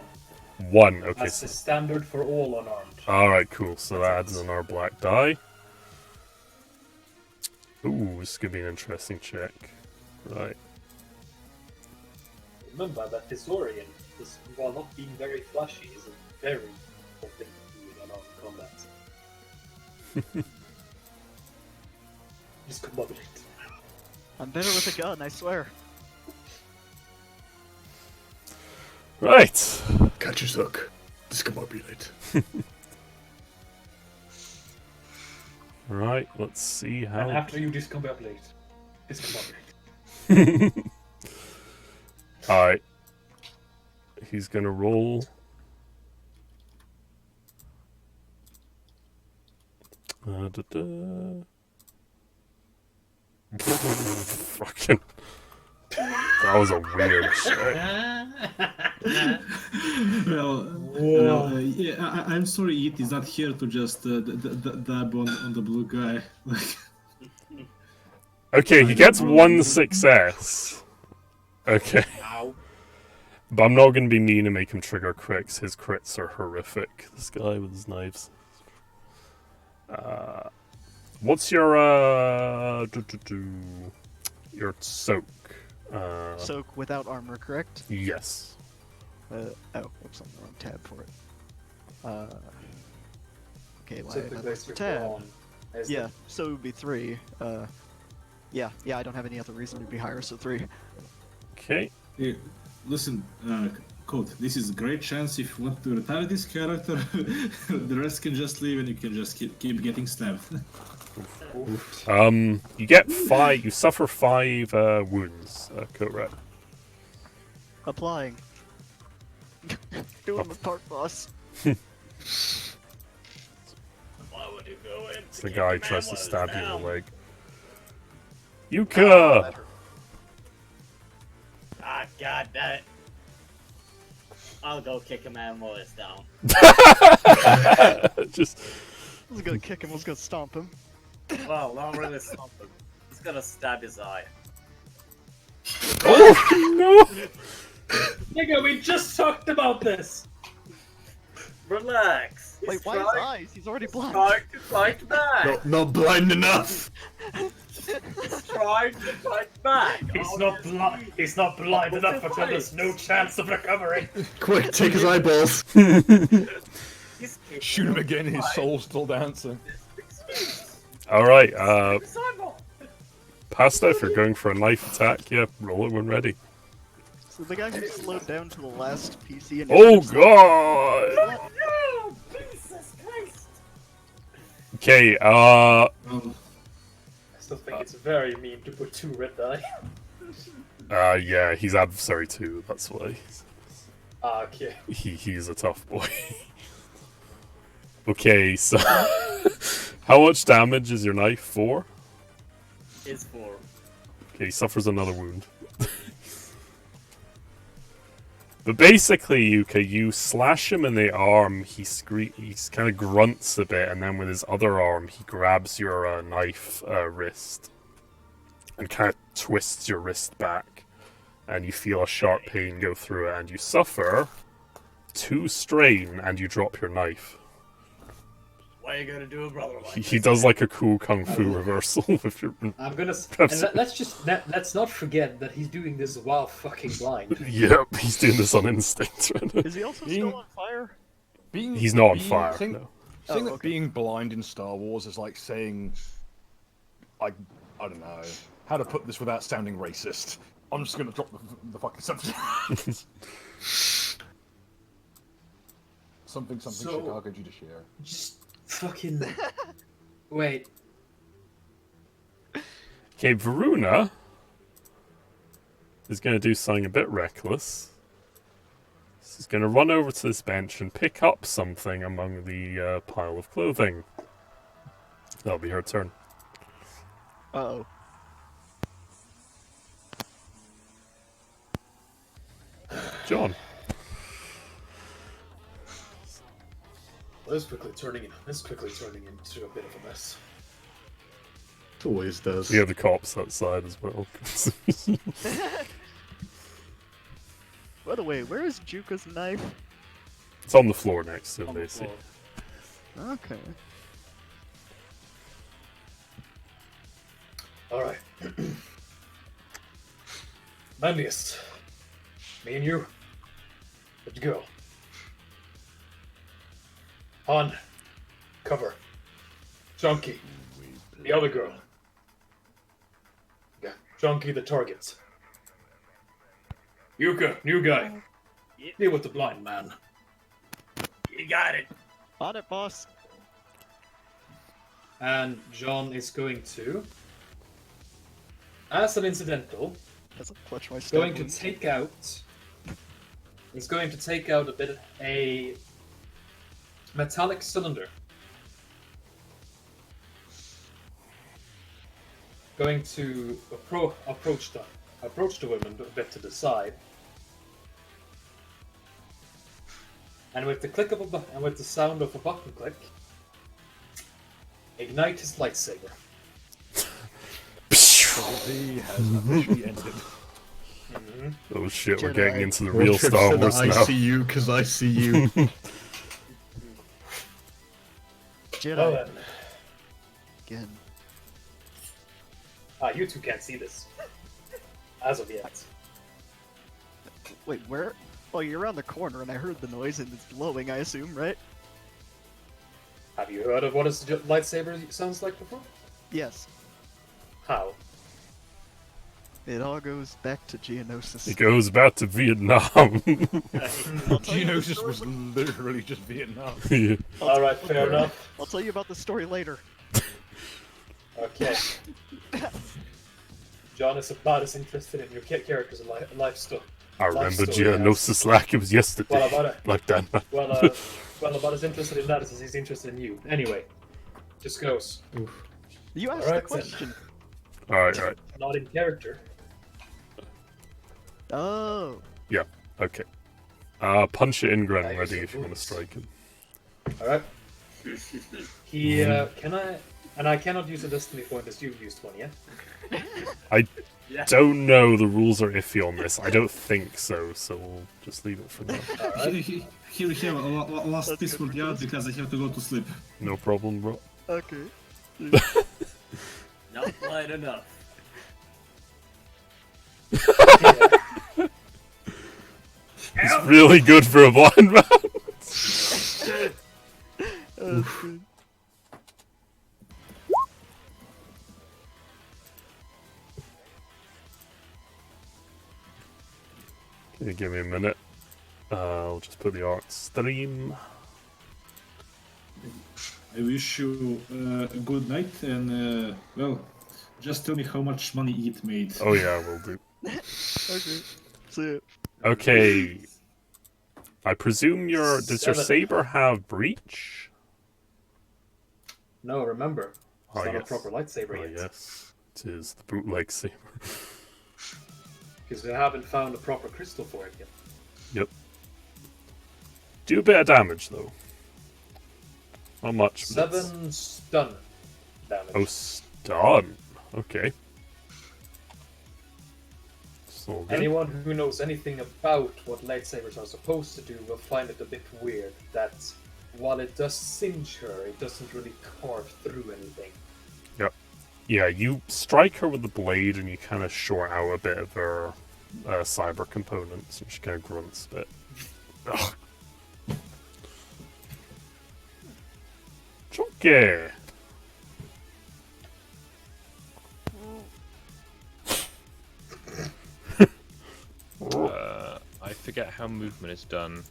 1, okay.
That's the standard for all unarmed.
Alright, cool. So that adds on our black die. Ooh, this could be an interesting check. Right.
Remember that Disorient, while not being very flashy, is a very cool thing to do in unarmed combat. Discombobulate.
I'm better with a gun, I swear.
Right.
Catch your suck. Discombobulate.
Right, let's see
And
how...
after you discombobulate. Discombobulate.
Alright. He's gonna roll. Fucking. That was a weird check.
Yeah, I'm sorry, It is not here to just dab on the blue guy. Like,
Okay, he gets one success. Okay. But I'm not going to be mean and make him trigger crits. His crits are horrific. This guy with his knives. What's your your soak?
Soak without armor, correct?
Yes.
Oh, whoops, on the wrong tab for it. Okay, why
So
did I
the
look for
you're
tab?
on is
Yeah, so it would be 3. Yeah, I don't have any other reason to be higher, so 3.
Okay.
Hey, listen, Code, this is a great chance if you want to retire this character. The rest can just leave and you can just keep getting stabbed.
You get 5. You suffer 5 wounds. Correct.
Applying. Doing the part, boss.
Why would you go in?
The guy tries to stab you in the leg. Yuka!
Ah, god damn it. I'll go kick him and while it's down.
Just.
I was gonna kick him, I was gonna stomp him.
Well, not really something. He's gonna stab his eye.
Oh no!
Nigga, we just talked about this!
Relax.
Wait, why his eyes? He's already blind.
Trying to fight back.
Not blind enough!
Trying to fight back.
He's not blind enough for there's no chance of recovery.
Quick, take his eyeballs!
He's kicking
Shoot him again, his
right.
soul's still dancing.
Alright,
His eyeball.
Pasta, if you're going for a knife attack, yeah, roll it when ready.
So the guy who slowed down to the last PC and
Oh god!
No! Jesus Christ!
Okay,
I still think it's very mean to put 2 red die.
yeah, he's adversary too, that's why.
Okay.
He's a tough boy. Okay, so how much damage is your knife? 4?
It's 4.
Okay, he suffers another wound. But basically, Yuka, you slash him in the arm, he kind of grunts a bit, and then with his other arm, he grabs your knife wrist and kind of twists your wrist back, and you feel a sharp pain go through it, and you suffer 2 strain, and you drop your knife.
Why are you gonna do a brother like
He does like a cool kung fu reversal with your.
I'm gonna. And let's not forget that he's doing this while fucking blind.
Yep, he's doing this on instinct right now.
Is he also still on fire?
He's not on fire.
Saying
No.
that
okay.
being blind in Star Wars is like saying, I don't know how to put this without sounding racist. I'm just gonna drop the fucking subject. something
So-
Chicago Judiciary.
Just fucking. Wait.
Okay, Varuna is going to do something a bit reckless. He's going to run over to this bench and pick up something among the pile of clothing. That'll be her turn.
Uh-oh.
John.
This quickly turning into a bit of a mess.
It always does.
We have the cops outside as well.
By the way, where is Juka's knife?
It's on the floor next to him,
on the
basically.
floor?
Okay.
Alright. Manlius. Me and you. Let's go. On. Cover. Junkie. The other girl. Yeah. Junkie the targets. Yuka, new guy. Deal with the blind man.
You got it.
On it, boss.
And John is going to, as an incidental,
As I clutch my
going
stab
to
wound.
take out. He's going to take out a metallic cylinder. Going to approach the woman a bit to the side, and with the click of a button, and with the sound of a button click, ignite his lightsaber.
He has officially ended.
Oh shit, we're
Jedi.
getting into the
Road
real
trip
Star
said
Wars
that
now.
I see you because I see you.
Jedi
Well then,
again.
you two can't see this. As of yet.
Wait, where? Oh, you're around the corner, and I heard the noise, and it's glowing. I assume, right?
Have you heard of what a lightsaber sounds like before?
Yes.
How?
It all goes back to Geonosis.
It goes back to Vietnam.
Geonosis was literally just Vietnam.
Yeah.
Alright, fair enough.
I'll tell you about the story later.
Okay. John is about as interested in your character's life story.
I remember
story as-
Geonosis like it was yesterday.
Well, about it.
Like that.
Well, about as interested in that as he's interested in you. Anyway, just goes.
You asked
Alright,
the
then.
question.
Alright.
Not in character.
Oh.
Yeah, okay. Punch it in, Gren,
I
ready
use
if you want to
boots.
strike him.
Alright. He, can I... And I cannot use a destiny point as you've used one, yeah?
Don't know, the rules are iffy on this. I don't think so, so we'll just leave it for now.
Here we have a last piece for the out because I have to go to sleep.
No problem, bro.
Okay.
Not light enough.
It's really good for a blind man.
Okay.
Can you give me a minute? I'll just put the art stream.
I wish you a good night and, well, just tell me how much money it made.
Oh yeah, we'll do.
Okay. See ya.
Okay. I presume does your
7.
saber have breach?
No, remember. It's
Oh,
not
yes.
a proper lightsaber
Oh
yet.
yes, it is the bootleg saber.
Because we haven't found a proper crystal for it yet.
Yep. Do a bit of damage though. Not much. but it's-
7 stun damage.
Oh, stun. Okay. So good.
Anyone who knows anything about what lightsabers are supposed to do will find it a bit weird that while it does singe her, it doesn't really carve through anything.
Yeah, you strike her with the blade and you kind of short out a bit of her cyber components, and she kind of grunts a bit. Ugh. Chunky!
I forget how movement is done.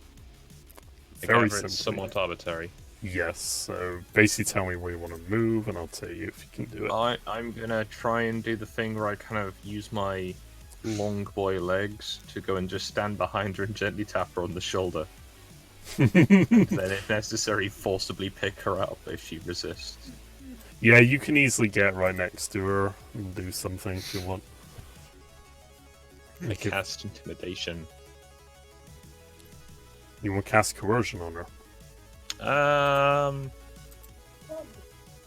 I
Very
gather it's
simply.
somewhat arbitrary.
Yes, so basically tell me where you want to move and I'll tell you if you can do it.
I'm gonna try and do the thing where I kind of use my long boy legs to go and just stand behind her and gently tap her on the shoulder. And then, if necessary, forcibly pick her up if she resists.
Yeah, you can easily get right next to her and do something if you want. Make it,
Cast intimidation.
you want to cast coercion on her?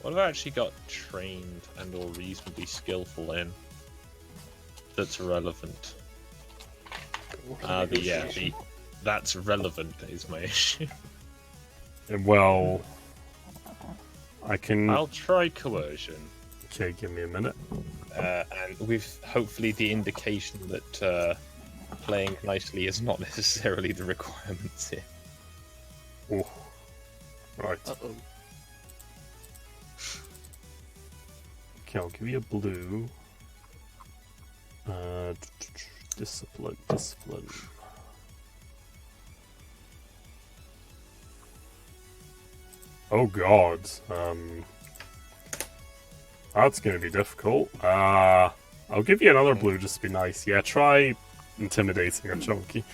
What have I actually got trained and or reasonably skillful in that's relevant? That's relevant is my issue.
And well, I can.
I'll try coercion.
Okay, give me a minute.
And with hopefully the indication that playing nicely is not necessarily the requirements here.
Oh, right.
Uh-oh.
Okay, I'll give you a blue. Discipline. Oh god. That's gonna be difficult. I'll give you another blue just to be nice. Yeah, try intimidating her, Chunky.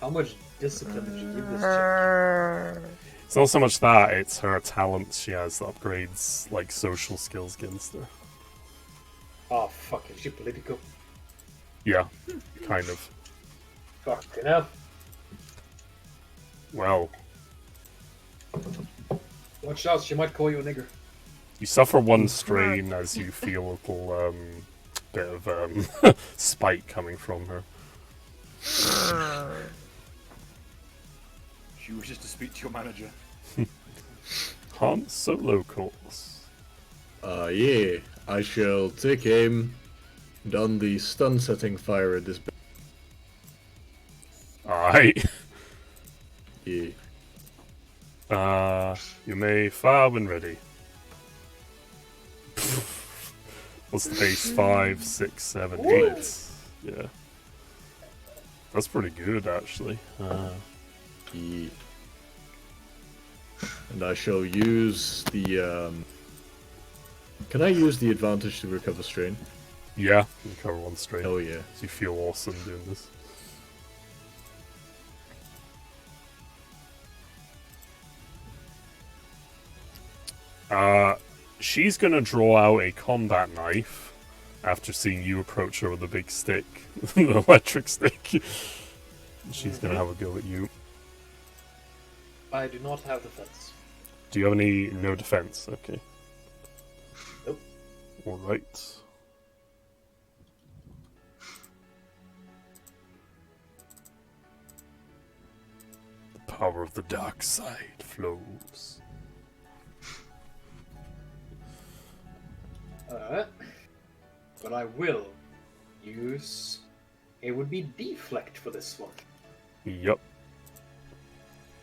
How much discipline did you give this chick?
It's not so much that, it's her talent she has that upgrades, like, social skills against her.
Oh, fuck, is she political?
Yeah, kind of.
Fucking hell.
Well,
Watch out, she might call you a nigger.
you suffer one strain as you feel a little bit of spite coming from her.
She wishes to speak to your manager.
Han Solo calls.
Yeah. I shall take aim and on the stun setting fire at this.
Alright.
Yeah.
You may fire when ready. What's the base? 5, 6, 7, 8. Yeah. That's pretty good, actually.
Yeah. And I shall use the, Can I use the advantage to recover strain?
Yeah, you cover 1 strain.
Oh yeah.
So you feel awesome doing this. She's gonna draw out a combat knife after seeing you approach her with a big stick, the electric stick. She's gonna have a go at you.
I do not have defense.
Do you have any no defense? Okay.
Nope.
Alright. The power of the dark side flows.
But I will use. It would be deflect for this one.
Yep.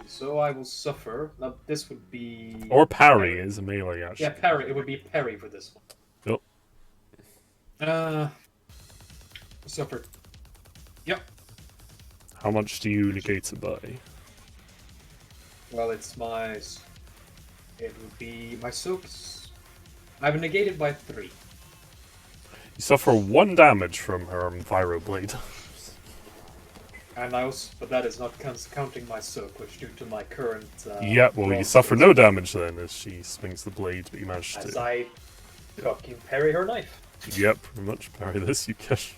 So I will suffer. Now this would be.
Or parry is a melee, actually.
Yeah, parry. It would be parry for this one.
Yep.
Suffer. Yep.
How much do you negate it by?
Well, it's my. It would be my soaks. I've negated by 3.
You suffer 1 damage from her Enviro Blade.
And I also, but that is not counting my soak, which due to my current.
Yeah, well, you suffer no damage then as she swings the blade, but you manage
As
to.
I fucking parry her knife.
Yep, pretty much parry this, you cash.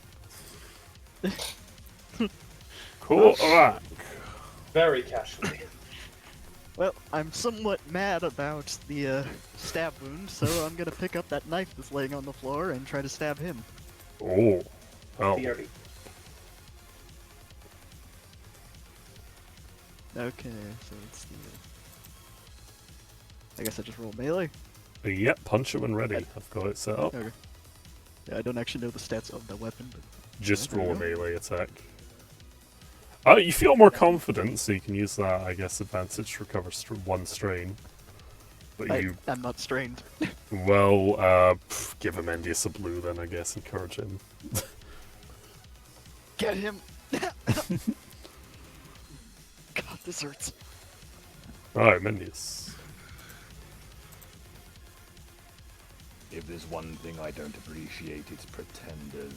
Cool, alright.
Very casually.
Well, I'm somewhat mad about the stab wound, so I'm gonna pick up that knife that's laying on the floor and try to stab him.
Oh. Well,
BRB.
Okay, so it's the. I guess I just roll melee.
yep, punch it when ready. I've got it set up.
Okay. Yeah, I don't actually know the stats of the weapon, but
Just
there we
roll a
go.
melee attack. You feel more confident, so you can use that, I guess, advantage to recover 1 strain. But
I'm not strained.
well, give him Endius a blue then, I guess, encourage him.
Get him! God, this hurts.
Alright, Mendius.
If there's one thing I don't appreciate, it's pretenders.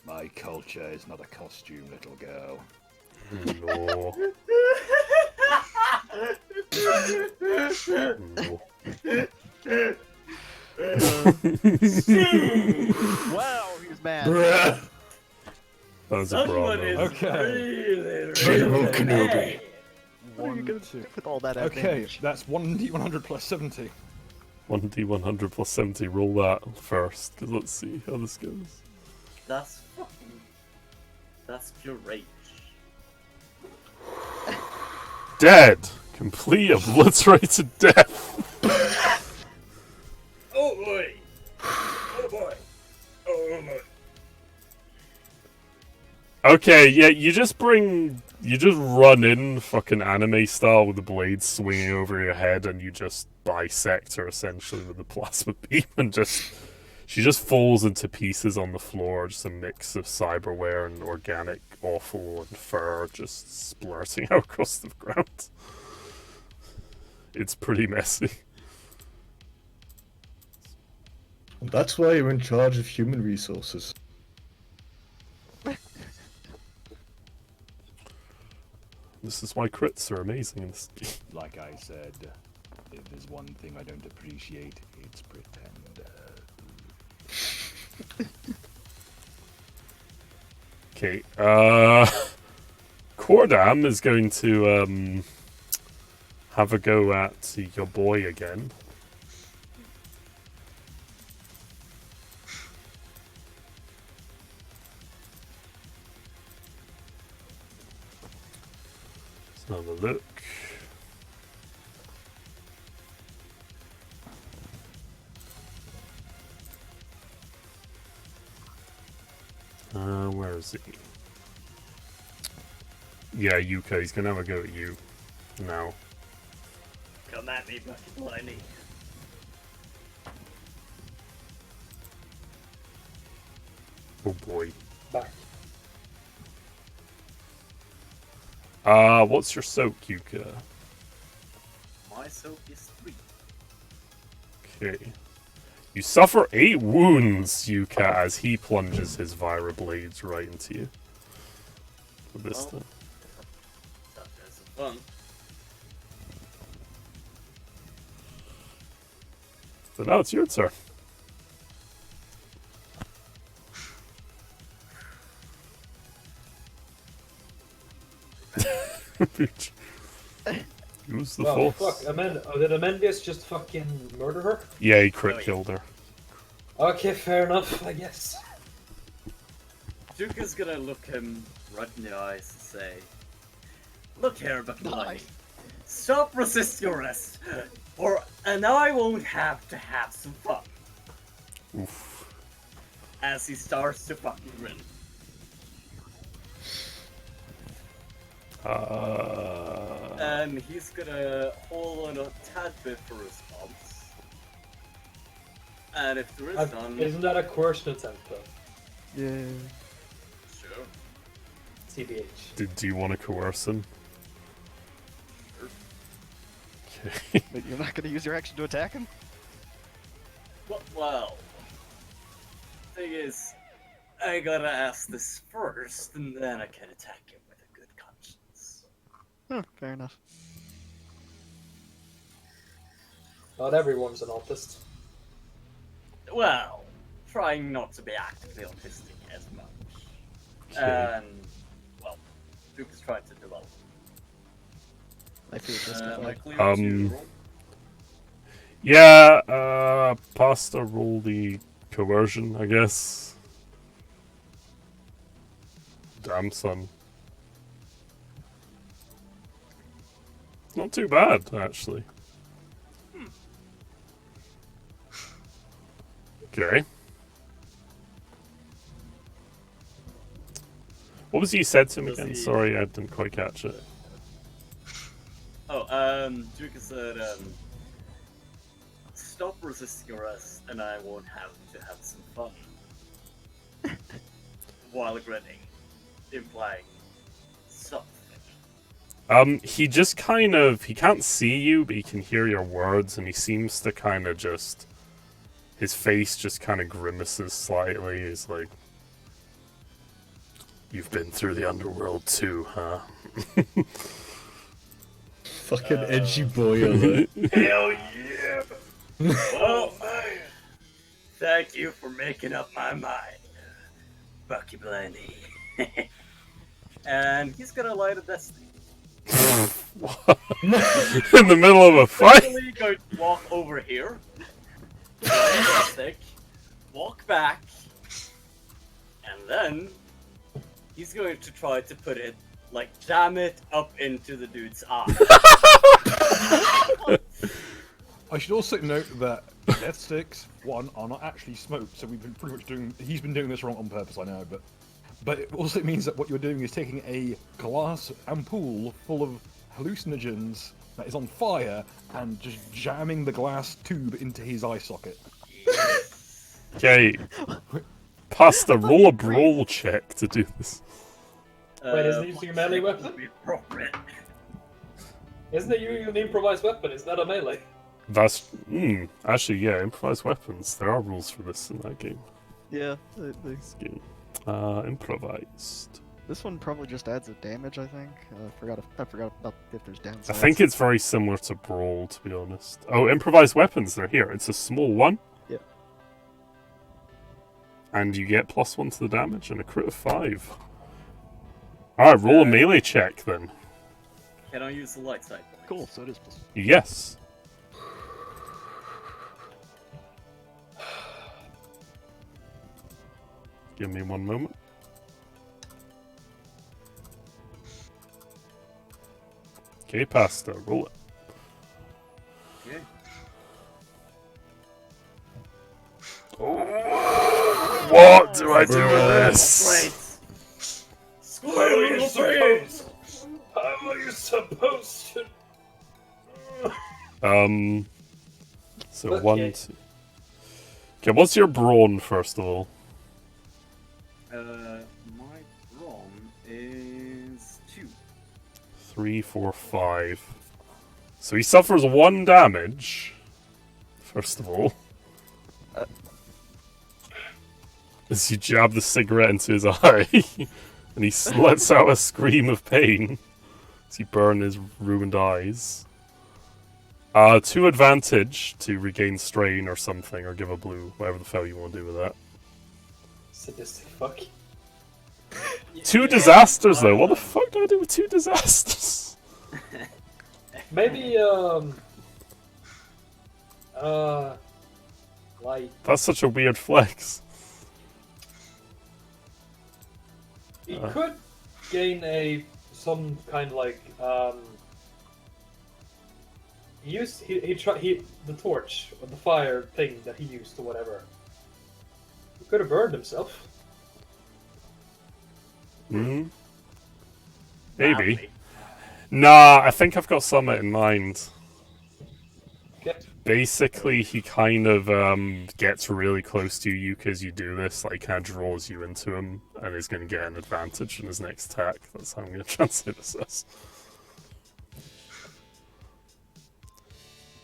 My culture is not a costume, little girl.
No. No.
Wow, he's mad.
Bruh.
That was a
Someone
problem.
is
Okay.
really,
General
really
Kenobi.
mad.
What are you gonna do with all that
Okay,
advantage?
that's 1d100 plus 70.
1d100 plus 70, roll that first, because let's see how this goes.
That's fucking. That's pure rage.
Dead! Complete obliterated death!
Oh boy! Oh boy! Oh boy!
Okay, yeah, you just run in fucking anime style with the blade swinging over your head and you just bisect her essentially with the plasma beam and she just falls into pieces on the floor, just a mix of cyberware and organic offal and fur just splurting out across the ground. It's pretty messy.
That's why you're in charge of human resources.
This is why crits are amazing in this game.
Like I said, if there's one thing I don't appreciate, it's pretenders.
Okay, Cordam is going to have a go at your boy again. Let's have a look. Where is he? Yeah, Yuka, he's gonna have a go at you now.
Come at me, Bucket Blindy.
Oh boy.
Back.
What's your soak, Yuka?
My soak is 3.
Okay. You suffer 8 wounds, Yuka, as he plunges his Vira blades right into you. With this
Oh.
thing.
Such as fun.
So now it's your turn. Use the
Oh,
force.
fuck. Did Amendius just fucking murder her?
Yeah, he crit
Oh, yeah.
killed her.
Okay, fair enough, I guess.
Juka's gonna look him right in the eyes and say, "Look here, Bucket Blindy. Stop resisting arrest, and I won't have to have some fun."
Oof.
As he starts to fucking grin. And he's gonna hold on a tad bit for response. And if there is none,
Isn't that a coercion attempt, though?
Yeah.
sure.
TBH.
Do you want to coerce him? Okay.
But you're not gonna use your action to attack him?
Well, thing is, I gotta ask this first, and then I can attack him with a good conscience.
Huh, fair enough.
Not everyone's an autist.
Well, trying not to be actively autistic as much.
Okay.
And, well, Duke is trying to develop.
I feel
Am I
justified.
clear to roll?
Yeah, Pasta roll the coercion, I guess. Damn, son. Not too bad, actually. Okay. What was it you said to him
Does
again?
he-
Sorry, I didn't quite catch it.
Duke said, stop resisting arrest, and I won't have to have some fun. While grinning, implying something.
He just kind of, he can't see you, but he can hear your words, and he seems to kind of just, his face just kind of grimaces slightly. He's like, "You've been through the underworld too, huh?"
Fucking edgy boy alert.
Hell yeah! Oh man! Thank you for making up my mind, Bucky Blindy. And he's gonna light a destiny.
In the middle of a fight?
Literally going to walk over here, light a stick, walk back, and then he's going to try to put it, like, jam it up into the dude's eye.
I should also note that death sticks, one, are not actually smoked, so we've been pretty much doing. He's been doing this wrong on purpose, I know, but it also means that what you're doing is taking a glass ampoule full of hallucinogens that is on fire and just jamming the glass tube into his eye socket.
Okay. Pasta, roll a brawl check to do this.
Wait, isn't he using a melee weapon?
Would be appropriate.
Isn't it using an improvised weapon? Is that a melee?
That's, actually, yeah, improvised weapons. There are rules for this in that game.
Yeah,
Improvised.
this one probably just adds a damage, I think. I forgot about if there's downsides.
I think it's very similar to Brawl, to be honest. Oh, improvised weapons, they're here. It's a small one.
Yeah.
And you get +1 to the damage and a crit of 5. Alright, roll a melee check then.
Can I use the light side points?
Cool, so it is plus.
Yes. Give me one moment. Okay, pasta, roll it.
Okay.
What do I do with this?
Great. How are you supposed?
How are you supposed to?
So
Okay.
1, 2. Okay, what's your brawn first of all?
My brawn is 2.
3, 4, 5. So he suffers 1 damage. First of all. As you jab the cigarette into his eye. And he lets out a scream of pain. As you burn his ruined eyes. 2 advantage to regain strain or something, or give a blue, whatever the hell you want to do with that.
Sadistic fuck.
2 disasters though. What the fuck do I do with 2 disasters?
Maybe like
That's such a weird flex.
he could gain some kind of like the torch or the fire thing that he used or whatever. He could have burned himself.
Hmm. Maybe. Nah, I think I've got something in mind.
Okay.
Basically, he kind of gets really close to you because you do this. Like, kind of draws you into him, and is going to get an advantage in his next attack. That's how I'm going to translate this as.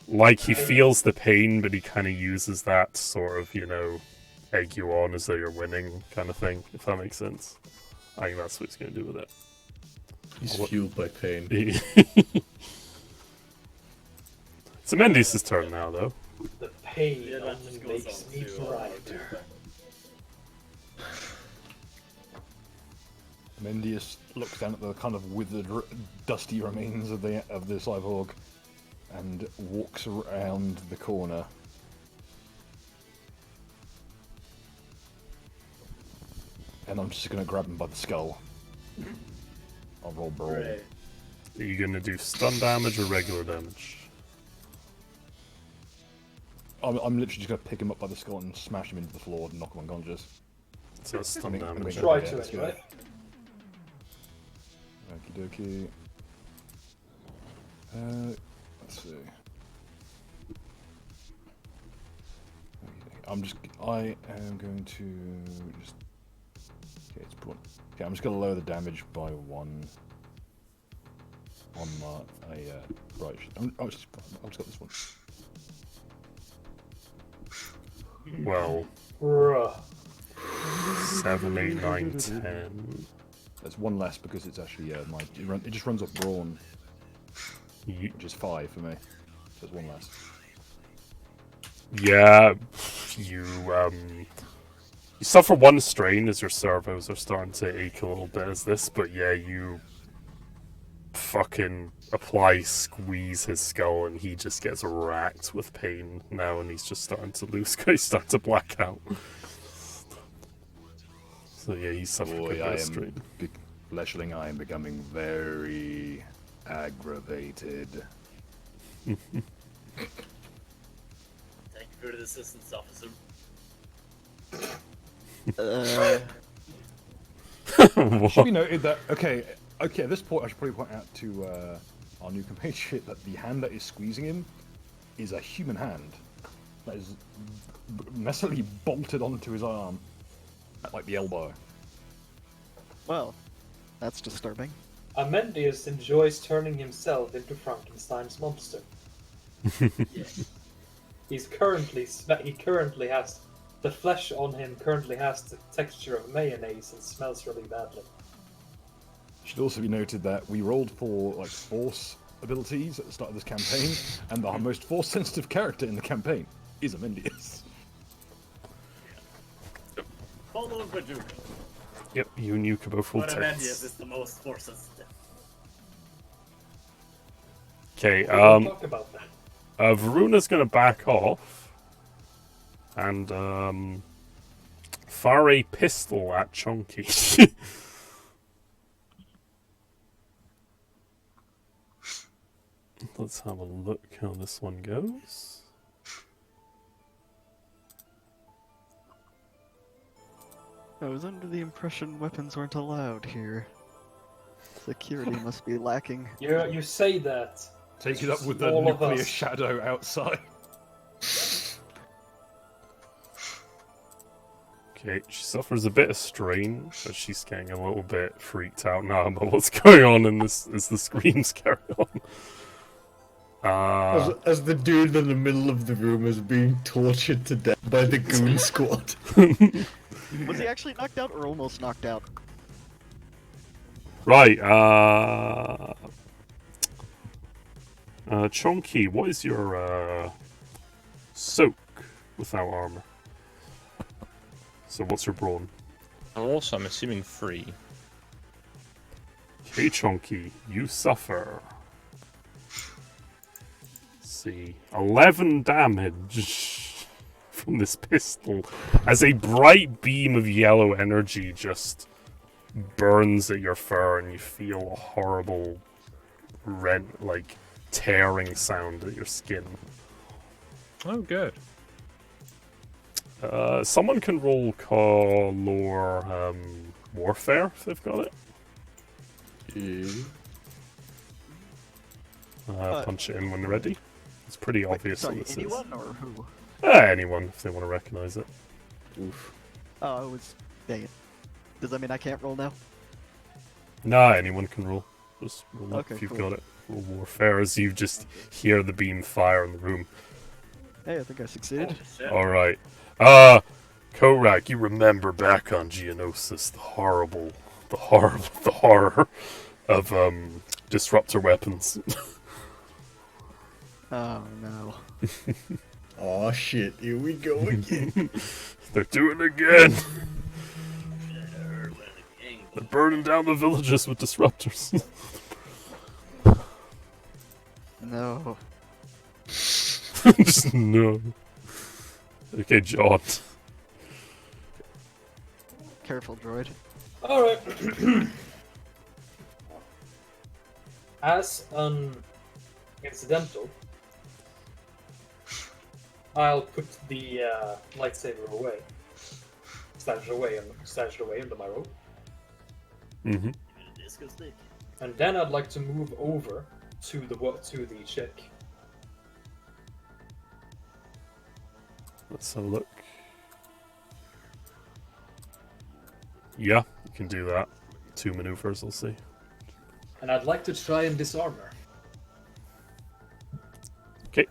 Like, he feels the pain, but he kind of uses that to sort of, you know, egg you on as though you're winning, kind of thing. If that makes sense. I think that's what he's going to do with it.
He's fueled by pain.
It's Mendes' turn now, though.
The pain
Yeah, that
only
just goes
makes
on
me
to,
brighter.
Mendius looks down at the kind of withered, dusty remains of the cyborg, and walks around the corner. And I'm just gonna grab him by the skull. I'll roll brawl.
Great.
Are you going to do stun damage or regular damage?
I'm literally just gonna pick him up by the skull and smash him into the floor and knock him unconscious.
So stun
I think-
damage.
Try
Yeah,
to
let's go.
anyway.
Okie dokie. Let's see. I am going to just. Okay, it's put. Okay, I'm just gonna lower the damage by 1 on my right. I'll just got this one.
Well,
Bruh.
7, 8, 9, 10.
That's 1 less because it's actually it just runs off brawn,
You,
which is 5 for me. So it's 1 less.
yeah, you suffer 1 strain as your servos are starting to ache a little bit as this, but yeah, you fucking squeeze his skull, and he just gets racked with pain now, and he's just starting to lose, he's starting to black out. So yeah, he's suffering a
Boy,
bit
I
of
am
strain.
Fleshling. I am becoming very aggravated.
Thank you for the assistance, officer.
What?
Should be noted that okay. At this point, I should probably point out to our new compatriot that the hand that is squeezing him is a human hand that is necessarily bolted onto his arm at like the elbow.
Well, that's disturbing.
Amendius enjoys turning himself into Frankenstein's monster. He currently has the flesh on him. Currently has the texture of mayonnaise and smells really badly.
Should also be noted that we rolled for like force abilities at the start of this campaign, and the most force-sensitive character in the campaign is Amendius.
Follow Bajuka.
Yep, you and Yuka both rolled
But Amandius
10s.
is the most force sensitive.
Okay,
We don't talk about that.
Varuna's gonna back off and fire a pistol at Chunky. Let's have a look how this one goes.
I was under the impression weapons weren't allowed here. Security must be lacking.
You say that.
Take it up with the
All of
nuclear
us.
shadow outside.
Okay, she suffers a bit of strain, but she's getting a little bit freaked out now about what's going on in this as the screams carry on.
As the dude in the middle of the room is being tortured to death by the goon squad.
Was he actually knocked out or almost knocked out?
Right, Chunky, what is your soak without armor? So what's your brawn?
Also, I'm assuming 3.
Okay, Chunky, you suffer. Let's see, 11 damage from this pistol as a bright beam of yellow energy just burns at your fur, and you feel a horrible tearing sound at your skin.
Oh, good.
Someone can roll lore warfare if they've got it. Punch it in when ready. It's pretty obvious
Sorry,
what this
anyone or who?
is. Anyone if they want to recognize it.
Oof.
Oh, it was. Dang it. Does that mean I can't roll now?
Nah, anyone can roll. Just roll up
Okay,
if you've
cool.
got it. Roll warfare as you just hear the beam fire in the room.
Hey, I think I succeeded.
Holy shit.
Alright. Korak, you remember back on Geonosis the horror of disruptor weapons.
Oh no.
Aw shit, here we go again.
They're doing it again. They're burning down the villages with disruptors.
No.
Just no. Okay, John.
Careful, droid.
Alright. As an incidental, I'll put the lightsaber away. Stash it away under my robe.
Mm-hmm.
Disco stick.
And then I'd like to move over to the chick.
Let's have a look. Yeah, you can do that. 2 maneuvers, I'll see.
And I'd like to try and disarm her.
Okay,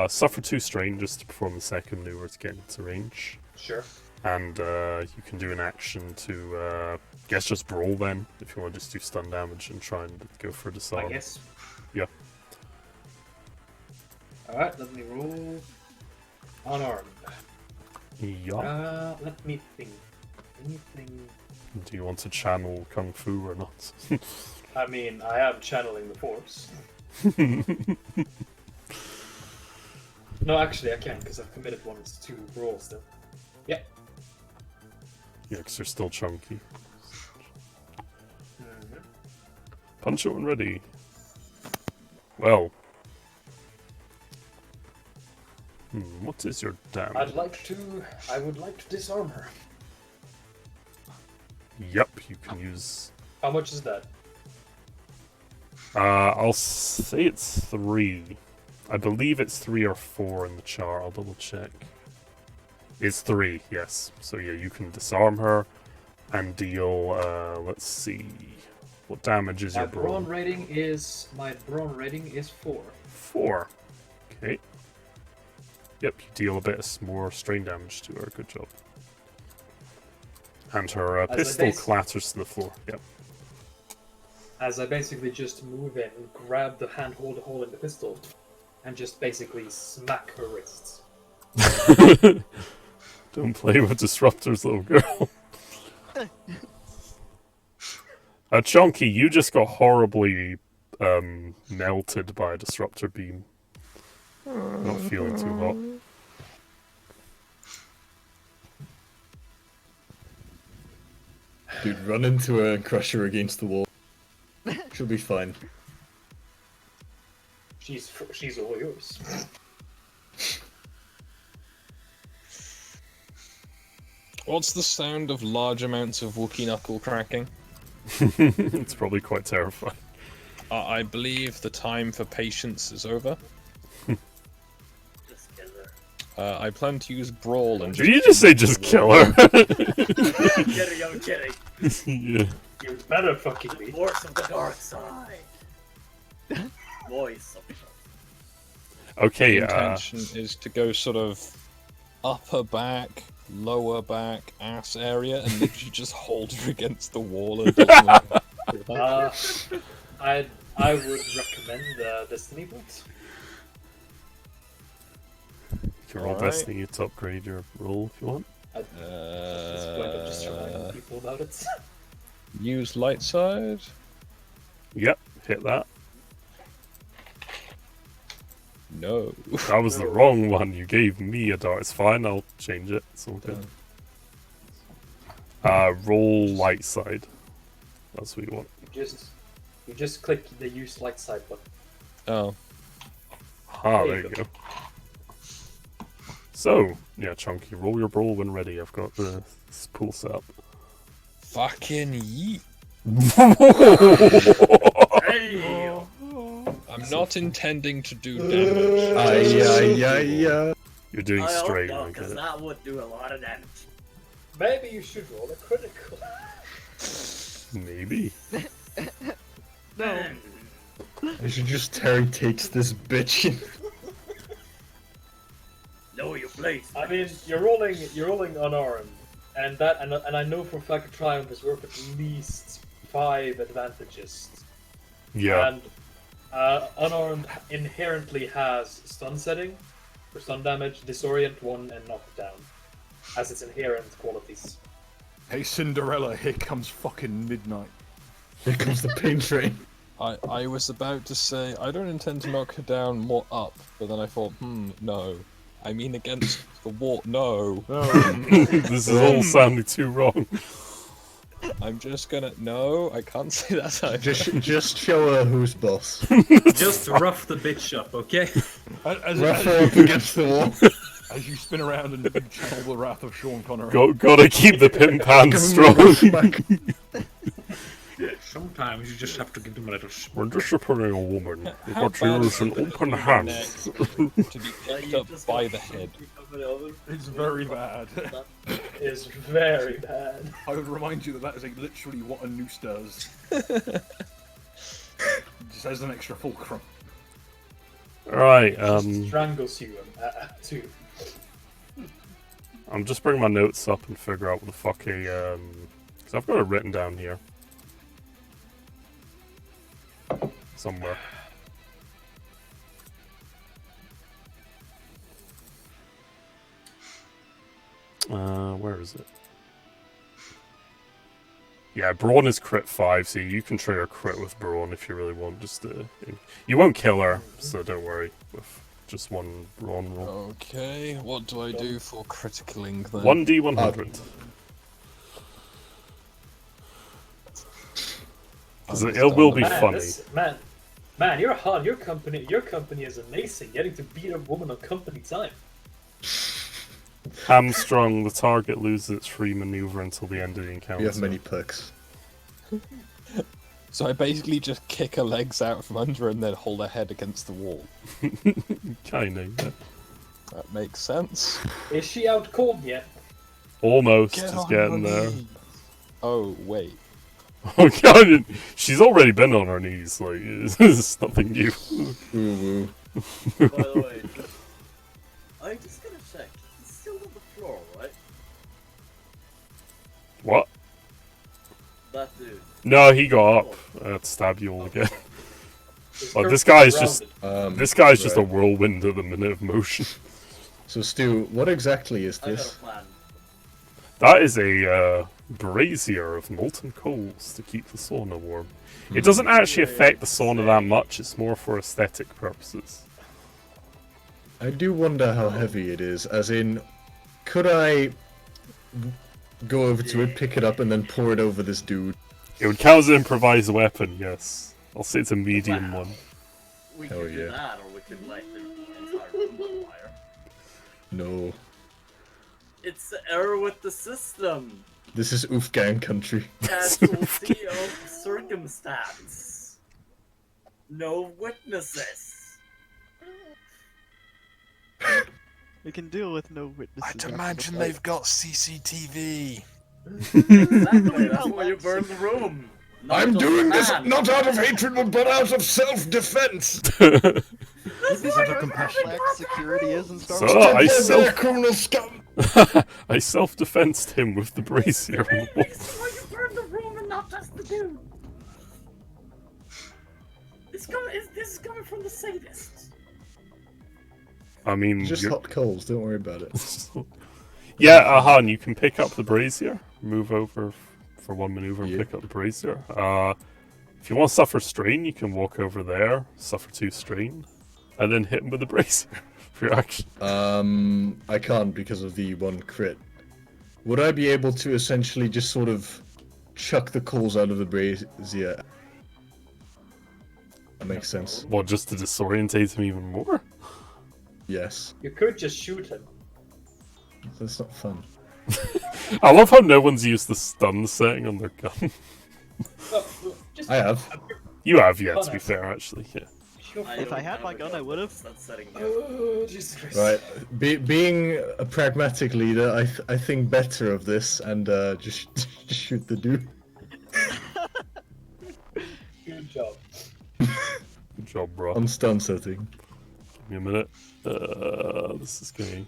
suffer 2 strain just to perform the second maneuver to get into range.
Sure.
And you can do an action to, guess just brawl then, if you want to just do stun damage and try and go for disarm.
I guess.
Yeah.
Alright, let me roll. Unarmed.
Yeah.
Let me think. Anything.
Do you want to channel Kung Fu or not?
I mean, I am channeling the Force. No, actually, I can't because I've committed 2 rolls still. Yeah.
Yeah, because you're still chunky.
Mhm.
Punch it when ready. Well. What is your damage?
I would like to disarm her.
Yep, you can use.
How much is that?
I'll say it's 3. I believe it's 3 or 4 in the chart. I'll double check. It's 3, yes. So yeah, you can disarm her and deal. Let's see, what damage is
My
your brawn?
brawn rating is 4.
4. Okay. Yep, you deal a bit more strain damage to her. Good job. And her
As a
pistol
base-
clatters to the floor. Yep.
As I basically just move in, grab the handhold holding the pistol, and just basically smack her wrists.
Don't play with disruptors, little girl. Chunky, you just got horribly melted by a disruptor beam. Not feeling too hot.
Dude, run into her and crush her against the wall. She'll be fine.
She's all yours.
What's the sound of large amounts of Wookiee knuckle cracking?
It's probably quite terrifying.
I believe the time for patience is over.
Just kill her.
I plan to use Brawl and
Did you just say just kill her?
I'm kidding.
Yeah.
You better fucking
The
be.
force of the dark side. Voice of the dark
Okay,
The intention is to go sort of upper back, lower back, ass area, and literally just hold her against the wall. And
I would recommend Destiny points.
you can roll
Alright.
Destiny to upgrade your roll if you want.
At this point, I'm just reminding people about it.
use light side.
Yep, hit that.
No.
That was the wrong one. You gave me a dart. It's fine. I'll change it. It's all good. Roll light side. That's what you want.
You just click the use light side button.
Oh.
Ah, there you go. So, yeah, Chunky, roll your brawl when ready. I've got the pool set up.
Fucking yeet.
Hey!
I'm not intending to do damage.
Ay.
You're doing
I hope
straight.
not,
I get
because
it.
that would do a lot of damage.
Maybe you should roll a critical.
Maybe.
No.
I should just Terry takes this bitch in.
Know your place.
I mean, you're rolling unarmed, and I know for a fact Triumph is worth at least 5 advantages.
Yeah.
And unarmed inherently has stun setting for stun damage, disorient 1, and knockdown as its inherent qualities.
Hey Cinderella, here comes fucking midnight.
Here comes the pain train.
I was about to say, I don't intend to knock her down more up, but then I thought, no. I mean against the wall, no.
This is all sounding too wrong.
I'm just gonna, no, I can't say that either.
Just show her who's boss.
Just rough the bitch up, okay?
Rough her up against the wall.
As you spin around and you channel the wrath of Sean Connery.
Gotta keep the pimp hand
Give him a little
strong.
smack.
Sometimes you just have to give them a little
We're disciplining a woman. We've
How
got to
bad
use
is
an
it
open
to
hand.
to be picked up by the head?
It's very bad.
Is very bad.
I would remind you that is literally what a noose does. Just as an extra fulcrum.
Right,
Strangles you too.
I'm just bringing my notes up and figure out what the fuck a, because I've got it written down here. Somewhere. Where is it? Yeah, Brawn is crit 5, so you can trigger crit with Brawn if you really want. Just to, you won't kill her, so don't worry. With just one Brawn roll.
Okay, what do I do for criticaling then?
1d100. It will be
Man,
funny.
Man, you're hot. Your company is amazing. Getting to beat a woman on company time.
Hamstrung, the target loses its free maneuver until the end of the encounter.
We have many perks.
So I basically just kick her legs out from under and then hold her head against the wall.
Kinda, yeah.
That makes sense.
Is she out cold yet?
Almost,
Get
just
on
getting
your
there.
knees. Oh, wait.
Oh god, she's already been on her knees, like, this is nothing new.
Ooh,
By the way, I'm just gonna check. He's still on the floor, right?
What?
That dude.
No, he got up to stab you all again.
Is
Oh,
Kirk
this guy's just
grounded?
this guy's just a
right.
whirlwind at the minute of motion.
So Stu, what exactly is
I got a
this?
plan.
That is a brazier of molten coals to keep the sauna warm. It doesn't actually affect the sauna that much, it's more for aesthetic purposes.
I do wonder how heavy it is, as in, could I go over to it, pick it up, and then pour it over this dude?
It would count as an improvised weapon, yes. I'll say it's a medium one.
We
Hell
could do
yeah.
that, or we could light the entire room on fire.
No.
It's the error with the system.
This is Wolfgang country.
Casualty of circumstance. No witnesses.
We can deal with no witnesses.
I'd
after the
imagine
fight.
they've got CCTV.
Exactly, that's why you burn the room. Not
I'm
just
doing
the
this
man.
not out of hatred, but out of self-defense!
This is how compassion security is in Star
So,
Wars.
I
Stand there,
self-
criminal scum!
I self-defensed him with the brazier on the wall.
That's why you burn the room and not just the dude. This is coming from the sadist.
I mean,
Just
you're-
hot coals, don't worry about it.
yeah, Ahan, you can pick up the brazier, move over for one maneuver and
Yeah.
pick up the brazier. If you want to suffer strain, you can walk over there, suffer 2 strain, and then hit him with the brazier for your action.
I can't because of the 1 crit. Would I be able to essentially just sort of chuck the coals out of the brazier? That makes sense.
What, just to disorientate him even more?
Yes.
You could just shoot him.
That's not fun.
I love how no one's used the stun setting on their gun.
Just
I have.
You have, yeah,
Oh,
to be
nice.
fair, actually, yeah.
If I had my gun, I would have.
That's setting me up.
Oh, Jesus Christ.
Right. Being a pragmatic leader, I think better of this and just shoot the dude.
Good job.
Good job, bro.
On stun setting.
Give me a minute. This is going.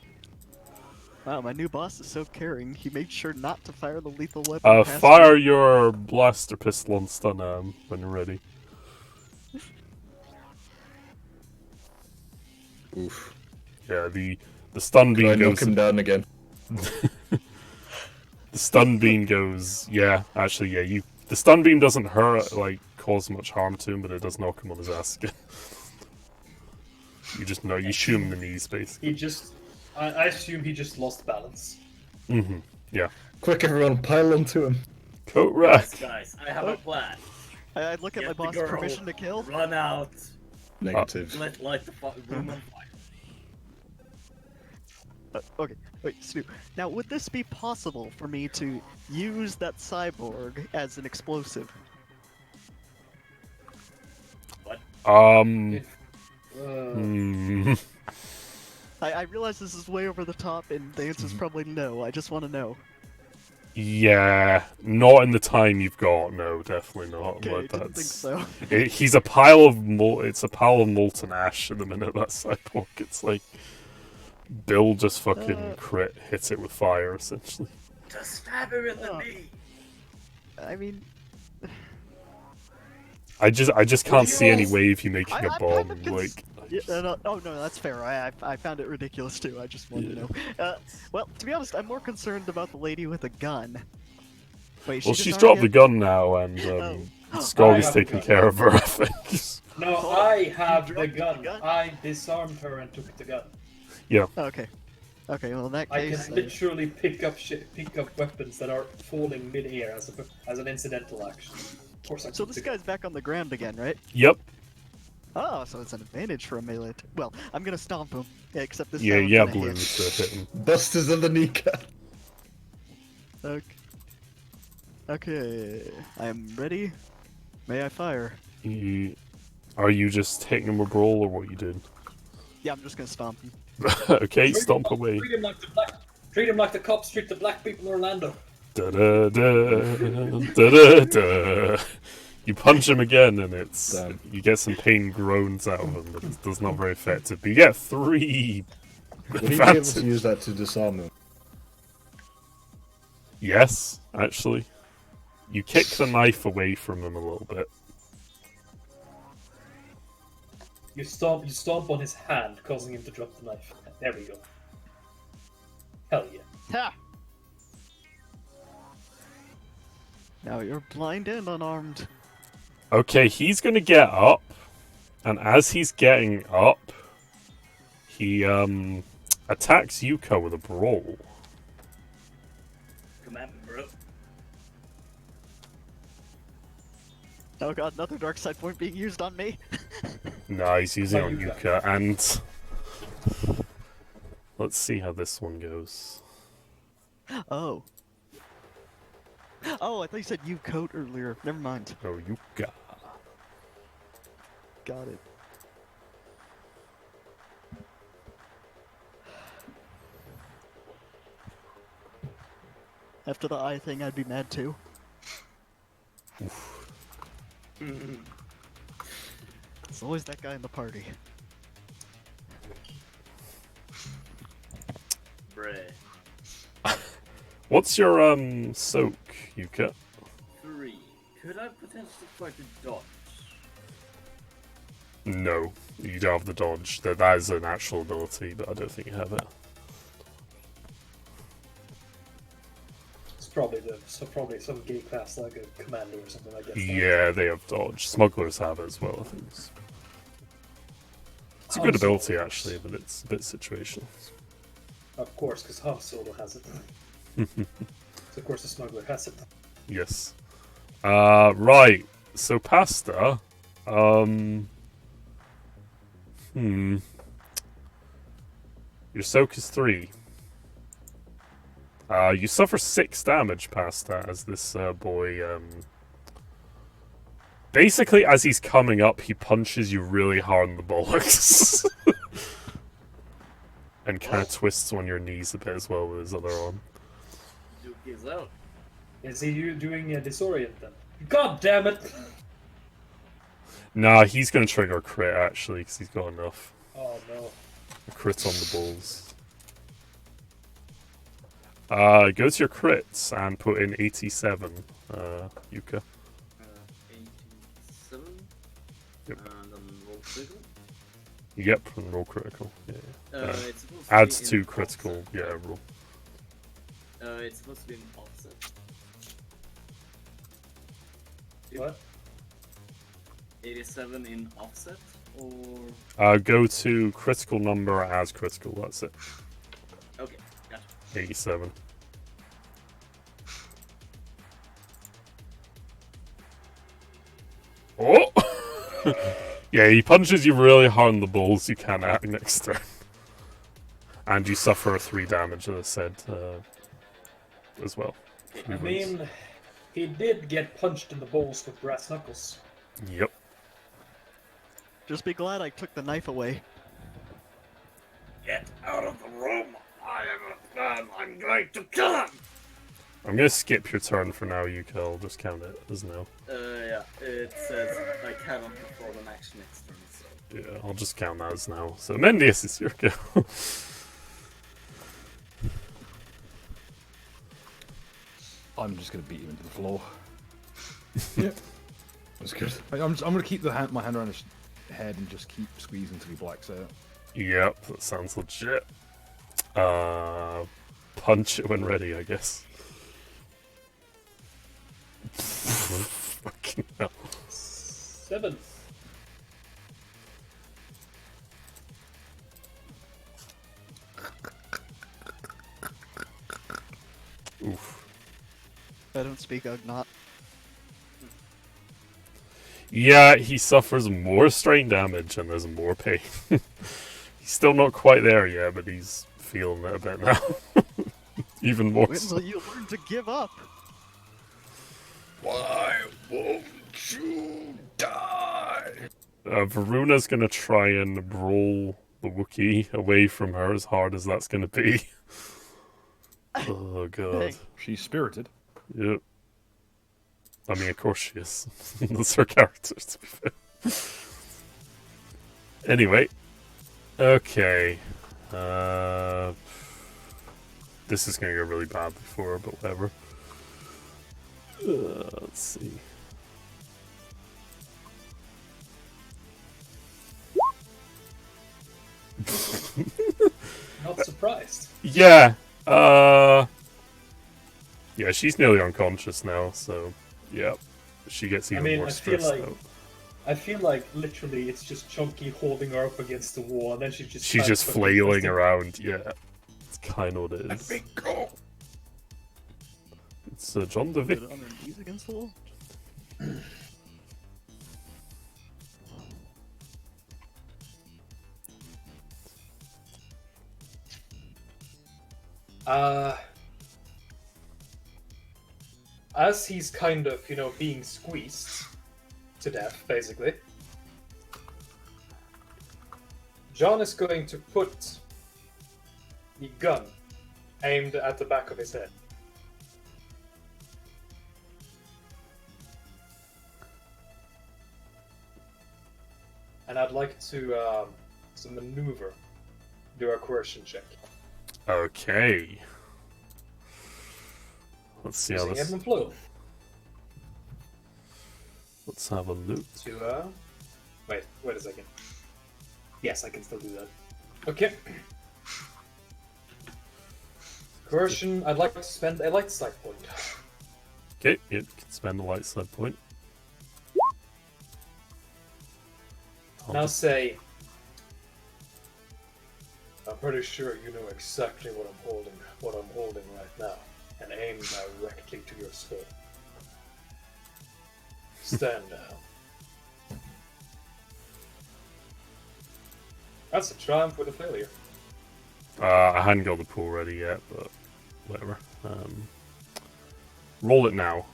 Wow, my new boss is so caring. He made sure not to fire the lethal weapon. past
Fire
me.
your blaster pistol on stun when you're ready.
Oof.
Yeah, the stun
Can I
beam
knock
goes.
him down again?
The stun beam goes. Yeah, actually, yeah. The stun beam doesn't hurt, like cause much harm to him, but it does knock him on his ass again. You just know you shoot him in the knees, basically.
He just. I assume he just lost balance.
Mm-hmm. Yeah.
Quick, everyone, pile onto him.
Coat rack.
Guys, I have a plan.
I'd look at
Get
my
the
boss'
girl,
permission to kill.
Run out.
Negative.
Light the room on fire.
Okay, wait, Snoop. Now, would this be possible for me to use that cyborg as an explosive?
Hmm.
I realize this is way over the top, and the answer is probably no. I just want to know.
Yeah, not in the time you've got. No, definitely not.
Okay,
Like,
didn't think so.
He's a pile of it's a pile of molten ash at the minute. That cyborg. It's like Bill just fucking crit hits it with fire essentially.
Just stab him in the knee.
I mean,
I just can't see any way of you making
I'm
a
kind
bomb.
of
Like
yeah, no, oh no, that's fair. I found it ridiculous too. I just wanted to know. Well, to be honest, I'm more concerned about the lady with a gun. Wait,
well,
she
she's
disarmed
dropped the
yet?
gun now, and Skog is
have
taking
the gun.
care of her. I think.
No,
Oh,
I have
you
the
dropped the
gun.
gun?
I disarmed her and took the gun.
Yeah.
Okay. Okay, well in that
I
case,
can literally pick up weapons that are falling mid-air as an incidental action. Of course, I
so
took
this
the
guy's back on the ground again, right?
Yep.
Oh, so it's an advantage for a melee. Well, I'm gonna stomp him. Yeah, except this
Yeah,
time I'm
yeah,
gonna
Bloom
hit.
to hit him.
Busters on the kneecap.
Okay. Okay, I am ready. May I fire?
Are you just hitting him with brawl, or what you did?
Yeah, I'm just gonna stomp him.
Okay, stomp away.
Treat him like the cops treat the black people in Orlando.
Da da da da da da. You punch him again, and it's
Damn.
you get some pain groans out of him, but it's not very effective. But you get 3.
Would he be able
advantage.
to use that to disarm him?
Yes, actually, you kick the knife away from him a little bit.
You stomp on his hand, causing him to drop the knife. There we go. Hell yeah.
Ha! Now you're blind and unarmed.
Okay, he's gonna get up, and as he's getting up, he attacks Yuka with a brawl.
Come at me, bro.
Oh god, another dark side point being used on me.
No, he's using it
Oh,
on
Yuka.
Yuka, and let's see how this one goes.
Oh. Oh, I thought you said you coat earlier. Never mind.
Oh, Yuka.
Got it. After the eye thing, I'd be mad too. There's always that guy in the party.
Bruh.
What's your soak, Yuka?
3. Could I potentially try to dodge?
No, you don't have the dodge. That is an actual ability, but I don't think you have it.
It's probably some gay class like a commander or something, I guess.
Yeah, they have dodge. Smugglers have it as well, I think. It's a good
Han Solo
ability,
does.
actually, but it's a bit situational.
Of course, because Han Solo has it. So of course the smuggler has it.
Yes. Right. So Pasta. Your soak is 3. You suffer 6 damage, Pasta, as this boy. Basically, as he's coming up, he punches you really hard in the buttocks. And kind of twists on your knees a bit as well with his other arm.
Duke is out.
Is he doing a disorient then? God damn it!
Nah, he's gonna trigger a crit actually, because he's got enough.
Oh no.
A crit on the balls. Go to your crits and put in 87, Yuka.
87.
Yep.
And then roll critical.
Yep, and roll critical. Yeah.
It's supposed to
Adds
be in
2 critical,
offset.
yeah, roll.
It's supposed to be an offset.
What?
87 in offset, or
Go to critical number as critical, that's it.
okay, gotcha.
87. Oh! Yeah, he punches you really hard in the balls, you can't act next turn. And you suffer 3 damage, as I said, as well.
I mean, he did get punched in the balls with brass knuckles.
Yep.
Just be glad I took the knife away.
Get out of the room! I am a man. I'm going to kill him.
I'm gonna skip your turn for now, Yuka. I'll just count it as no.
Yeah, it says I cannot perform an action next turn, so.
Yeah, I'll just count that as now. So Mendius, it's your go.
I'm just gonna beat him into the floor.
Yep. That's good.
I'm gonna keep my hand around his head and just keep squeezing until he blacks out.
Yep, that sounds legit. Punch it when ready, I guess. Fucking hell.
7.
Oof.
I don't speak Ugnaught.
Yeah, he suffers more strain damage and there's more pain. He's still not quite there yet, but he's feeling it a bit now. Even more
When
so.
will you learn to give up?
Why won't you die?
Varuna's gonna try and roll the Wookiee away from her as hard as that's gonna be. Oh god.
Hey.
She's spirited.
Yep. I mean, of course she is. That's her character, to be fair. Anyway. Okay. This is gonna go really bad before, but whatever. Let's see.
Not surprised.
Yeah. Yeah, she's nearly unconscious now, so Yep. She gets
I
even
mean,
more
I feel
stressed
like
out.
I feel like literally it's just Chunky holding her up against the wall, and then she just
She's
starts
just
fucking
flailing
twisting.
around. Yeah, it's kind of what it is. It's John DeVic.
Put it on her knees against the wall.
As he's kind of, being squeezed to death, basically, John is going to put the gun aimed at the back of his head. And I'd like to maneuver, do a coercion check.
Okay. Let's see how
Using
this.
Edmund Blue.
Let's have a look.
Wait a second. Yes, I can still do that. Okay. Coercion, I'd like to spend a light side point.
Okay, you can spend a light side point. I'll
Now
just-
say, I'm pretty sure you know exactly what I'm holding right now, and aim directly to your skull. Stand down. That's a triumph with a failure.
I hadn't got the pool ready yet, but whatever. Roll it now.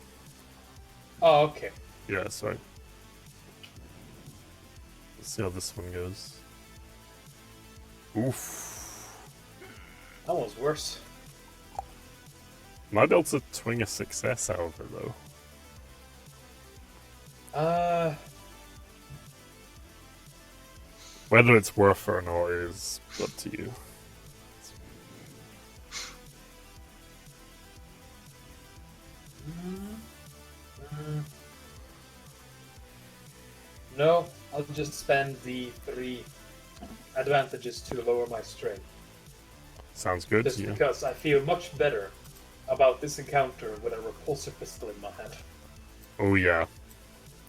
Oh, okay.
Yeah, sorry. Let's see how this one goes. Oof.
That one's worse.
Might be able to twing a success out of it, though. Whether it's worth it or not is up to you.
No, I'll just spend the 3 advantages to lower my strain.
Sounds good,
Just
yeah.
because I feel much better about this encounter with a repulsor pistol in my hand.
Oh, yeah.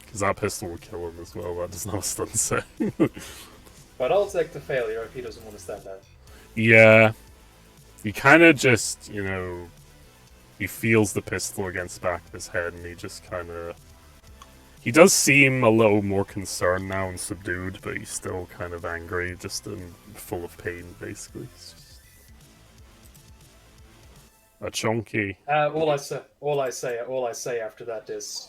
Because that pistol will kill him as well. That does not stun set.
But I'll take the failure if he doesn't want to stand down.
Yeah. He kind of just, he feels the pistol against the back of his head and he just kind of... He does seem a little more concerned now and subdued, but he's still kind of angry, just full of pain, basically. It's just... A chunky.
All I say after that is,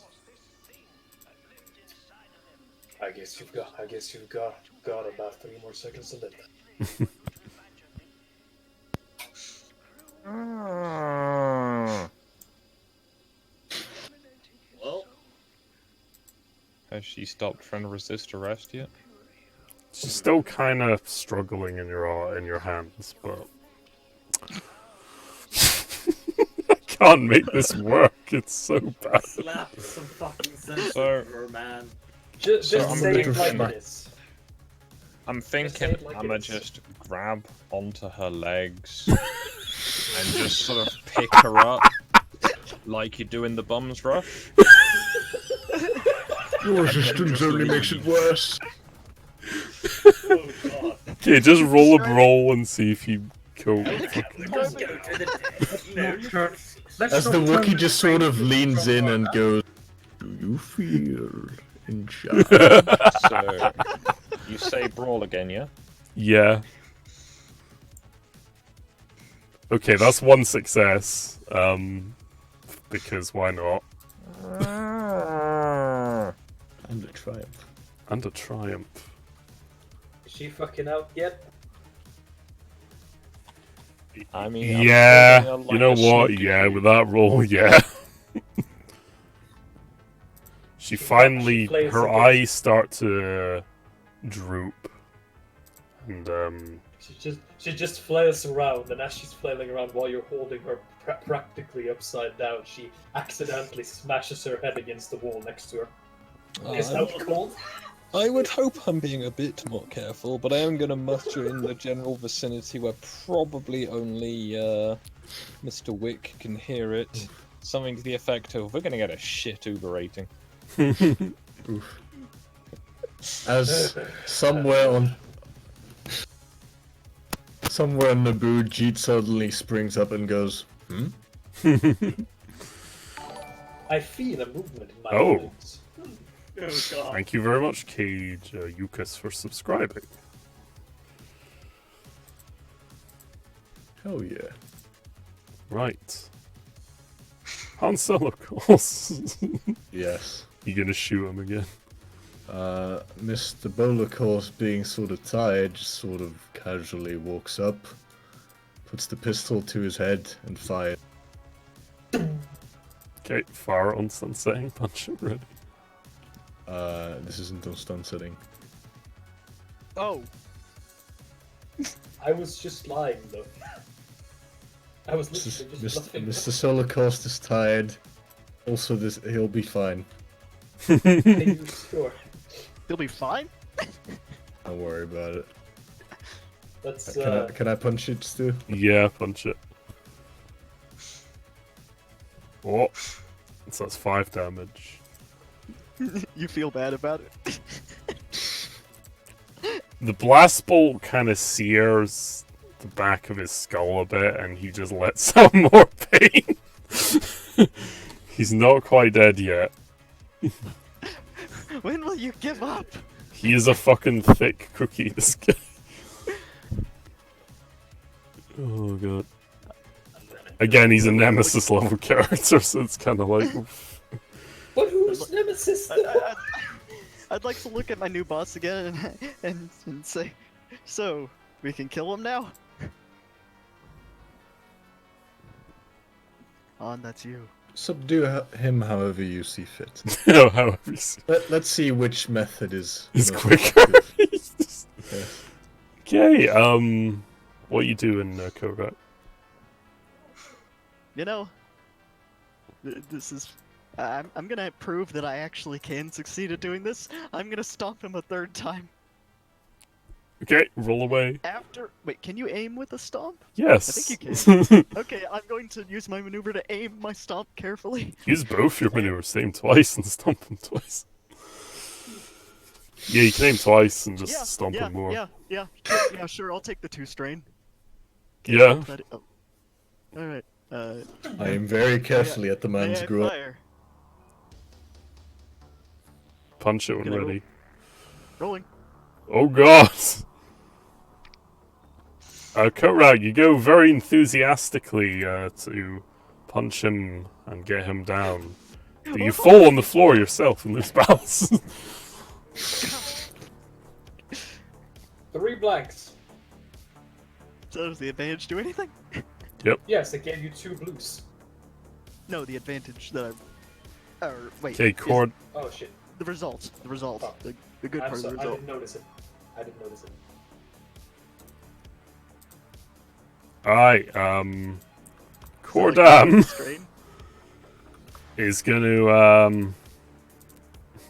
I guess you've got about 3 more seconds to live.
Well,
Has she stopped trying to resist arrest yet?
She's still kind of struggling in your hands, but I can't make this work. It's so bad.
slap some fucking sense
So-
into her, man.
Just
So I'm
say
a
it
bit
like
mad.
this.
I'm
Just say
thinking
it like
I'ma
it is.
just grab onto her legs and just sort of pick her up like you do in the Bums Rush.
Your resistance only makes it worse.
Oh god.
Okay, just roll a brawl and see if you go.
Let's go to the dead.
As the Wookiee just sort of leans in and goes, "Do you feel in charge?"
So you say brawl again, yeah?
Yeah. Okay, that's one success. Because why not?
And a triumph.
And a triumph.
Is she fucking out yet?
I mean, I'm
Yeah,
holding her
you know
like a
what?
sneaky
Yeah,
dude.
with that roll, yeah. She finally,
plays
her
against-
eyes start to droop, and
She just flails around, and as she's flailing around while you're holding her practically upside down, she accidentally smashes her head against the wall next to her. Is that cold?
I would hope I'm being a bit more careful, but I am going to muster in the general vicinity where probably only Mr. Wick can hear it. something to the effect of, "We're gonna get a shit Uber rating."
As somewhere on Naboo, Jeet suddenly springs up and goes, "Hmm."
I feel a movement in my
Oh.
legs.
Oh god.
Thank you very much, Cage Yukas, for subscribing.
Hell yeah.
Right. Han Solo calls.
Yes.
You gonna shoot him again?
Mr. Bolakos, being sort of tired, just sort of casually walks up, puts the pistol to his head, and fires.
Okay, fire on sunsetting, punch him ready.
This isn't on stun setting.
Oh,
I was just lying though. I was
Mr.
literally just lying.
Mr. Solocost is tired. Also, he'll be fine.
Are you sure?
he'll be fine.
Don't worry about it.
Let's
Can I punch it, Stu?
Yeah, punch it. Oh, so that's 5 damage.
You feel bad about it.
The blast bolt kind of sears the back of his skull a bit, and he just lets out more pain. He's not quite dead yet.
When will you give up?
He is a fucking thick cookie, this guy. Oh god. Again, he's a Nemesis level character, so it's kind of like...
But who's Nemesis?
I'd like to look at my new boss again and say, so we can kill him now. Han, that's you.
Subdue him however you see fit.
No, however you see.
Let's see which method is
It's
most
quicker.
effective. Yes.
Okay, what you doing, Korak?
You know, this is. I'm gonna prove that I actually can succeed at doing this. I'm gonna stomp him a 3rd time.
Okay, roll away.
Wait, can you aim with a stomp?
Yes.
I think you can. Okay, I'm going to use my maneuver to aim my stomp carefully.
Use both your maneuvers. Aim twice and stomp him twice. Yeah, you can aim twice and just stomp him more.
Yeah, sure, I'll take the 2 strain.
Yeah.
Oh. Alright,
I aim very carefully at the man's
may I
gruel.
fire?
Punch it when
Gonna roll.
ready.
Rolling.
Oh god! Korak, you go very enthusiastically to punch him and get him down. But you fall on the floor yourself and lose balance.
3 blanks.
So does the advantage do anything?
Yes, it gave you 2 blues.
No, the advantage that I... wait.
Okay,
is
Cord.
Oh shit.
The result.
Oh.
The good part of the
I
result.
didn't notice it.
Alright,
Like
Cordam
strain.
is gonna,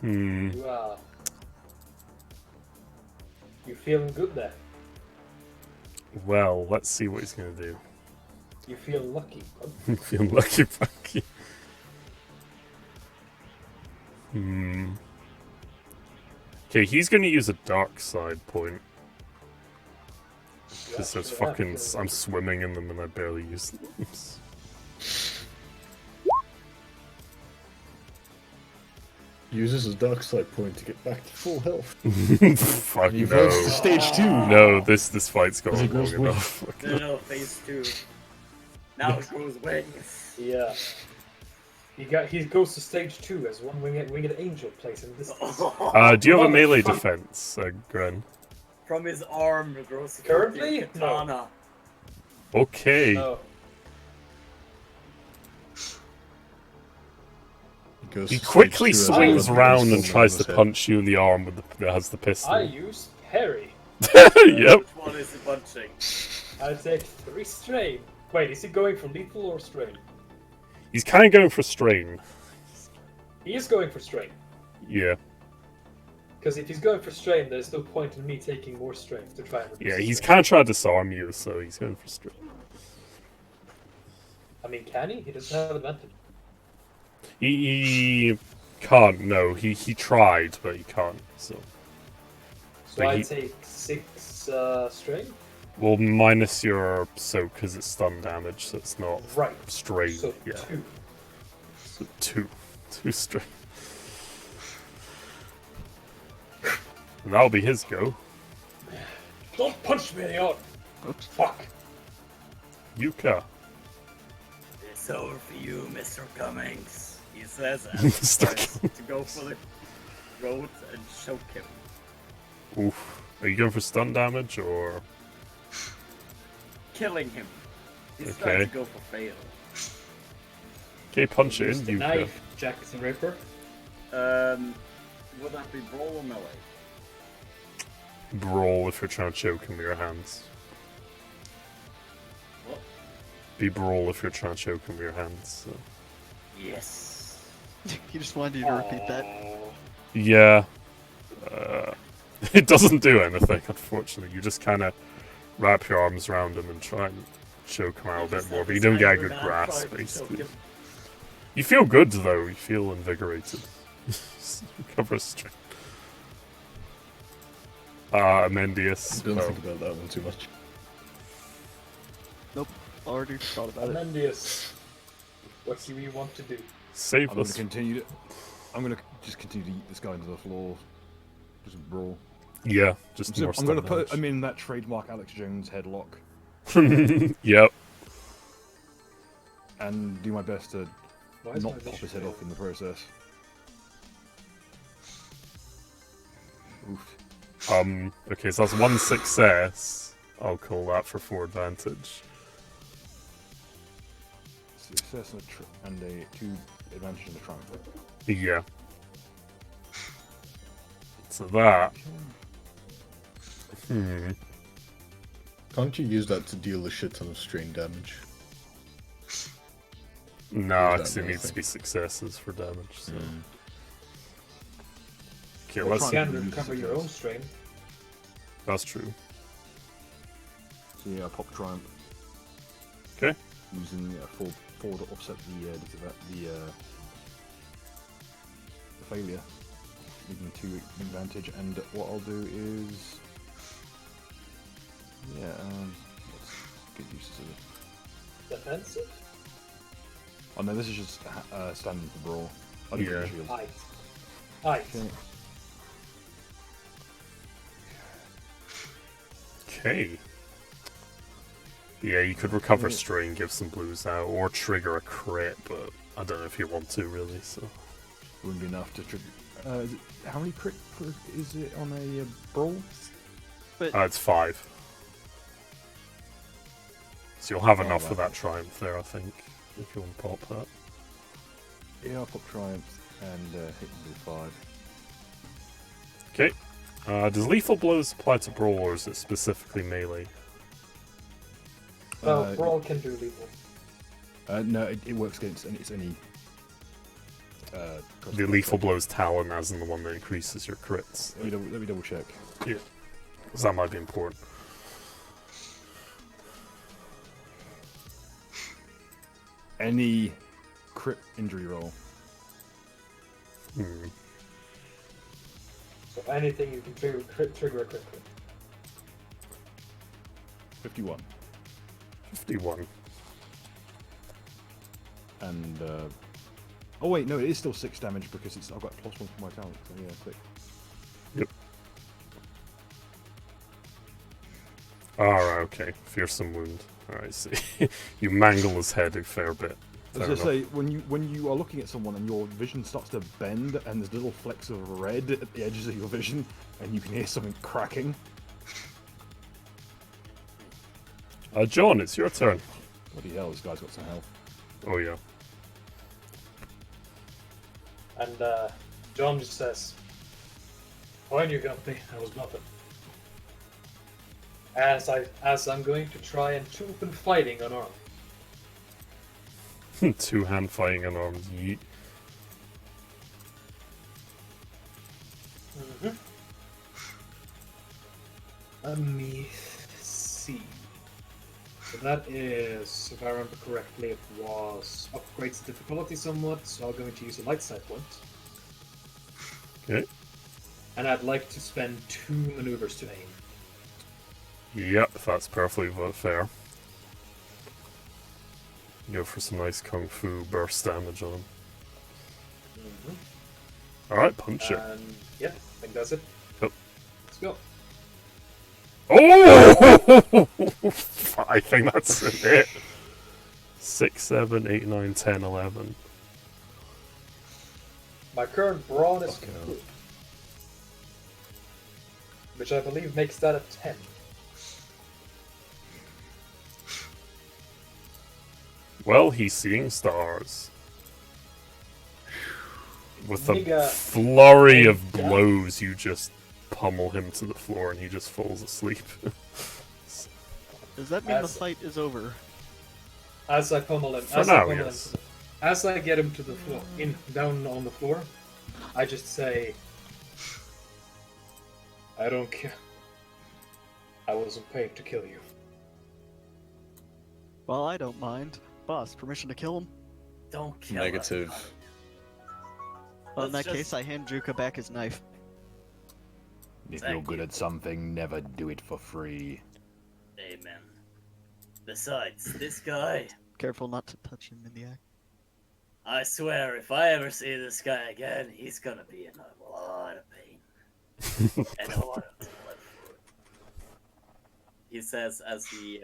You feeling good there?
well, let's see what he's gonna do.
You feel lucky.
Feel lucky, Funky. Okay, he's gonna use a dark side point. Because there's fucking... I'm swimming in them and I barely use them.
Uses his dark side point to get back to full health.
Fuck
He
no.
goes to stage 2.
No, this fight's gone
He
long
goes with-
enough.
No, phase 2. Now it goes wings.
Yeah. He goes to stage 2 as one winged angel plays in this.
Do you have a melee defense, Gren?
From his arm grows a
Currently?
katana.
Okay.
No.
He quickly
stage 2
swings
as
round and
pistol
tries
on
to
his head.
punch you in the arm with that has the pistol.
I use parry.
Yep.
Which one is he punching?
I take 3 strain. Wait, is he going for lethal or strain?
He's kind of going for strain.
He is going for strain.
Yeah.
Because if he's going for strain, there's no point in me taking more strain to try and reduce
Yeah,
his
he's
strain.
kind of trying to disarm you, so he's going for strain.
I mean, can he? He doesn't have advantage.
He can't. No, he tried, but he can't. So
So I take 6 strain.
well, minus your soak because it's stun damage, so it's not
Right.
strain.
So
Yeah,
2.
so two strain. And that'll be his go.
Don't punch me in the arm.
Oops.
Fuck.
Yuka.
It's over for you, Mr. Cummings, he says, and
Mr.
tries to go for the throat and choke him.
Oof. Are you going for stun damage or?
Killing him. He's
Okay.
trying to go for fail.
Okay, punch it
Use
in,
the
Yuka.
knife, Jack the Ripper.
Would that be brawl or melee?
Brawl if you're trying to choke him with your hands.
What?
Be brawl if you're trying to choke him with your hands. So.
Yes.
He just wanted you to repeat that.
Yeah. It doesn't do anything, unfortunately. You just kind of wrap your arms around him and try and choke him out a bit more, but you don't get a good grasp, basically. You feel good, though. You feel invigorated. Recover strength. Amendius.
Don't
Oh.
think about that one too much.
Already thought about it.
Amendius. What do you want to do?
Save
I'm going to
us.
continue to. I'm going to just continue to eat this guy into the floor. Just brawl.
Yeah, just more
I'm going to
stun
put him in that trademark Alex Jones headlock
damage. Yep.
and do my best to
Why is
not
my
pop
vision
his head
failing?
off in the process. Oof.
Okay, so that's one success. I'll call that for 4 advantage.
Success and a 2 advantage in the triumph.
Yeah. So that.
Can't you use that to deal a shit ton of strain damage?
No,
Or is
because
that
it needs to
nothing?
be successes for damage. So. Okay,
You
let's.
can
use
recover your
success.
own strain.
That's true.
So yeah, I pop triumph.
Okay.
Using 4 to offset the failure, making 2 advantage. And what I'll do is, let's get used to it.
Defensive?
Oh no, this is just standing for brawl. I don't
Yeah.
get a shield.
Aye. Aye.
Okay.
Okay. Yeah, you could recover strain, give some blues out, or trigger a crit, but I don't know if you want to really. So
Wouldn't be enough to trigger. How many crit is it on a brawl?
it's 5. So you'll have
Oh,
enough
right.
for that triumph there, I think, if you want to pop that.
Yeah, I'll pop triumph and hit with 5.
Okay. Does lethal blows apply to brawl, or is it specifically melee?
Brawl can do lethal.
No, it works against any.
The lethal blows talon, as in the one that increases your crits.
Let me double check.
Yeah, because that might be important.
Any crit injury roll.
So anything you can trigger a crit with.
51.
51.
And oh wait, no, it is still 6 damage because I've got +1 for my talent. So yeah, 6.
Yep. Alright, okay. Fearsome wound. Alright, see. You mangle his head a fair bit.
As I say, when you are looking at someone and your vision starts to bend and there's little flecks of red at the edges of your vision, and you can hear something cracking.
John, it's your turn.
Bloody hell, this guy's got some health.
Oh, yeah.
And John just says, "Fine, you got me. I was nothing." As I'm going to try and open fighting unarmed.
2-hand fighting unarmed yeet.
Let me see. So that is, if I remember correctly, it was upgrades the difficulty somewhat, so I'm going to use a light side point.
Okay.
And I'd like to spend 2 maneuvers to aim.
Yep, that's perfectly fair. Go for some nice kung fu burst damage on him. Alright, punch it.
And yeah, I think that's it.
Yep.
Let's go.
Oh! I think that's it. 6, 7, 8, 9, 10, 11.
My current brawn is
Fucking hell.
good, which I believe makes that a 10.
Well, he's seeing stars. With a
Nigga.
flurry of
Nigga.
blows, you just pummel him to the floor and he just falls asleep.
Does that mean the
As-
fight is over?
As I pummel him,
For
as
now,
I pummel
yes.
him, as I get him to the floor, down on the floor, I just say, "I don't care. I wasn't paid to kill you."
Well, I don't mind. Boss, permission to kill him?
Don't kill him.
Negative.
Well, in
Let's
that
just-
case, I hand Juka back his knife.
If
Thank
you're good
you.
at something, never do it for free.
Amen. Besides, this guy,
Careful not to touch him in the act.
I swear, if I ever see this guy again, he's gonna be in a lot of pain. And a lot of blood. He says as he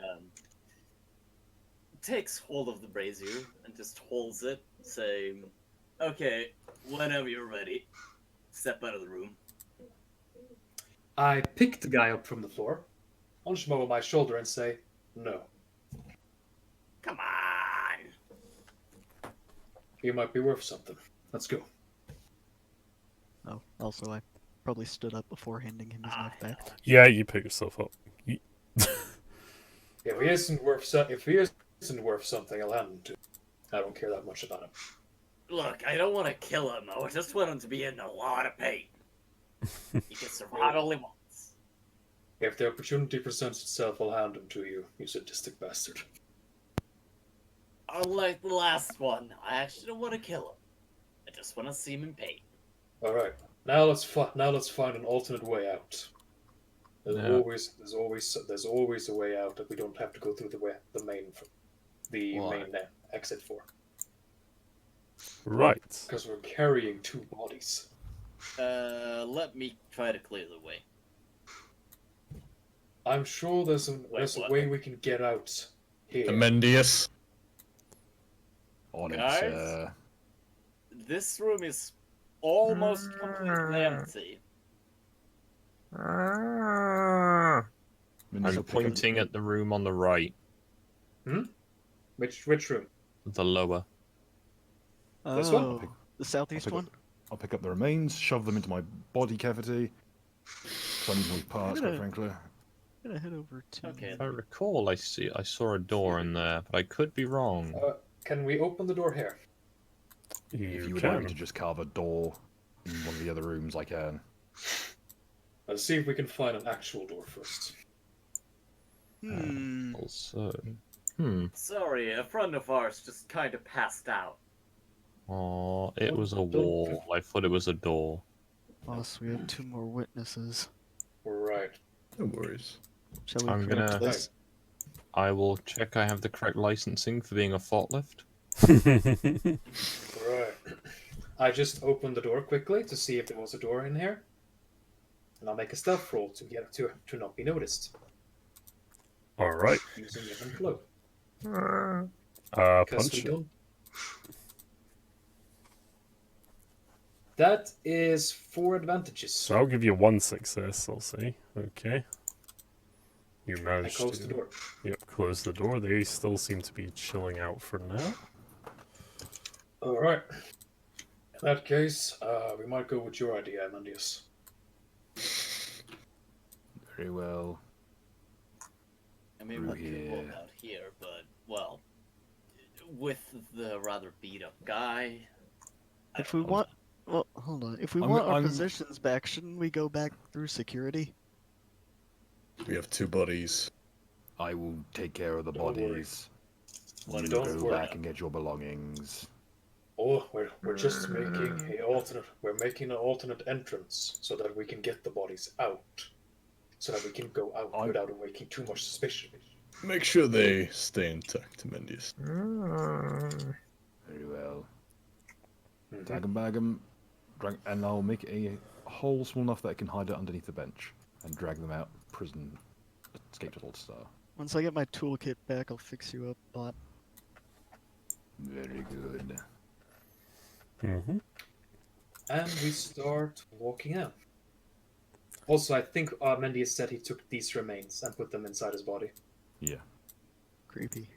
takes hold of the brazier and just holds it, saying, "Okay, whenever you're ready, step out of the room."
I pick the guy up from the floor, punch him over my shoulder, and say, "No,
Come on!
you might be worth something. Let's go."
Oh, also, I probably stood up before handing him his knife back.
Yeah, you pick yourself up.
If he isn't worth something, I'll hand him to. I don't care that much about him.
Look, I don't want to kill him. I just want him to be in a lot of pain. He can survive only once.
If the opportunity presents itself, I'll hand him to you, you sadistic bastard.
Unlike the last one, I actually don't want to kill him. I just want to see him in pain.
All right, now let's find an alternate way out. There's
Yeah.
always a way out that we don't have to go through the main exit for,
Right.
because we're carrying 2 bodies.
Let me try to clear the way.
I'm sure there's a
what?
way we can get out here.
Amendius.
On it,
Guys?
sir.
This room is almost completely empty.
I'm pointing at the room on the right,
Which room?
the lower.
This one?
Oh, the southeast one?
I'll pick up the remains, shove them into my body cavity. Some of these parts, quite
Gonna-
frankly.
I'm gonna head over to...
Okay.
If I recall, I saw a door in there, but I could be wrong.
Can we open the door here?
If
You
you would like me
can.
to just carve a door in one of the other rooms, I can.
Let's see if we can find an actual door first.
Also,
Sorry, a friend of ours just kind of passed out.
oh, it was a wall. I thought it was a door.
Boss, we have 2 more witnesses.
Right.
No worries.
Shall we
I'm
correct
gonna-
this?
I will check I have the correct licensing for being a forklift.
Right. I just opened the door quickly to see if there was a door in here. And I'll make a stealth roll to get to not be noticed.
Alright.
Using ebb and flow. Because
Punch
we
it.
don't. That is 4 advantages.
So I'll give you 1 success, I'll say. Okay. You
I
managed
closed
to...
the door.
Yep, close the door. They still seem to be chilling out for now.
Alright. In that case, we might go with your idea, Amandius.
Very well.
I mean,
Through
we could walk
here.
out here, but, well, with the rather beat up guy.
If we want... Well, hold on. If we
I'm-
want our
I'm-
positions back, shouldn't we go back through security?
We have 2 bodies.
I will take care of the
Don't worry.
bodies.
Well,
You
don't
go
worry.
back and get your belongings.
Oh, we're just making a alternate. We're making an alternate entrance so that we can get the bodies out, so that we can go out without awaking too much suspicion.
Make sure they stay intact, Mendius.
Very well. Tag 'em, bag 'em, and I'll make a hole small enough that I can hide it underneath the bench and drag them out. Prison, escape to Old Star.
Once I get my toolkit back, I'll fix you up, bot.
Very good.
Mm-hmm.
And we start walking out. Also, I think Mendius said he took these remains and put them inside his body.
Yeah.
Creepy.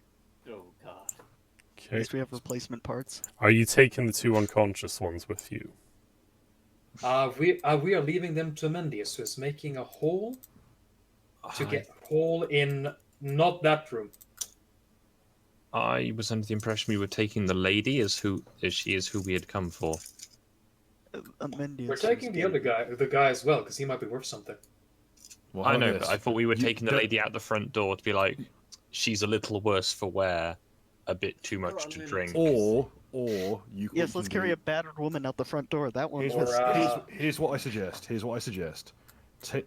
Oh god.
At
Okay.
least we have replacement parts.
Are you taking the 2 unconscious ones with you?
We are leaving them to Mendius, who is making a hole to get a hole in not that room.
I was under the impression we were taking the lady as she is who we had come for.
Mendius
We're
is
taking the
dead.
other guy, the guy as well, because he might be worth something.
Well,
I
how
know,
about
but
this?
I thought we were
You
taking the
don't-
lady out the front door to be like, she's a little worse for wear, a bit too much to drink.
Or you.
Yes, let's carry a battered woman out the front door. That one
Here's
was.
here's what I suggest. Here's what I suggest.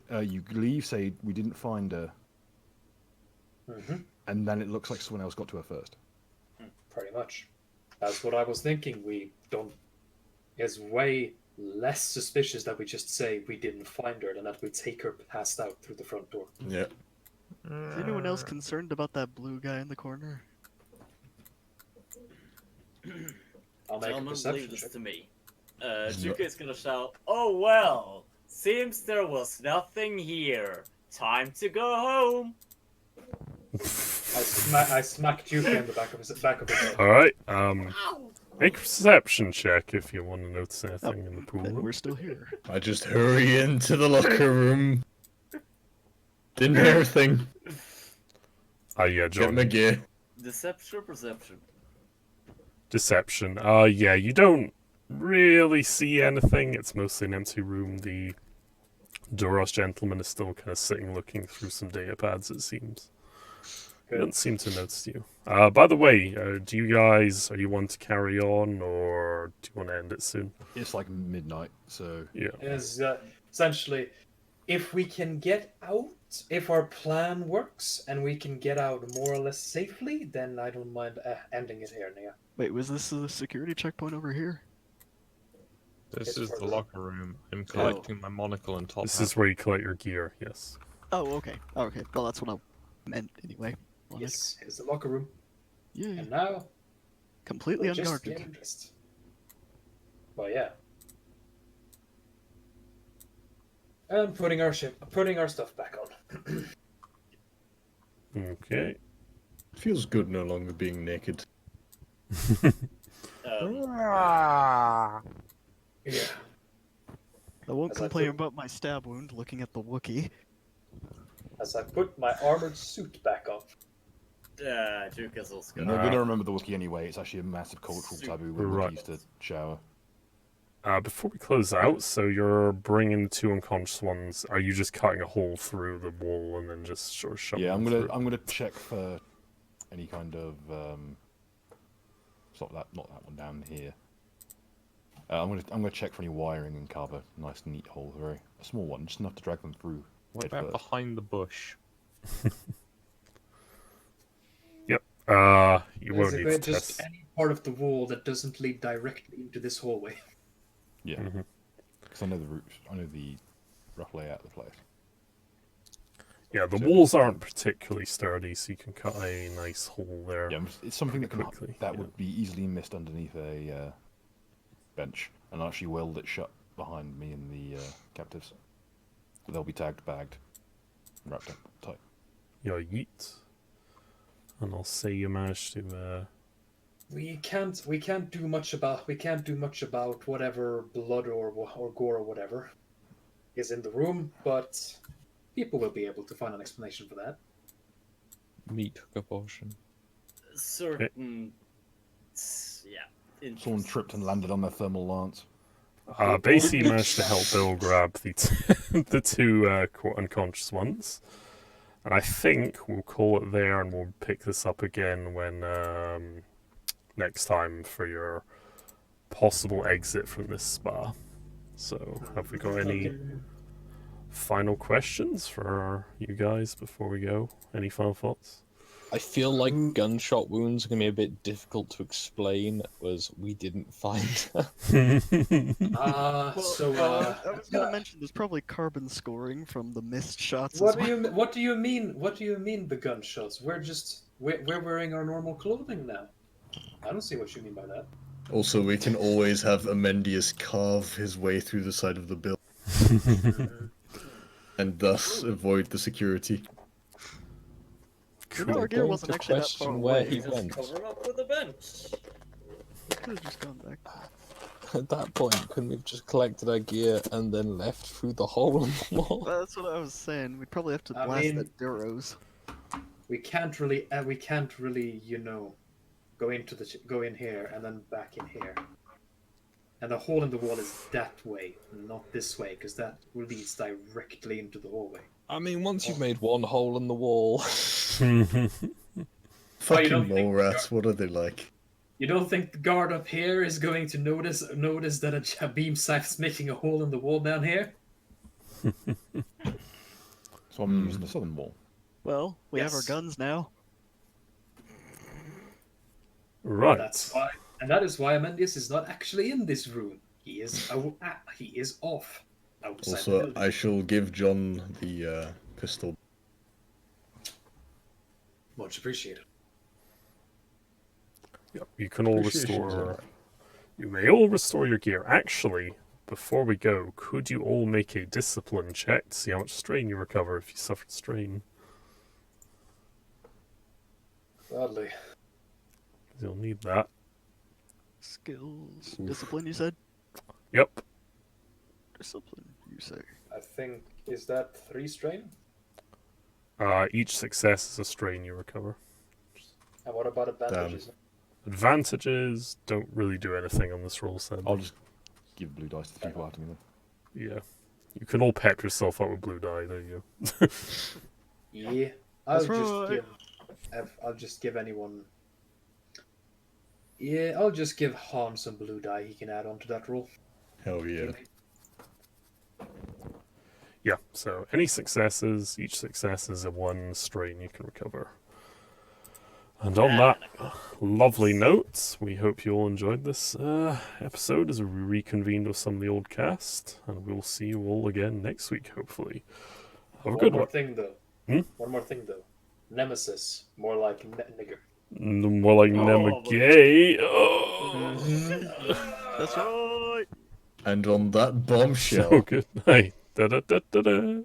You leave, say we didn't find her, and then it looks like someone else got to her first.
Pretty much. That's what I was thinking. We don't. It's way less suspicious that we just say we didn't find her than that we take her passed out through the front door.
Yeah.
Is anyone else concerned about that blue guy in the corner?
I'll make a
Gentlemen,
perception
leave this
check.
to me. Juka's gonna shout, "Oh well, seems there was nothing here. Time to go home."
I smacked Juka in the back of his head.
Alright, make a perception check if you want to notice anything in the pool
Then
room.
we're still here.
I just hurry into the locker room. Didn't hear a thing.
Ah, yeah,
Get
John.
my gear.
Deception or perception?
Deception. Yeah, you don't really see anything. It's mostly an empty room. The Duros gentleman is still kind of sitting looking through some data pads, it seems. He doesn't seem to notice you. By the way, are you want to carry on, or do you want to end it soon?
It's like midnight, so
Yeah.
Is essentially, if we can get out, if our plan works and we can get out more or less safely, then I don't mind ending it here, Nia.
Wait, was this the security checkpoint over here?
This
It's
is
for
the
the-
locker room. I'm collecting my monocle and top
This
hat.
is where you collect your gear, yes.
Oh, okay. Okay. Well, that's what I meant anyway. Well,
Yes, it's the locker room.
Yeah.
And now,
Completely
we're just
unguarded.
getting dressed. Well, yeah. And putting our stuff back on.
Okay.
Feels good no longer being naked.
Yeah.
I won't
As I
complain
put-
about my stab wound looking at the Wookiee.
As I put my armored suit back on.
Juka's also
you're
gonna.
not gonna remember the Wookiee anyway. It's actually a massive cultural taboo when
Right.
Wookiees to shower.
Before we close out, so you're bringing the 2 unconscious ones. Are you just cutting a hole through the wall and then just sort of shoving
Yeah,
them through?
I'm gonna check for any kind of not that one down here. I'm gonna check for any wiring and carve a nice neat hole, a small one, just enough to drag them through.
What
head
about
first.
behind the bush?
You won't need
Basically,
to
just
test.
any part of the wall that doesn't lead directly into this hallway.
Yeah,
Mhm.
because I know the routes, I know the rough layout of the place.
Yeah, the walls aren't particularly sturdy, so you can cut a nice hole there.
Yeah, it's something that
quickly, yeah.
would be easily missed underneath a bench, and I'll actually weld it shut behind me and the captives. They'll be tagged, bagged, and wrapped up tight.
Yeah, yeet. And I'll say you managed to.
We can't do much about whatever blood or gore or whatever is in the room, but people will be able to find an explanation for that.
Meat hook abortion.
Certain. Yeah.
Someone tripped and landed on their thermal lance.
Basically, you managed to help Bill grab the the 2 unconscious ones. And I think we'll call it there, and we'll pick this up again when next time for your possible exit from this spa. So, have we got any final questions for you guys before we go? Any final thoughts?
I feel like gunshot wounds are going to be a bit difficult to explain, as we didn't find
Well,
I
I was gonna mention there's probably carbon scoring from the missed shots.
what
as
do
well.
you what do you mean? What do you mean the gunshots? We're wearing our normal clothing now. I don't see what you mean by that.
Also, we can always have Amendius carve his way through the side of the building, and thus avoid the security.
You know, our gear
Going
wasn't
to
actually that far
question where
away.
he
Just
went.
cover up with a bench.
We could have just gone back.
At that point, couldn't we have just collected our gear and then left through the hole in the wall?
Well, that's what I was saying. We'd probably have to
I
blast
mean-
that Duros.
We can't really, you know, go in here and then back in here. And the hole in the wall is that way, not this way, because that leads directly into the hallway.
I mean, once you've made one hole in the wall,
Fucking
don't think-
mole rats, what are they like?
You don't think the guard up here is going to notice that a beam site's making a hole in the wall down here?
So I'm using the southern wall.
Well, we have our
Yes.
guns now.
Right.
That's why, and that is why Amendius is not actually in this room. He is off outside the
Also,
building.
I shall give John the pistol.
Much appreciated.
Yep, you can all
Appreciation,
restore. You may all restore your gear. Actually, before we go, could you all make a discipline check to see how much strain you recover if you suffered strain?
Gladly.
You'll need that.
Skills. Discipline, you said?
Yep.
Discipline, you say.
I think, is that 3 strain?
Each success is a strain you recover.
And what about advantages?
Advantages don't really do anything on this roll, Sam.
I'll just give blue dice to the people after me then.
Yeah. You can all pep yourself up with blue dye, there you go.
Yeah.
That's right.
I'll just give anyone. Yeah, I'll just give Han some blue dye he can add onto that roll.
Hell yeah.
Yeah, so any successes, each success is a 1 strain you can recover. And on that lovely note, we hope you all enjoyed this episode as we reconvened with some of the old cast, and we'll see you all again next week, hopefully. Have a good one.
Thing though.
Hmm?
One more thing though. Nemesis, more like nigger.
More like Nemagay. Oh.
That's right!
And on that bombshell.
So good night. Da da da da da.